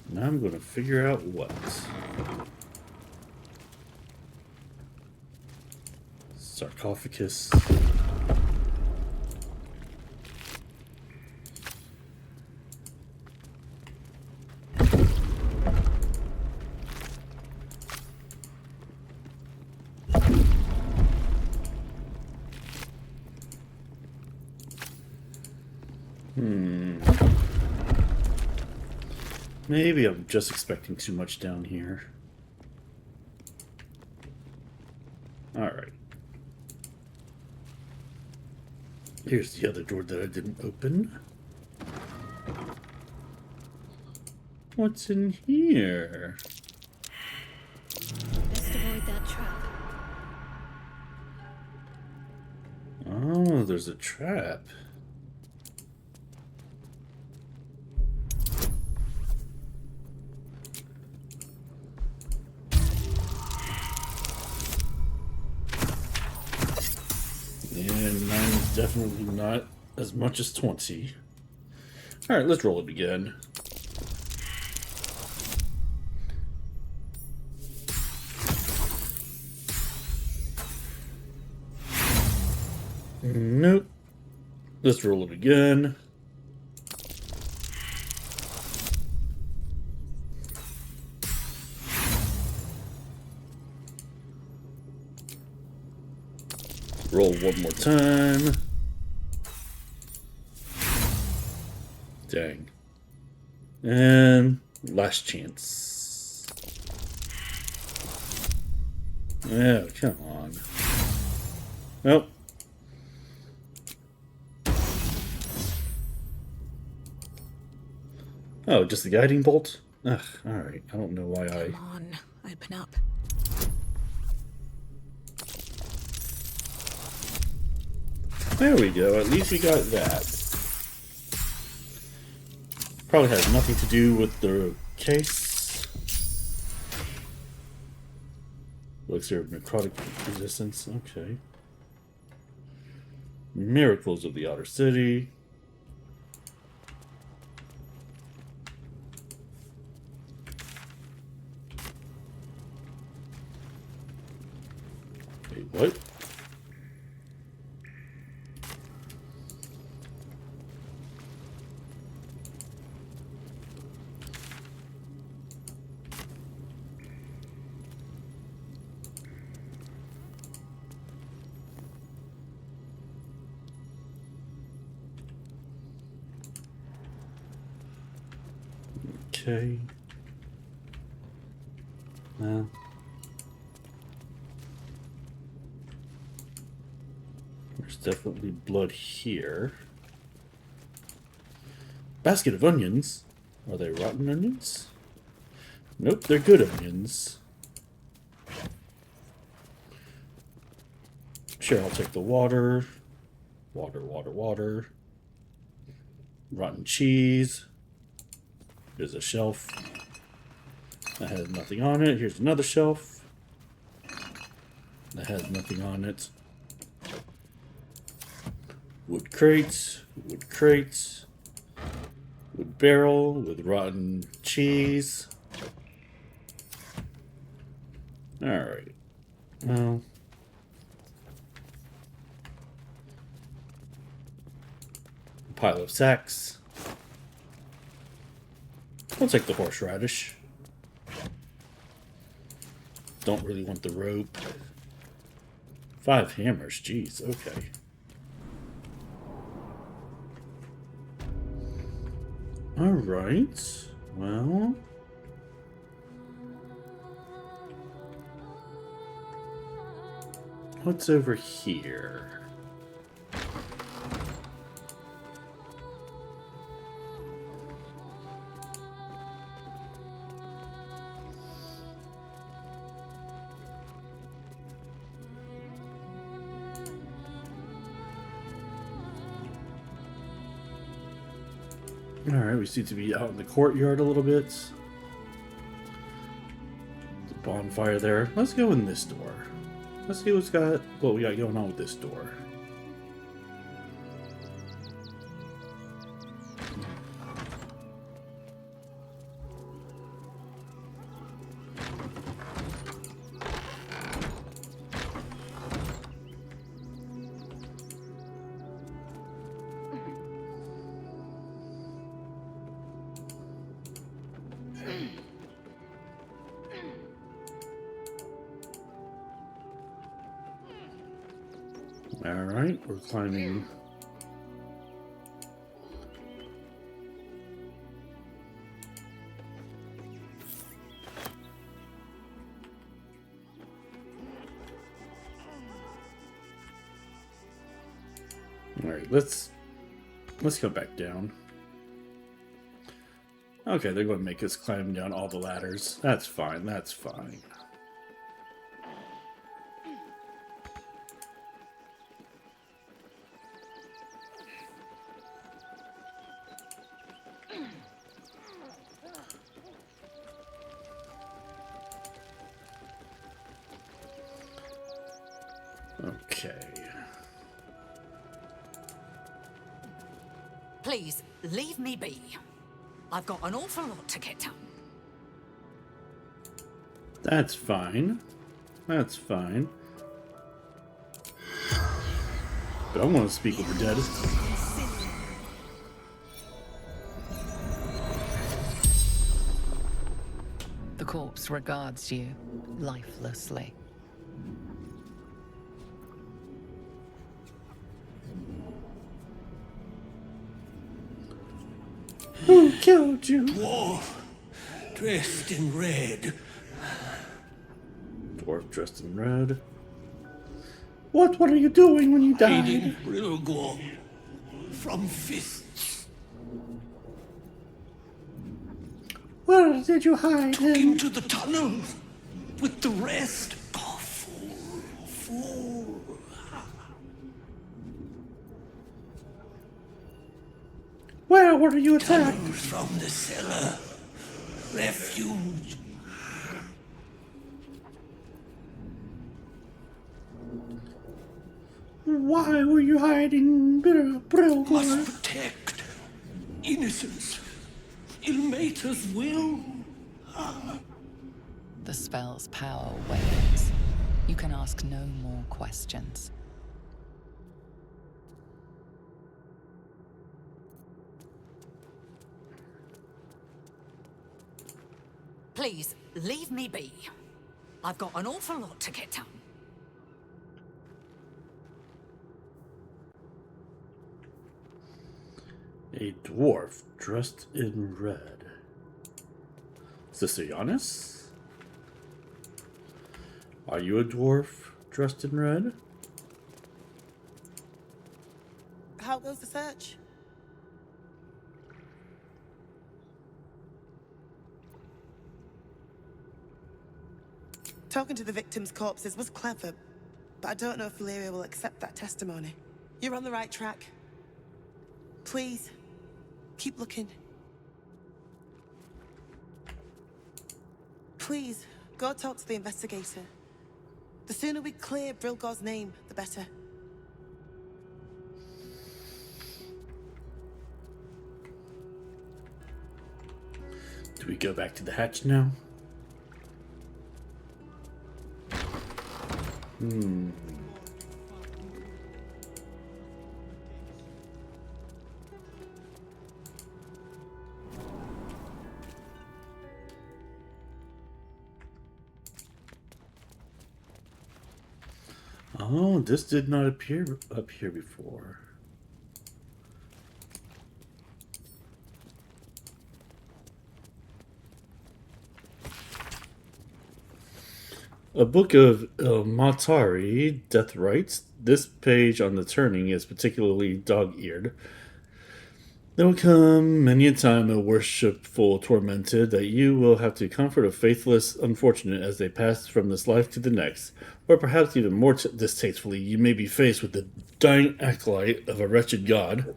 Now I'm going to figure out what. Sarcophagus. Maybe I'm just expecting too much down here. Alright. Here's the other door that I didn't open. What's in here? Best avoid that trap. Oh, there's a trap. And mine's definitely not as much as 20. Alright, let's roll it again. Nope. Let's roll it again. Roll one more time. Dang. And last chance. Oh, come on. Nope. Oh, just the guiding bolt? Ugh, alright. I don't know why I... Come on, open up. There we go. At least we got that. Probably has nothing to do with the case. Elixir of necrotic resistance. Okay. Miracles of the Outer City. Wait, what? Okay. Well. There's definitely blood here. Basket of onions. Are they rotten onions? Nope, they're good onions. Sure, I'll take the water. Water, water, water. Rotten cheese. There's a shelf. That has nothing on it. Here's another shelf. That has nothing on it. Wood crates. Wood crates. Wood barrel with rotten cheese. Alright. Well. Pile of sacks. I'll take the horseradish. Don't really want the rope. 5 hammers, jeez, okay. Alright, well. What's over here? Alright, we seem to be out in the courtyard a little bit. The bonfire there. Let's go in this door. Let's see what we got going on with this door. Alright, we're climbing. Alright, let's go back down. Okay, they're going to make us climb down all the ladders. That's fine, that's fine. Okay. Please, leave me be. I've got an awful lot to get done. That's fine. That's fine. But I want to speak with the dead. The corpse regards you lifelessly. Who killed you? Dwarf, dressed in red. Dwarf dressed in red. What are you doing when you Hiding died? Brilgor from fists. Where did you hide him? Into the tunnel with the rest. Oh, fool. Where were you attacked? Tunnels from the cellar. Refuge. Why were you hiding, Brilgor? Must protect innocence. Ilmater's will. The spell's power wanes. You can ask no more questions. Please, leave me be. I've got an awful lot to get done. A dwarf dressed in red. Is this a Giannis? Are you a dwarf dressed in red? How goes the search? Talking to the victims' corpses was clever, but I don't know if Valyria will accept that testimony. You're on the right track. Please, keep looking. Please, go talk to the investigator. The sooner we clear Brilgor's name, the better. Do we go back to the hatch now? Oh, this did not appear up here before. A book of Matari, Death Rites. This page on the turning is particularly dog-eared. There will come many a time, O worshipful tormented, that you will have to comfort a faithless unfortunate as they pass from this life to the next. Or perhaps even more distastefully, you may be faced with the dying acolyte of a wretched god,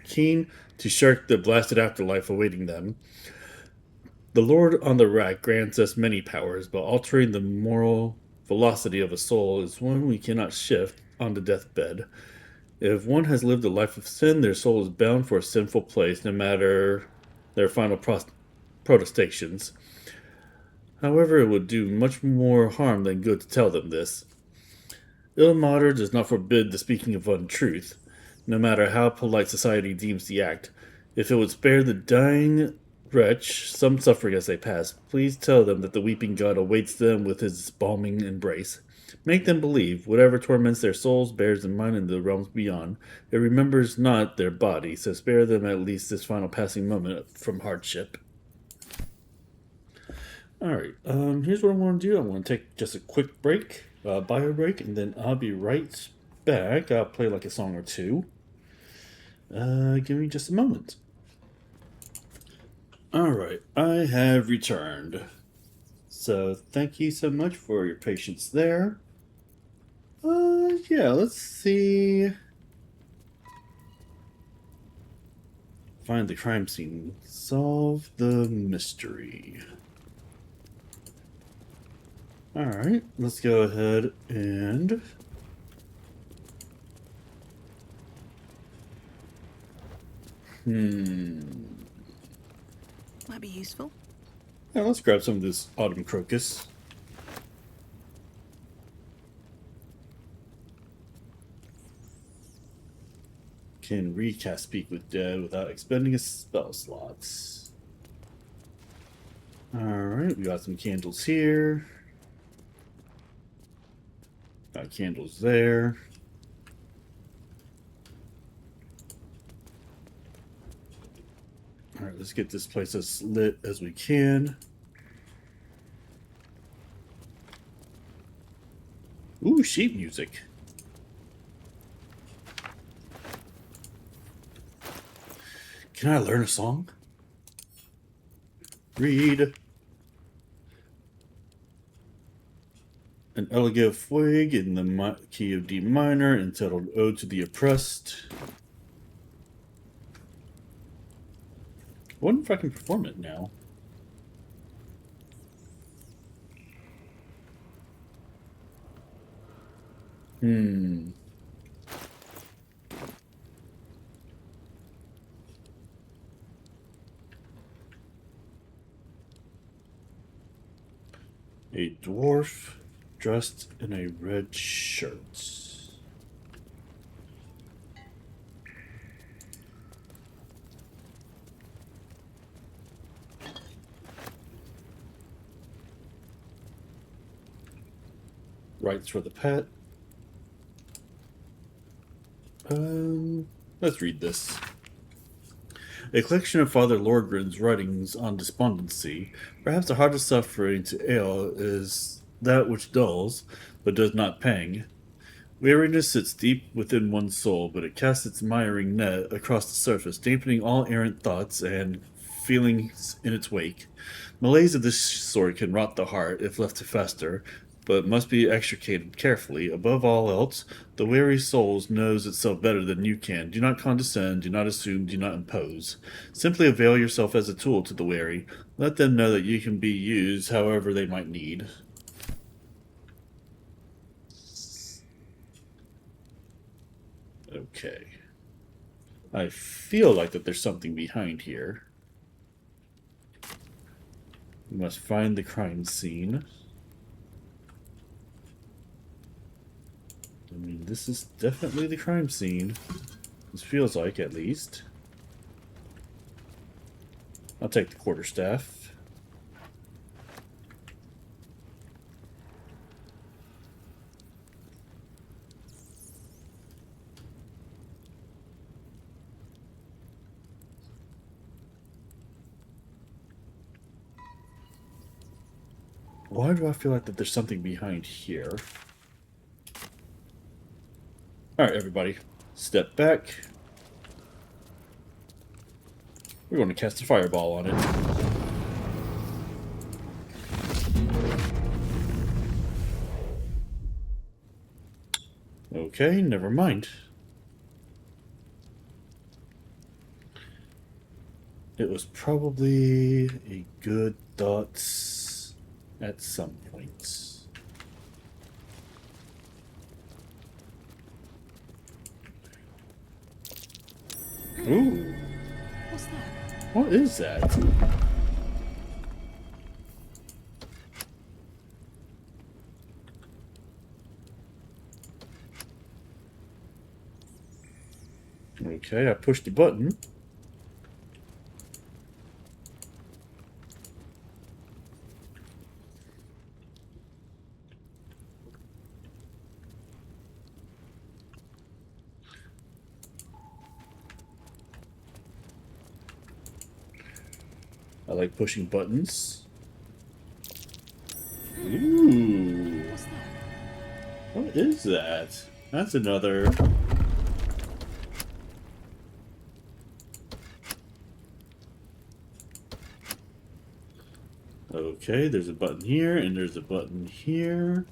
keen to shirk the blasted afterlife awaiting them. The Lord on the rack grants us many powers, but altering the moral velocity of a soul is one we cannot shift on the deathbed. If one has lived a life of sin, their soul is bound for a sinful place, no matter their final protestations. However, it would do much more harm than good to tell them this. Ilmater does not forbid the speaking of untruth, no matter how polite society deems the act. If it would spare the dying wretch some suffering as they pass, please tell them that the weeping god awaits them with his balming embrace. Make them believe, whatever torments their souls bears in mind in the realms beyond. It remembers not their body, so spare them at least this final passing moment from hardship. Alright, here's what I want to do. I want to take just a quick break, bio break, and then I'll be right back. I'll play like a song or two. Give me just a moment. Alright, I have returned. So, thank you so much for your patience there. Yeah, let's see. Find the crime scene. Solve the mystery. Alright, let's go ahead and... Might be useful. Yeah, let's grab some of this autumn crocus. Can recast Speak with Dead without expending a spell slots. Alright, we got some candles here. Got candles there. Alright, let's get this place as lit as we can. Ooh, sheet music. Can I learn a song? Read. An elegant fugue in the key of D minor, entitled Ode to the Oppressed. I wonder if I can perform it now. A dwarf dressed in a red shirt. Rights for the pet. Let's read this. A collection of Father Lorgren's writings on despondency. Perhaps the hardest suffering to ale is that which dulls, but does not pang. Weariness sits deep within one's soul, but it casts its miring net across the surface, dampening all errant thoughts and feelings in its wake. Malaise of this sort can rot the heart if left to fester, but must be extricated carefully. Above all else, the weary soul knows itself better than you can. Do not condescend, do not assume, do not impose. Simply avail yourself as a tool to the weary. Let them know that you can be used however they might need. Okay. I feel like that there's something behind here. We must find the crime scene. I mean, this is definitely the crime scene. This feels like, at least. I'll take the quarterstaff. Why do I feel like that there's something behind here? Alright, everybody. Step back. We're going to cast a fireball on it. Okay, never mind. It was probably a good thought at some point. Ooh. What's that? What is that? Okay, I pushed the button. I like pushing buttons. Ooh. What's that? What is that? That's another... Okay, there's a button here, and there's a button here.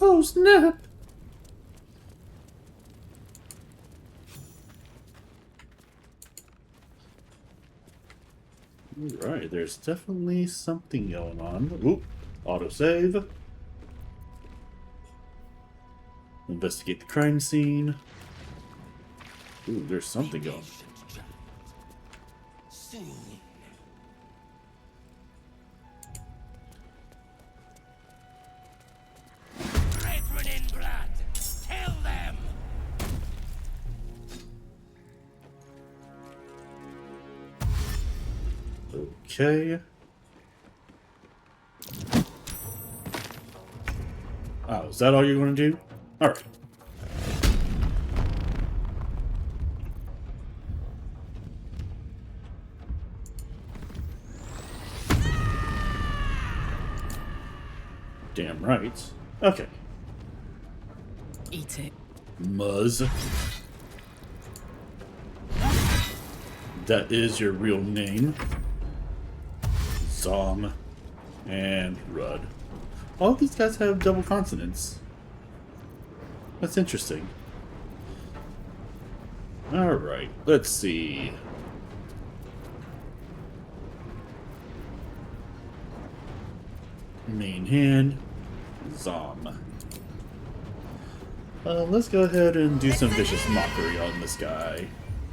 Oh, snap! Alright, there's definitely something going on. Oop, autosave. Investigate the crime scene. Ooh, there's something going on. Brethren in blood, tell them! Okay. Oh, is that all you're going to do? Alright. Damn right. Okay. Eat it. Muzz. That is your real name. Zom. And Rud. All of these guys have double consonants. That's interesting. Alright, let's see. Main hand. Zom. Let's go ahead and do some vicious mockery on this guy.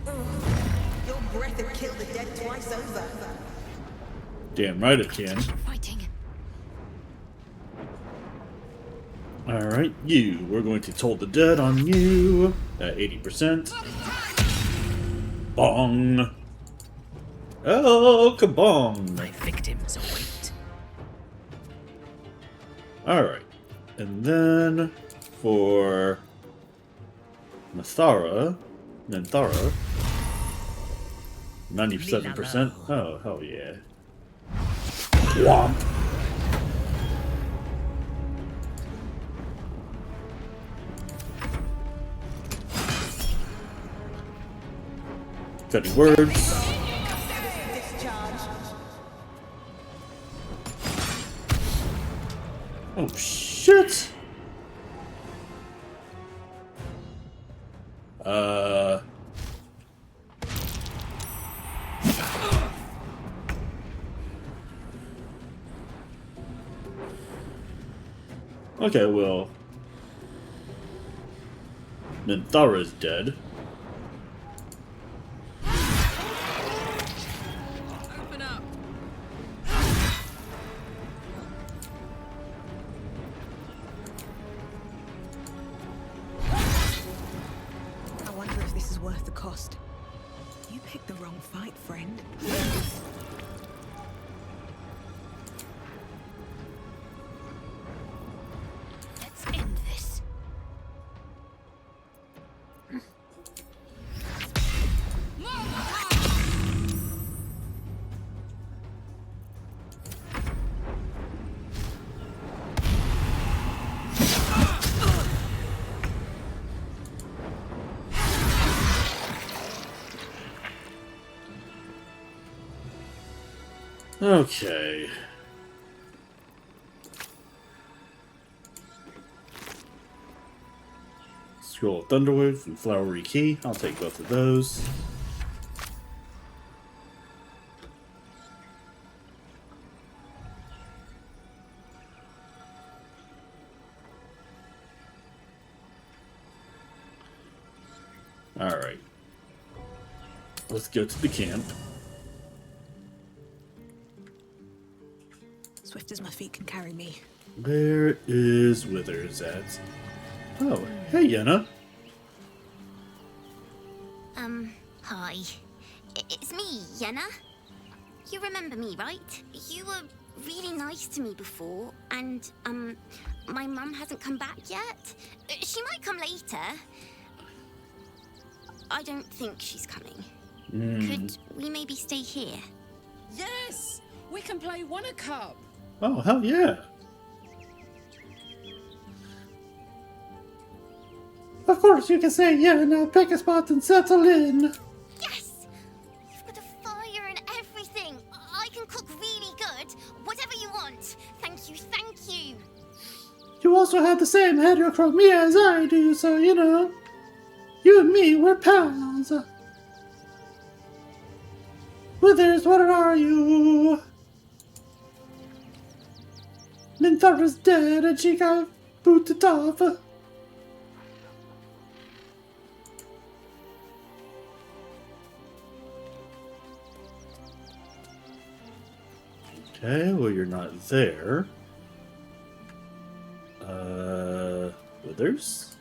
Your breath had killed the dead twice over. Damn right it can. Fighting. Alright, you. We're going to toll the dead on you at 80%. Bong. Oh, kabong. My victims await. Alright. And then for Minthara. 97%. Oh, hell yeah. Womp. Cutting words. Oh shit! Okay, well, Minthara's dead. Open up. I wonder if this is worth the cost. You picked the wrong fight, friend. Let's end this. Okay. Scroll of Thunderwood and Flowery Key. I'll take both of those. Alright. Let's go to the camp. Swift as my feet can carry me. Where is Withers at? Oh, hey Yenna. Hi. It's me, Yenna. You remember me, right? You were really nice to me before, and, my mum hasn't come back yet. She might come later. I don't think she's coming. Could we maybe stay here? Yes! We can play Wonder Cup. Oh, hell yeah. Of course you can say yeah, now pick a spot and settle in. Yes! You've got a fire and everything. I can cook really good. Whatever you want. Thank you, thank you. You also have the same heterochromia as I do, so you know. You and me, we're pals. Withers, where are you? Minthara's dead and she got booted off. Okay, well you're not there. Withers?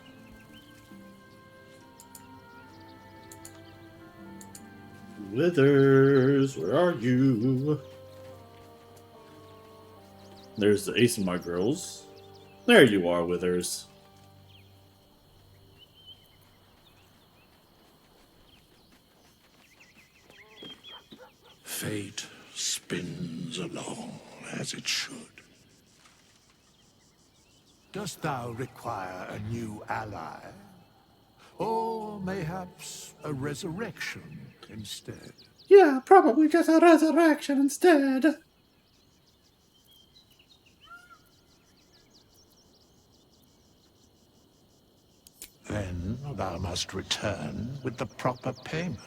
Withers, where are you? There's the ace of my girls. There you are, Withers. Fate spins along as it should. Dost thou require a new ally? Or mayhaps a resurrection instead? Yeah, probably just a resurrection instead. Then thou must return with the proper payment.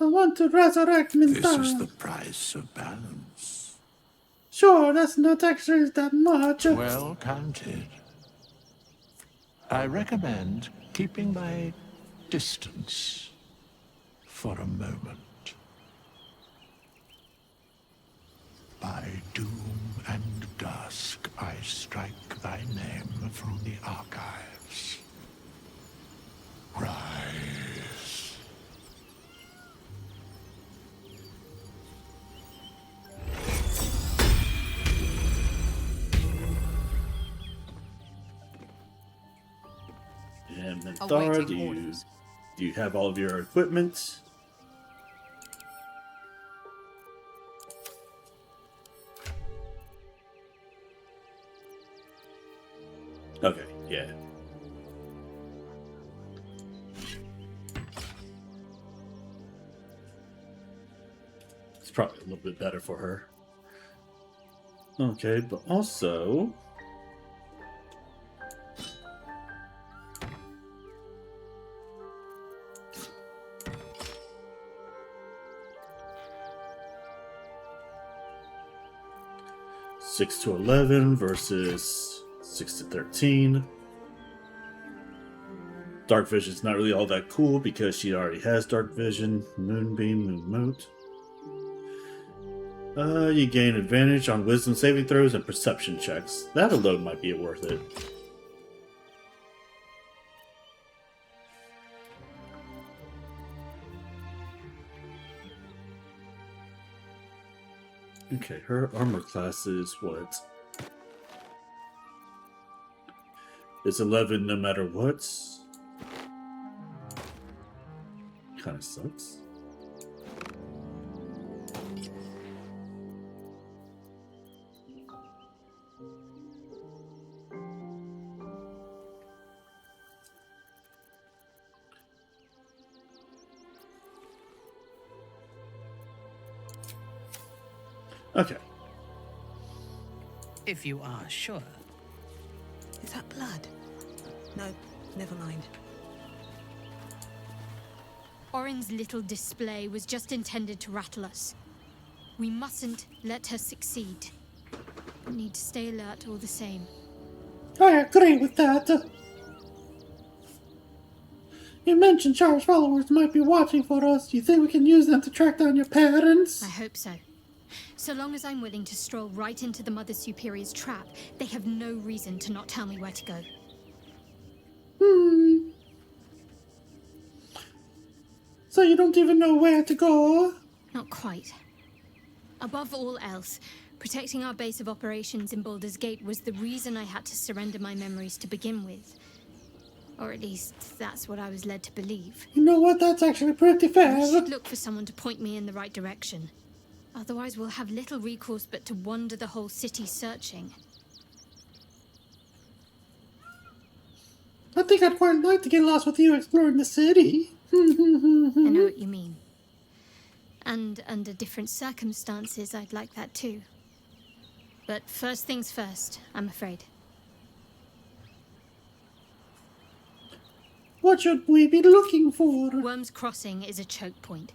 I want to resurrect Minthara. This is the price of balance. Sure, that's not actually that much. Well counted. I recommend keeping my distance for a moment. By doom and dusk, I strike thy name from the archives. Rise. Minthara, do you have all of your equipment? Okay, yeah. It's probably a little bit better for her. Okay, but also... Six to 11 versus 6 to 13. Dark Vision's not really all that cool because she already has Dark Vision. Moonbeam, Moonmote. You gain advantage on Wisdom saving throws and Perception checks. That alone might be worth it. Okay, her armor class is what? It's 11 no matter what. Kind of sucks. Okay. If you are sure. Is that blood? No, never mind. Orin's little display was just intended to rattle us. We mustn't let her succeed. We need to stay alert all the same. I agree with that. You mentioned Char's followers might be watching for us. Do you think we can use them to track down your parents? I hope so. So long as I'm willing to stroll right into the Mother Superior's trap, they have no reason to not tell me where to go. So you don't even know where to go? Not quite. Above all else, protecting our base of operations in Baldur's Gate was the reason I had to surrender my memories to begin with. Or at least, that's what I was led to believe. You know what? That's actually pretty fair. We should look for someone to point me in the right direction. Otherwise, we'll have little recourse but to wander the whole city searching. I think I'd quite like to get lost with you exploring the city. I know what you mean. And under different circumstances, I'd like that too. But first things first, I'm afraid. What should we be looking for? Worm's Crossing is a choke point.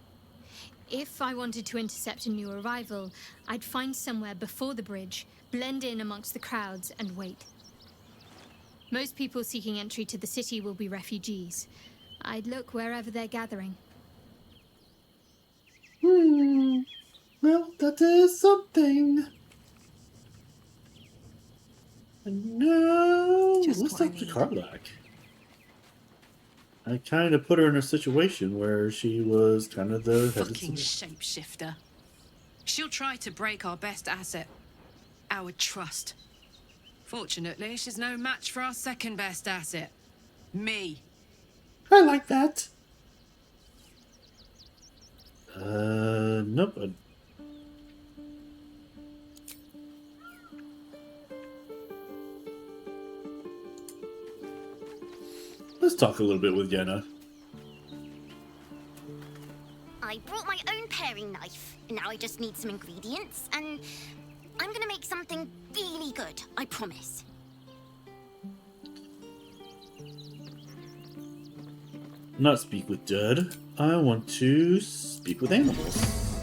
If I wanted to intercept a new arrival, I'd find somewhere before the bridge, blend in amongst the crowds, and wait. Most people seeking entry to the city will be refugees. I'd look wherever they're gathering. Well, that is something. And now, let's talk to Karlach. I kind of put her in a situation where she was kind of the fucking shapeshifter. She'll try to break our best asset, our trust. Fortunately, she's no match for our second best asset, me. I like that. Nope. Let's talk a little bit with Yenna. I brought my own paring knife, and now I just need some ingredients, and I'm gonna make something really good, I promise. Not speak with dead. I want to speak with animals.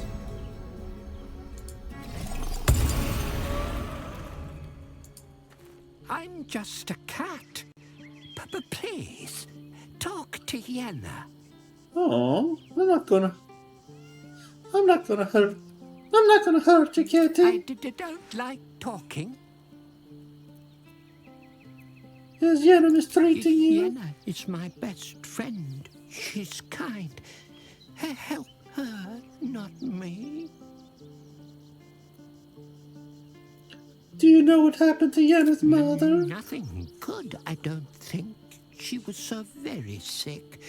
I'm just a cat. But please, talk to Yenna. Oh, I'm not gonna hurt you, kitty. I don't like talking. Is Yenna mistreating you? Yenna is my best friend. She's kind. Help her, not me. Do you know what happened to Yenna's mother? Nothing good, I don't think. she was so very sick.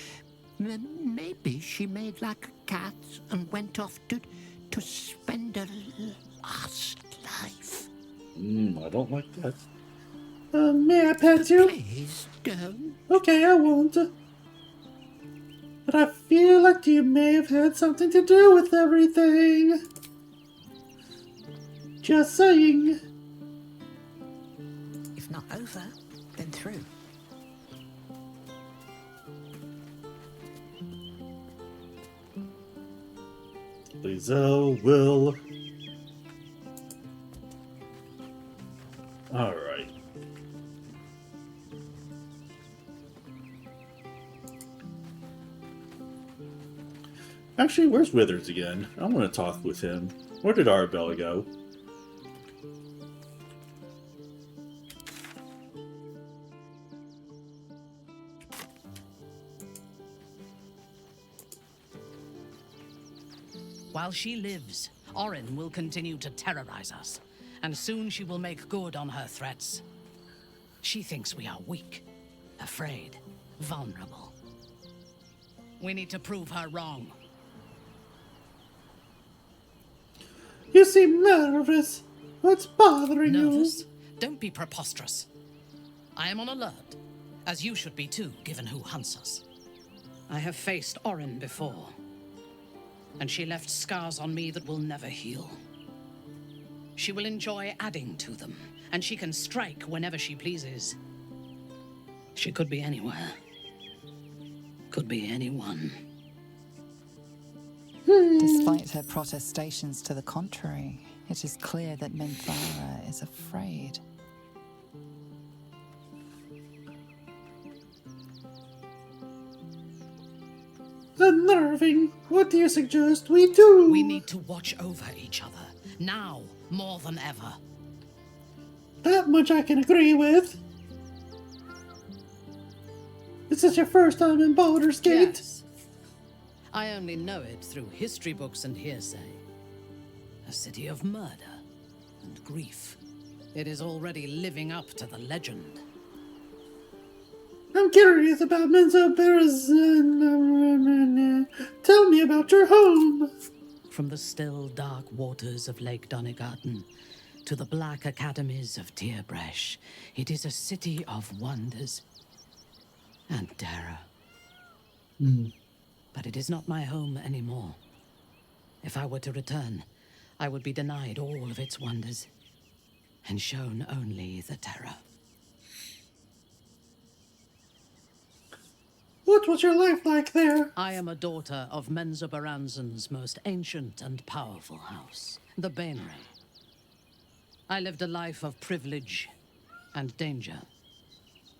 Maybe she made like a cat and went off to spend her last life. I don't like that. May I pet you? Please don't. Okay, I won't. But I feel like you may have had something to do with everything. Just saying. If not over, then through. Lae'zel, Wyll. Alright. Actually, where's Withers again? I want to talk with him. Where did Arabella go? While she lives, Orin will continue to terrorize us, and soon she will make good on her threats. She thinks we are weak, afraid, vulnerable. We need to prove her wrong. You seem nervous. What's bothering Nervous? you? Don't be preposterous. I am on alert, as you should be too, given who hunts us. I have faced Orin before, and she left scars on me that will never heal. She will enjoy adding to them, and she can strike whenever she pleases. She could be anywhere. Could be anyone. Despite her protestations to the contrary, it is clear that Minthara is afraid. Unnerving. What do you suggest we do? We need to watch over each other, now more than ever. That much I can agree with. This is your first time in Baldur's Gate? Yes. I only know it through history books and hearsay. A city of murder and grief. It is already living up to the legend. I'm curious about Menzoberran's. Tell me about your home. From the still, dark waters of Lake Donegarten to the black academies of Tierbresh, it is a city of wonders and terror. But it is not my home anymore. If I were to return, I would be denied all of its wonders and shown only the terror. What was your life like there? I am a daughter of Menzoberranzan's most ancient and powerful house, the Bainry. I lived a life of privilege and danger.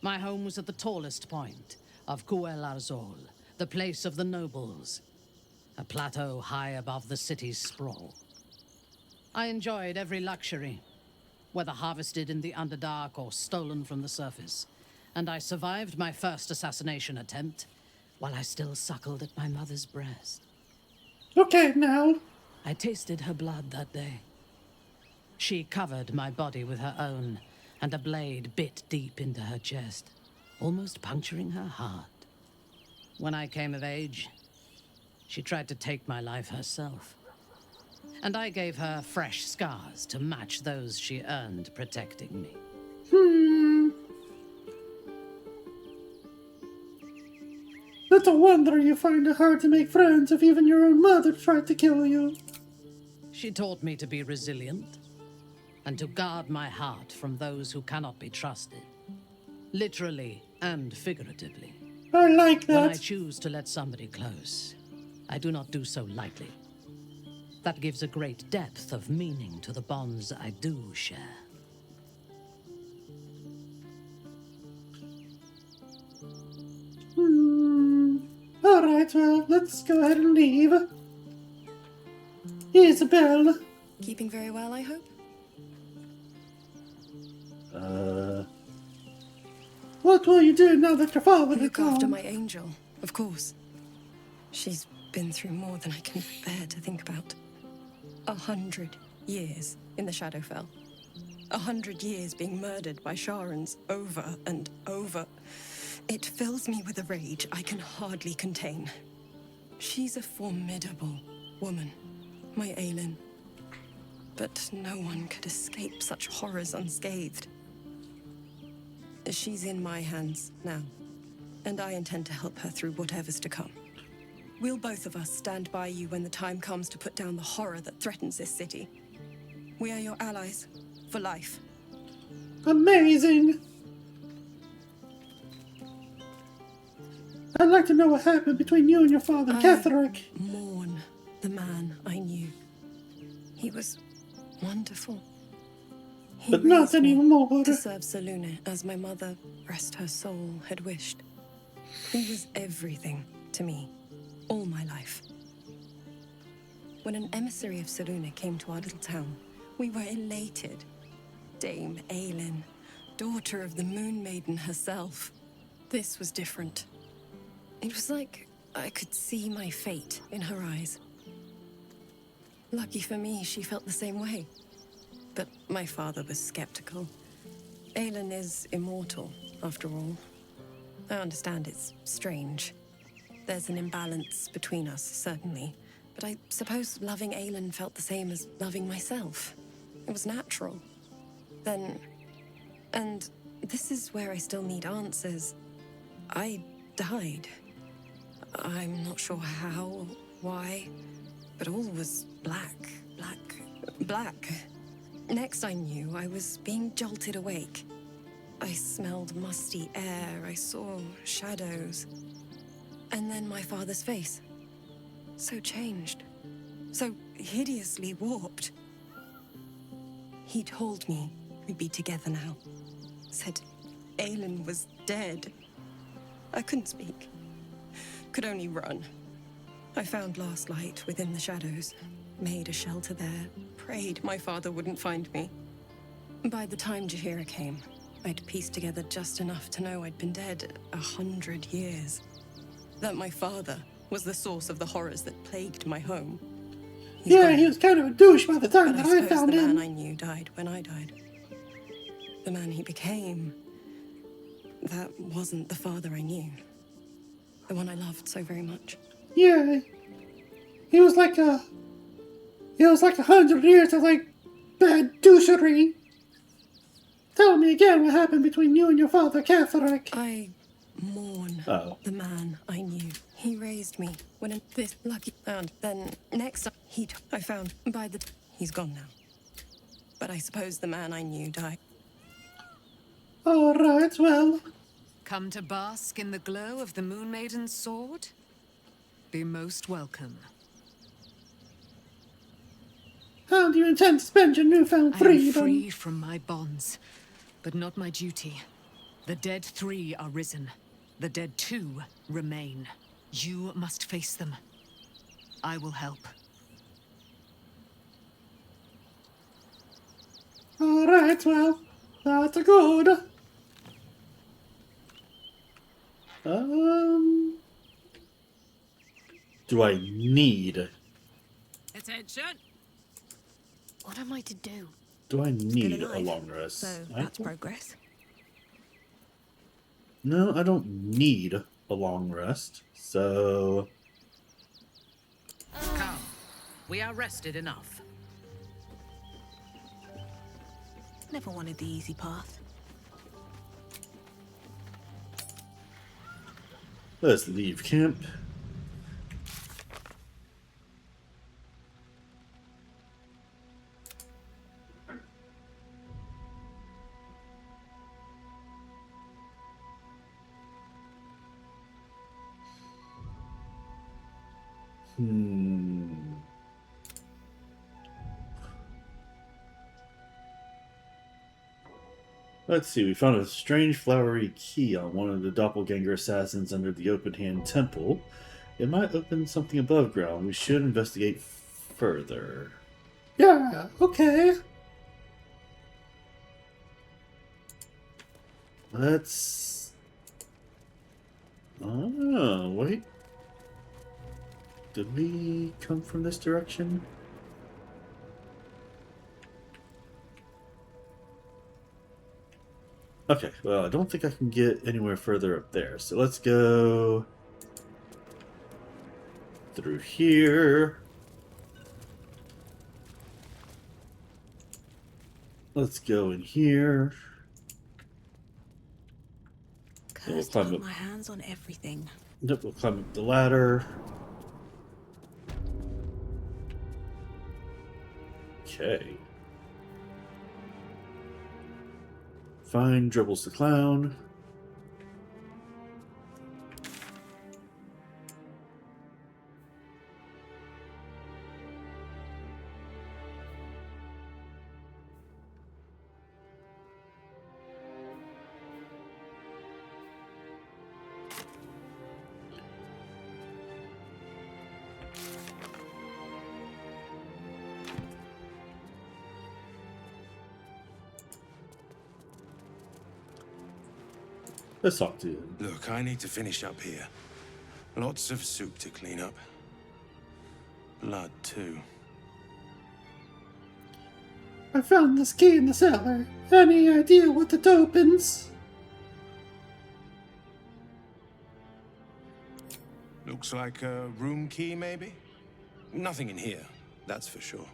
My home was at the tallest point of Cuel Arzol, the place of the nobles, a plateau high above the city's sprawl. I enjoyed every luxury, whether harvested in the Underdark or stolen from the surface, and I survived my first assassination attempt while I still suckled at my mother's breast. Okay, now. I tasted her blood that day. She covered my body with her own, and a blade bit deep into her chest, almost puncturing her heart. When I came of age, she tried to take my life herself, and I gave her fresh scars to match those she earned protecting me. Little wonder you find it hard to make friends if even your own mother tried to kill you. She taught me to be resilient, and to guard my heart from those who cannot be trusted, literally and figuratively. I like that. When I choose to let somebody close, I do not do so lightly. That gives a great depth of meaning to the bonds I do share. Alright, well, let's go ahead and leave. Isabel. Keeping very well, I hope? What will you do now that your father is Look gone? after my angel, of course. She's been through more than I can bear to think about. 100 years in the Shadowfell. 100 years being murdered by Sharans over and over. It fills me with a rage I can hardly contain. She's a formidable woman, my Aelin. But no one could escape such horrors unscathed. She's in my hands now, and I intend to help her through whatever's to come. We'll both of us stand by you when the time comes to put down the horror that threatens this city. We are your allies for life. Amazing! I'd like to know what happened between you and your father, Karlach. Mourn the man I knew. He was wonderful. He But not raised me anymore. to serve Selûne as my mother, rest her soul, had wished. He was everything to me, all my life. When an emissary of Selûne came to our little town, we were elated. Dame Aelin, daughter of the Moon Maiden herself. This was different. It was like I could see my fate in her eyes. Lucky for me, she felt the same way. But my father was skeptical. Aelin is immortal, after all. I understand it's strange. There's an imbalance between us, certainly. But I suppose loving Aelin felt the same as loving myself. It was natural. Then... and this is where I still need answers. I died. I'm not sure how, why, but all was black. Next I knew, I was being jolted awake. I smelled musty air, I saw shadows. And then my father's face. So changed. So hideously warped. He told me we'd be together now. Said Aelin was dead. I couldn't speak. Could only run. I found last light within the shadows. Made a shelter there. Prayed my father wouldn't find me. By the time Jaheira came, I'd pieced together just enough to know I'd been dead 100 years. That my father was the source of the horrors that plagued my home. He was kind of a douche by the time that I found the him. man I knew died when I died. The man he became, that wasn't the father I knew. The one I loved so very much. Yeah. He was like 100 years of like bad douchery. Tell me again what happened between you and your father, Karlach. I mourn the man I knew. He raised me when in this lucky and then next I found by the he's gone now. But I suppose the man I knew died. All right, well. Come to bask in the glow of the Moon Maiden's sword? Be most welcome. How do you intend to spend your newfound I am freedom? free from my bonds, but not my duty. The dead 3 are risen. The dead 2 remain. You must face them. I will help. All right, well, that's good. Do I need? Attention! What am I to do? Do I need Still a alive, long rest? So that's progress. No, I don't need a long rest. So Come, we are rested enough. Never wanted the easy path. let's leave camp. Let's see, we found a strange flowery key on one of the doppelganger assassins under the Open Hand Temple. It might open something above ground. We should investigate further. Yeah, okay. Let's... Oh, wait. Did we come from this direction? Okay, well, I don't think I can get anywhere further up there, so let's go through here. Let's go in here. And we'll Cursed to climb put up. my hands on everything. Yep, we'll climb up the ladder. Okay. Find Dribbles the Clown. Let's talk to him. Look, I need to finish up here. Lots of soup to clean up. Blood, too. I found this key in the cellar. Any idea what it opens? Looks like a room key, maybe? Nothing in here, that's for sure.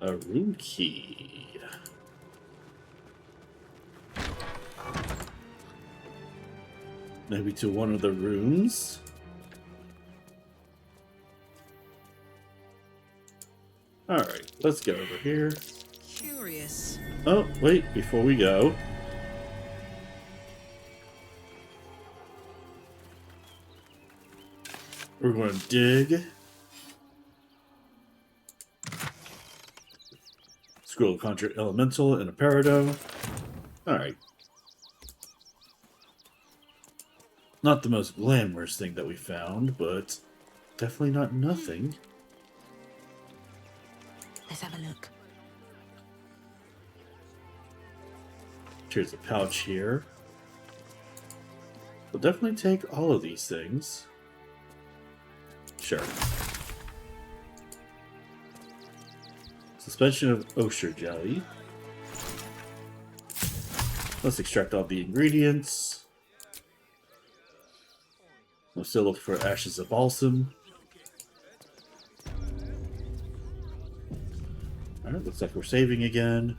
A room key. Maybe to one of the rooms? Alright, let's go over here. Curious. Oh, wait, before we go. We're going to dig. Scroll of Conjure Elemental and a Peridot. Alright. Not the most glamorous thing that we found, but definitely not nothing. Let's have a look. Here's a pouch here. We'll definitely take all of these things. Sure. Suspension of Osher Jelly. Let's extract all the ingredients. I'm still looking for Ashes of Balsam. Alright, looks like we're saving again.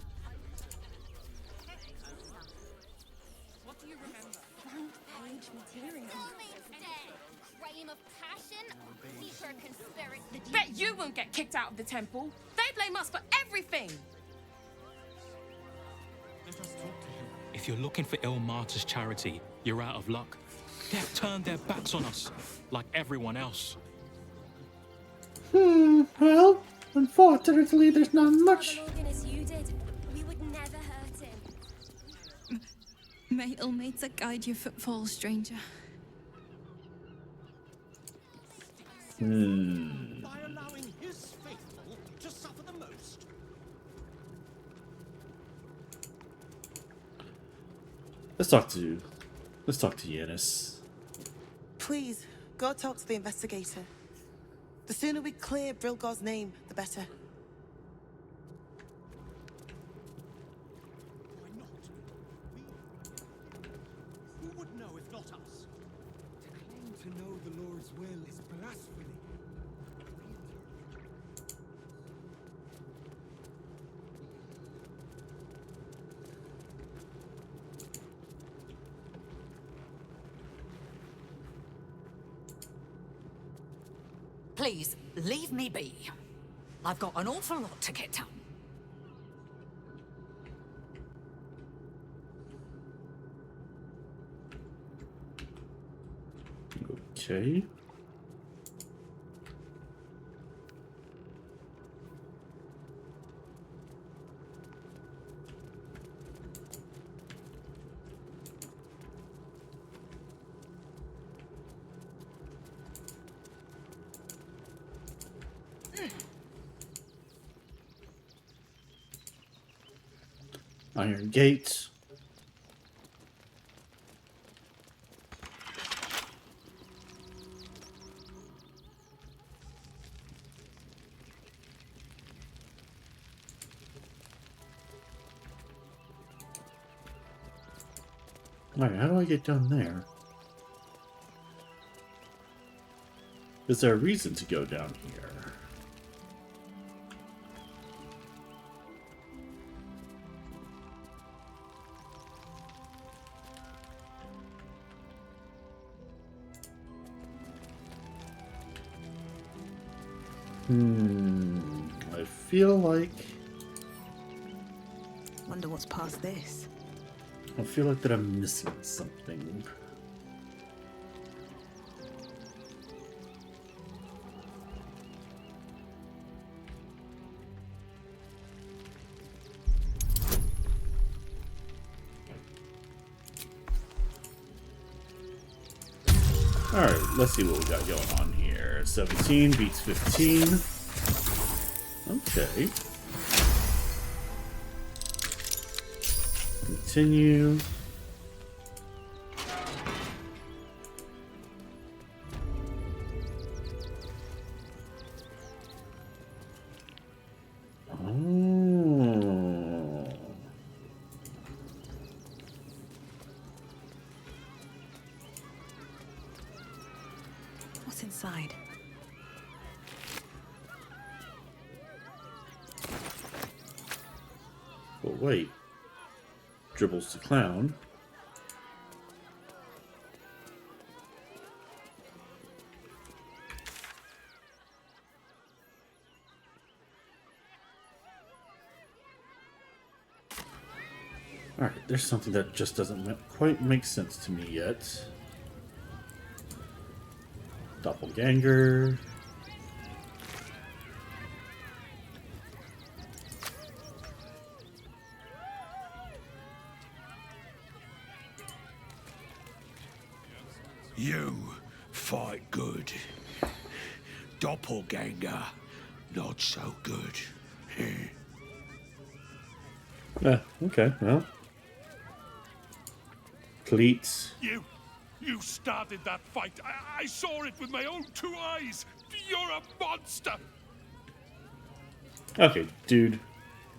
Bet you won't get kicked out of the temple. They blame us for everything. If you're looking for Ilmater's charity, you're out of luck. They've turned their backs on us, like everyone else. Well, unfortunately, there's not much. As you did, we would never hurt him. May Ilmater guide your footfalls, stranger. By allowing his faithful to suffer the most. Let's talk to Yanis. Please, go talk to the investigator. The sooner we clear Brilgor's name, the better. Who would know if not us? To claim to know the Lord's will is blasphemy. Please, leave me be. I've got an awful lot to get done. Okay. Iron Gate. Alright, how do I get down there? Is there a reason to go down here? I feel like... Wonder what's past this. I feel like that I'm missing something. Alright, let's see what we got going on here. 17 beats 15. Okay. Continue. Oh. What's inside? But wait. Dribbles the clown. Alright, there's something that just doesn't quite make sense to me yet. Doppelganger. You fight good. Doppelganger, not so good. Okay, well. Cleats. You started that fight. I saw it with my own 2 eyes. You're a monster. Okay, dude.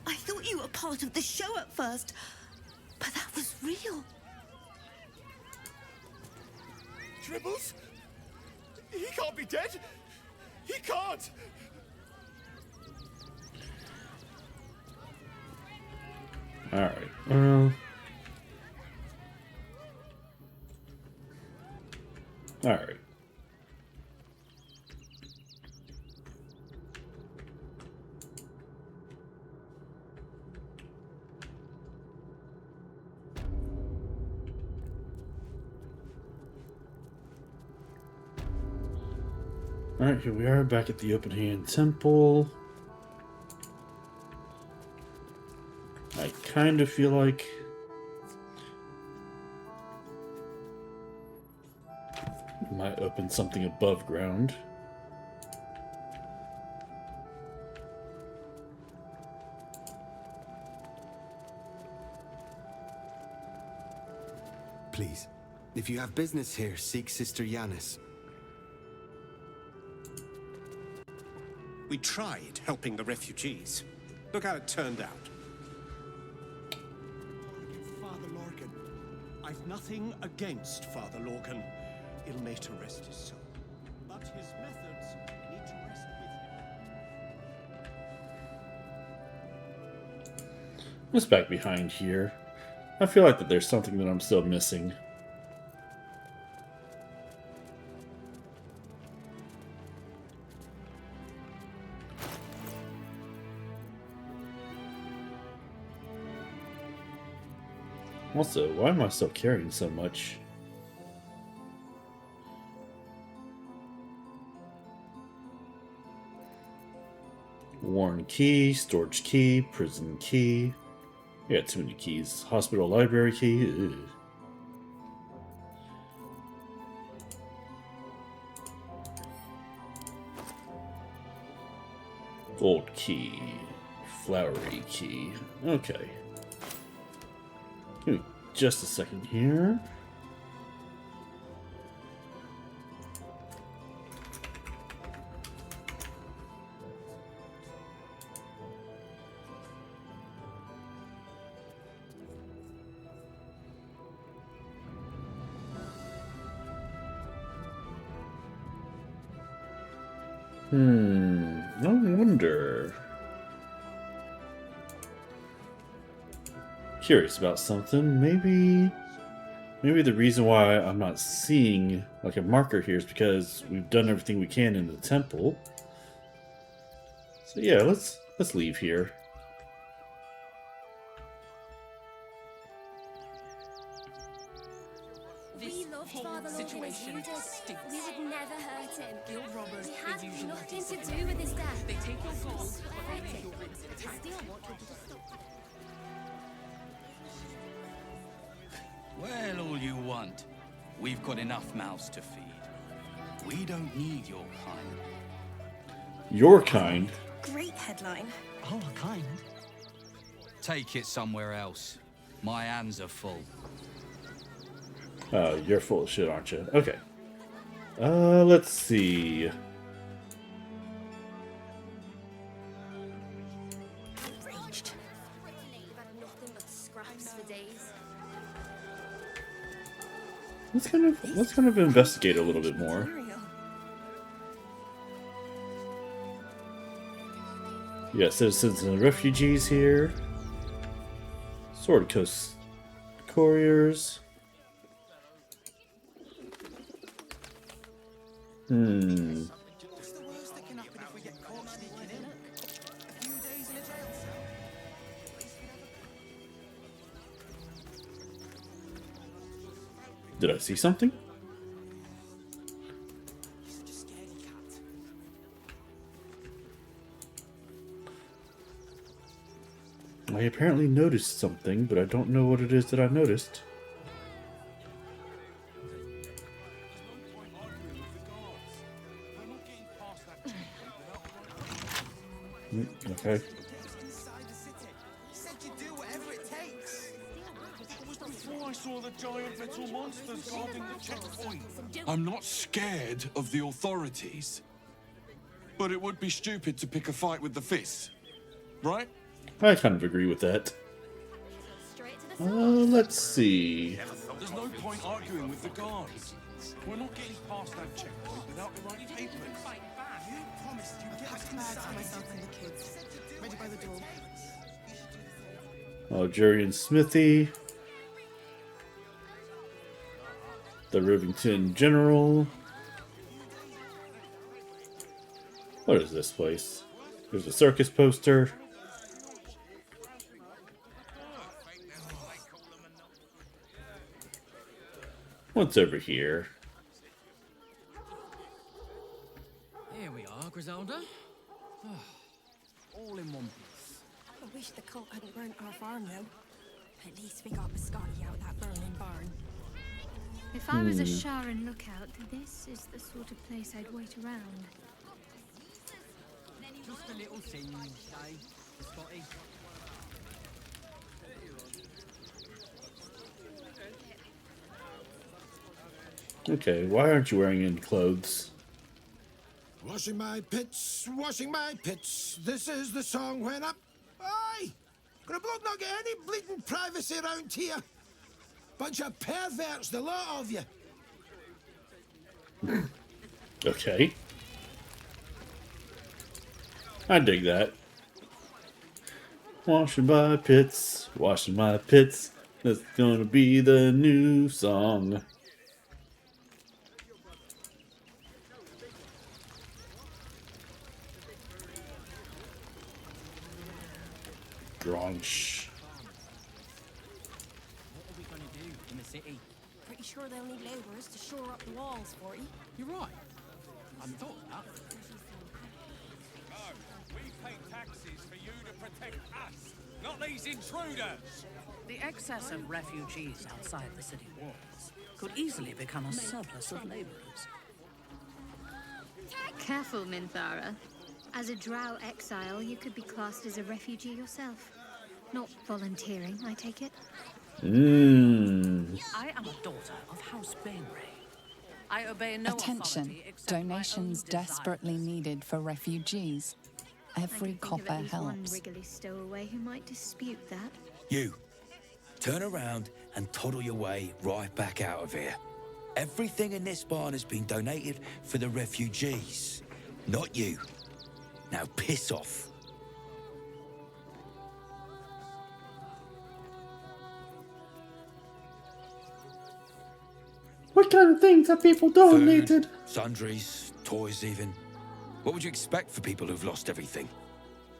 I thought you were part of the show at first, but that was real. Dribbles? He can't be dead. He can't. Alright, well. Alright. Alright, here we are back at the Open Hand Temple. I kind of feel like I might open something above ground. Please, if you have business here, seek Sister Yanis. We tried helping the refugees. Look how it turned out. Father Lorgan. I've nothing against Father Lorgan. He'll make to rest his soul. But his methods need to rest with him. What's back behind here? I feel like that there's something that I'm still missing. Also, why am I still carrying so much? Worn key, storage key, prison key. Yeah, too many keys. Hospital library key. Ugh. Gold key. Flowery key. Okay. Give me just a second here. I wonder. Curious about something. Maybe the reason why I'm not seeing like a marker here is because we've done everything we can in the temple. So yeah, let's leave here. We loved Father Logan as you did. We would never hurt him. Guild robbers We are had usually nothing to disciplined. do with his death. They take your gold, So but they leave pathetic. your ribs They intact. still wanted to stop. Well, all you want. We've got enough mouths to feed. We don't need your kind. Your kind? Great headline. Our kind? Take it somewhere else. My hands are full. Oh, you're full of shit, aren't you? Okay. Let's see. Enraged. We've had nothing but scraps for days. Let's kind of investigate a little bit more. Yeah, citizens and refugees here. Sword Coast couriers. Did I see something? I apparently noticed something, but I don't know what it is that I noticed. Okay. Before I saw the giant metal monsters guarding the checkpoint. I'm not scared of the authorities, but it would be stupid to pick a fight with the fists, right? I kind of agree with that. Let's see. There's no point arguing with the guards. We're not getting past that checkpoint without the right papers. You promised you'd get us inside. Myself and the kids. Ready by the door. Algerian Smithy. The Rivington General. What is this place? There's a circus poster. What's over here? Here we are, Griselda. All in one piece. I wish the cult hadn't burnt our farm, though. At least we got Biscotti out of that burning barn. If I was a Sharon lookout, this is the sort of place I'd wait around. Just a little thing, eh, Scotty? Okay, why aren't you wearing any clothes? Washing my pits, this is the song when up. Aye! Could a bloke not get any bleeding privacy around here? Bunch of perverts, the lot of you. Okay. I dig that. Washing my pits, that's gonna be the new song. Grunch. What are we gonna do in the city? Pretty sure they'll need labourers to shore up the walls for you. You're right. I hadn't thought of that. No, we pay taxes for you to protect us, not these intruders. The excess of refugees outside the city walls could easily become a surplus of laborers. Careful, Minthara. As a drow exile, you could be classed as a refugee yourself. Not volunteering, I take it. I am a daughter of House Bainray. I obey no Attention. authority except my own Donations desires. desperately needed for refugees. Every I can think of copper at least one helps. Wriggly stowaway who might dispute that. You, turn around and toddle your way right back out of here. Everything in this barn has been donated for the refugees. Not you. Now piss off. What kind of things have people donated? Food, sundries, toys even. What would you expect for people who've lost everything?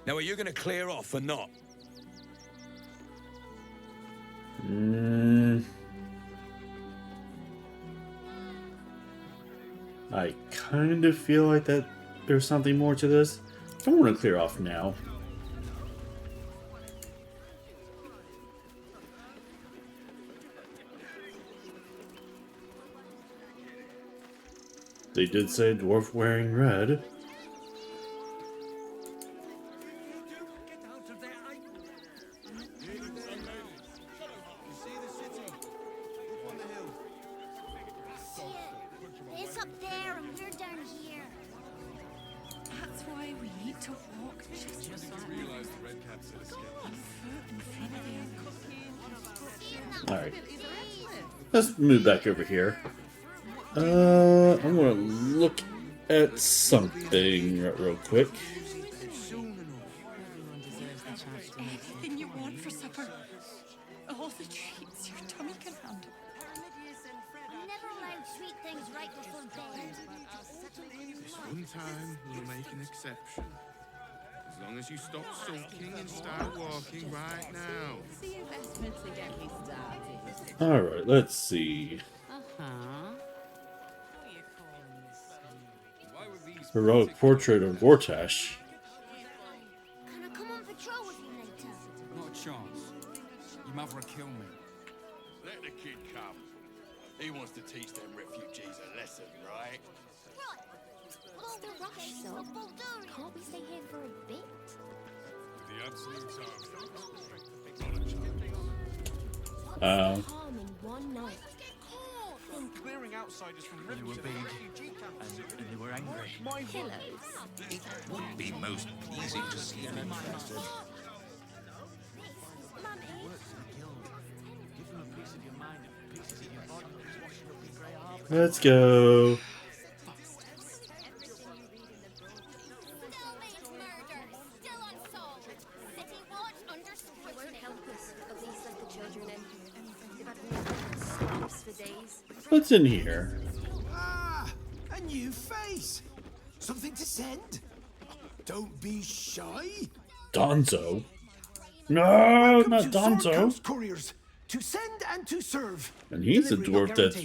Now are you going to clear off or not? I kind of feel like that there's something more to this. I want to clear off now. They did say dwarf wearing red. It's up there and we're down here. That's why we need to walk just like Alright. Let's move back over here. I'm gonna look at something real quick. anything you want for supper. All the treats your tummy can handle. I'm never allowed sweet things right before bed. This one time we'll make an exception. As long as you stop sulking and start walking right now. See investments to get me started. Alright, let's see. Heroic portrait of Vortash. Can I come on patrol with you later? Not a chance. Your mother will kill me. Let the kid come. He wants to teach them refugees a lesson, right? What's the rush, so? Baldur, can't we stay here for a bit? The absolute Harm in one night. Clearing outsiders from You were big, and you were angry. My pillows. It would be most pleasing to see an interested. Let's go. What's in here? Ah, a new face. Something to send? Don't be shy. Donzo? No, not Welcome to Sword Donzo. Coast Couriers. To send and to serve. And he's a Delivery dwarf not that's...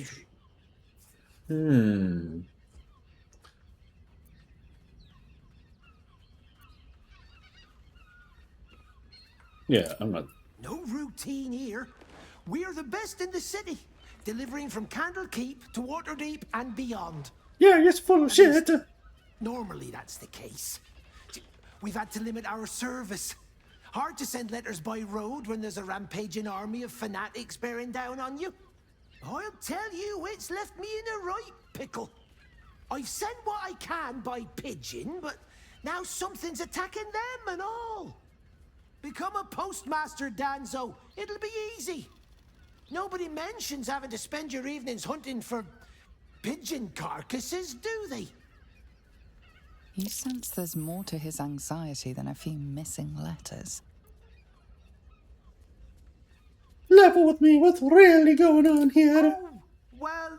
guaranteed. Yeah, I'm not... No routine here. We're the best in the city. Delivering from Candlekeep to Waterdeep and beyond. Yeah, you're full of shit. Normally that's the case. We've had to limit our service. Hard to send letters by road when there's a rampaging army of fanatics bearing down on you. I'll tell you, it's left me in a right pickle. I've sent what I can by pigeon, but now something's attacking them and all. Become a postmaster, Danzo. It'll be easy. Nobody mentions having to spend your evenings hunting for pigeon carcasses, do they? You sense there's more to his anxiety than a few missing letters. Level with me, what's really going on here? Well,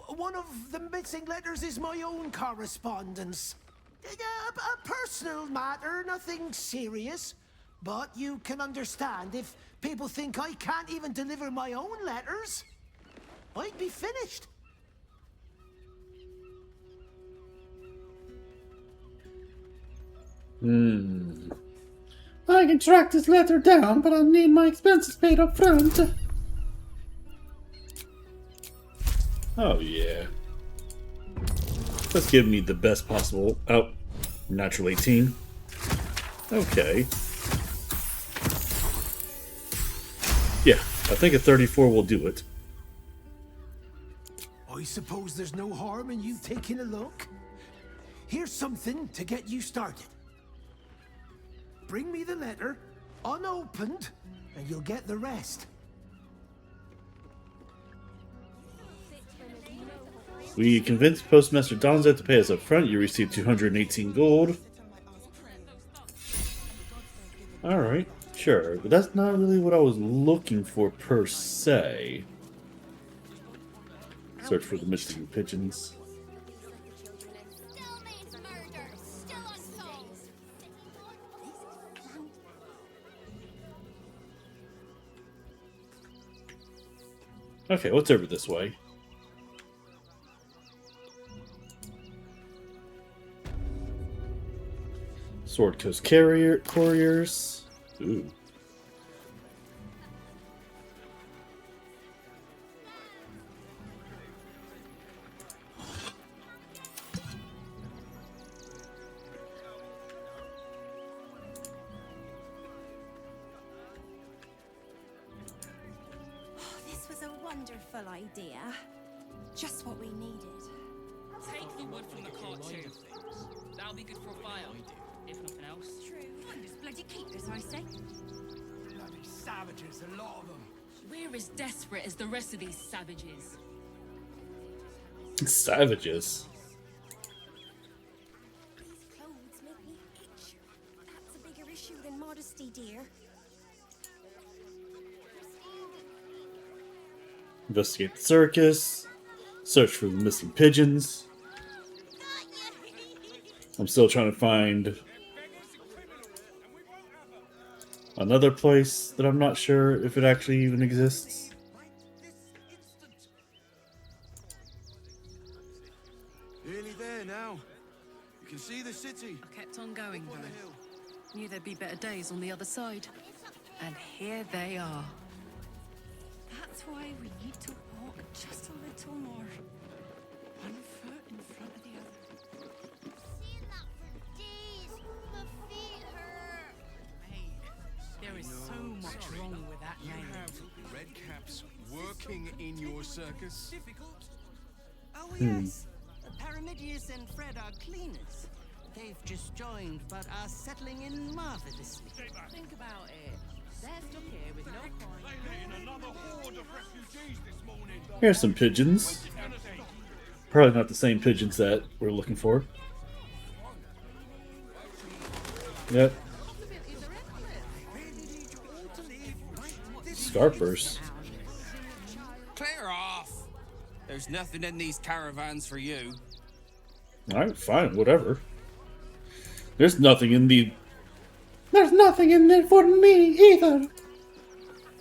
one of the missing letters is my own correspondence. A personal matter, nothing serious. But you can understand if people think I can't even deliver my own letters, I'd be finished. I can track this letter down, but I'll need my expenses paid up front. Oh, yeah. Let's give me the best possible... Oh, natural 18. Okay. Yeah, I think a 34 will do it. I suppose there's no harm in you taking a look. Here's something to get you started. Bring me the letter, unopened, and you'll get the rest. We convinced Postmaster Donza to pay us up front. You received 218 gold. Alright, sure. But that's not really what I was looking for per se. Search for the missing pigeons. Okay, what's over this way? Sword Coast Couriers. Ooh. This was a wonderful idea. Just what we needed. Take the wood from the cart too. That'll be good for a fire, if nothing else. True. Wonders bloody keepers, I say. Bloody savages, a lot of them. We're as desperate as the rest of these savages. Savages. These clothes make me itch. That's a bigger issue than modesty, dear. Investigate the circus. Search for the missing pigeons. I'm still trying to find another place that I'm not sure if it actually even exists. Nearly there now. You can see the city. I kept on going, though. Knew there'd be better days on the other side. And here they are. That's why we need to walk just a little more. One foot in front of the other. There is so much wrong with that You name. have red caps working in your circus? Difficult. Oh yes, Paramidius and Fred are cleaners. They've just joined, but are settling in marvelously. Think about it. They're stuck here with no coin. They let in another horde of refugees this morning. Here's some pigeons. Probably not the same pigeons that we're looking for. Yep. Scarpers. Clear off! There's nothing in these caravans for you. Alright, fine, whatever. There's nothing in the... There's nothing in there for me either.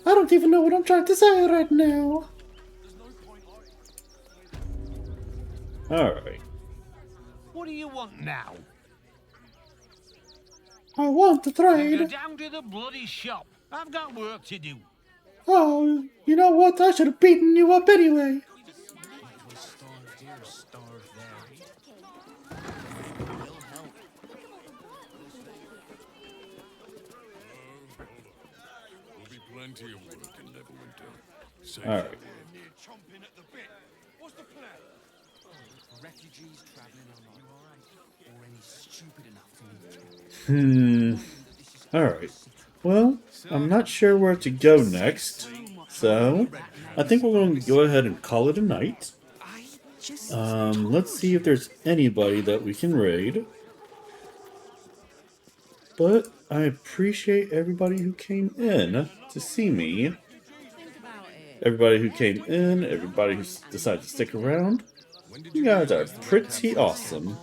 I don't even know what I'm trying to say right now. Alright. What do you want now? I want to Go trade. down to the bloody shop. I've got work to do. Oh, you know what? I should have beaten you up anyway. There'll be plenty of work in Neverwinter. All right. Near chomping at the bit. What's the plan? Refugees traveling along, or any stupid enough to Alright. Well, I'm not sure where to go next. So, I think we're going to go ahead and call it a night. Let's see if there's anybody that we can raid. But I appreciate everybody who came in to see me. Everybody who came in, everybody who decided to stick around. You guys are pretty awesome.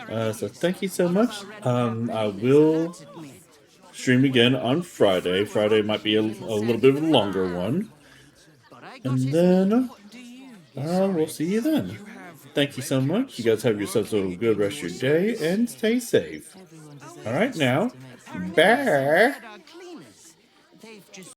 So thank you so much. I will stream again on Friday. Friday might be a little bit of a longer one. And then we'll see you then. Thank you so much. You guys have yourselves a good rest of your day and stay safe. Alright now. Bye.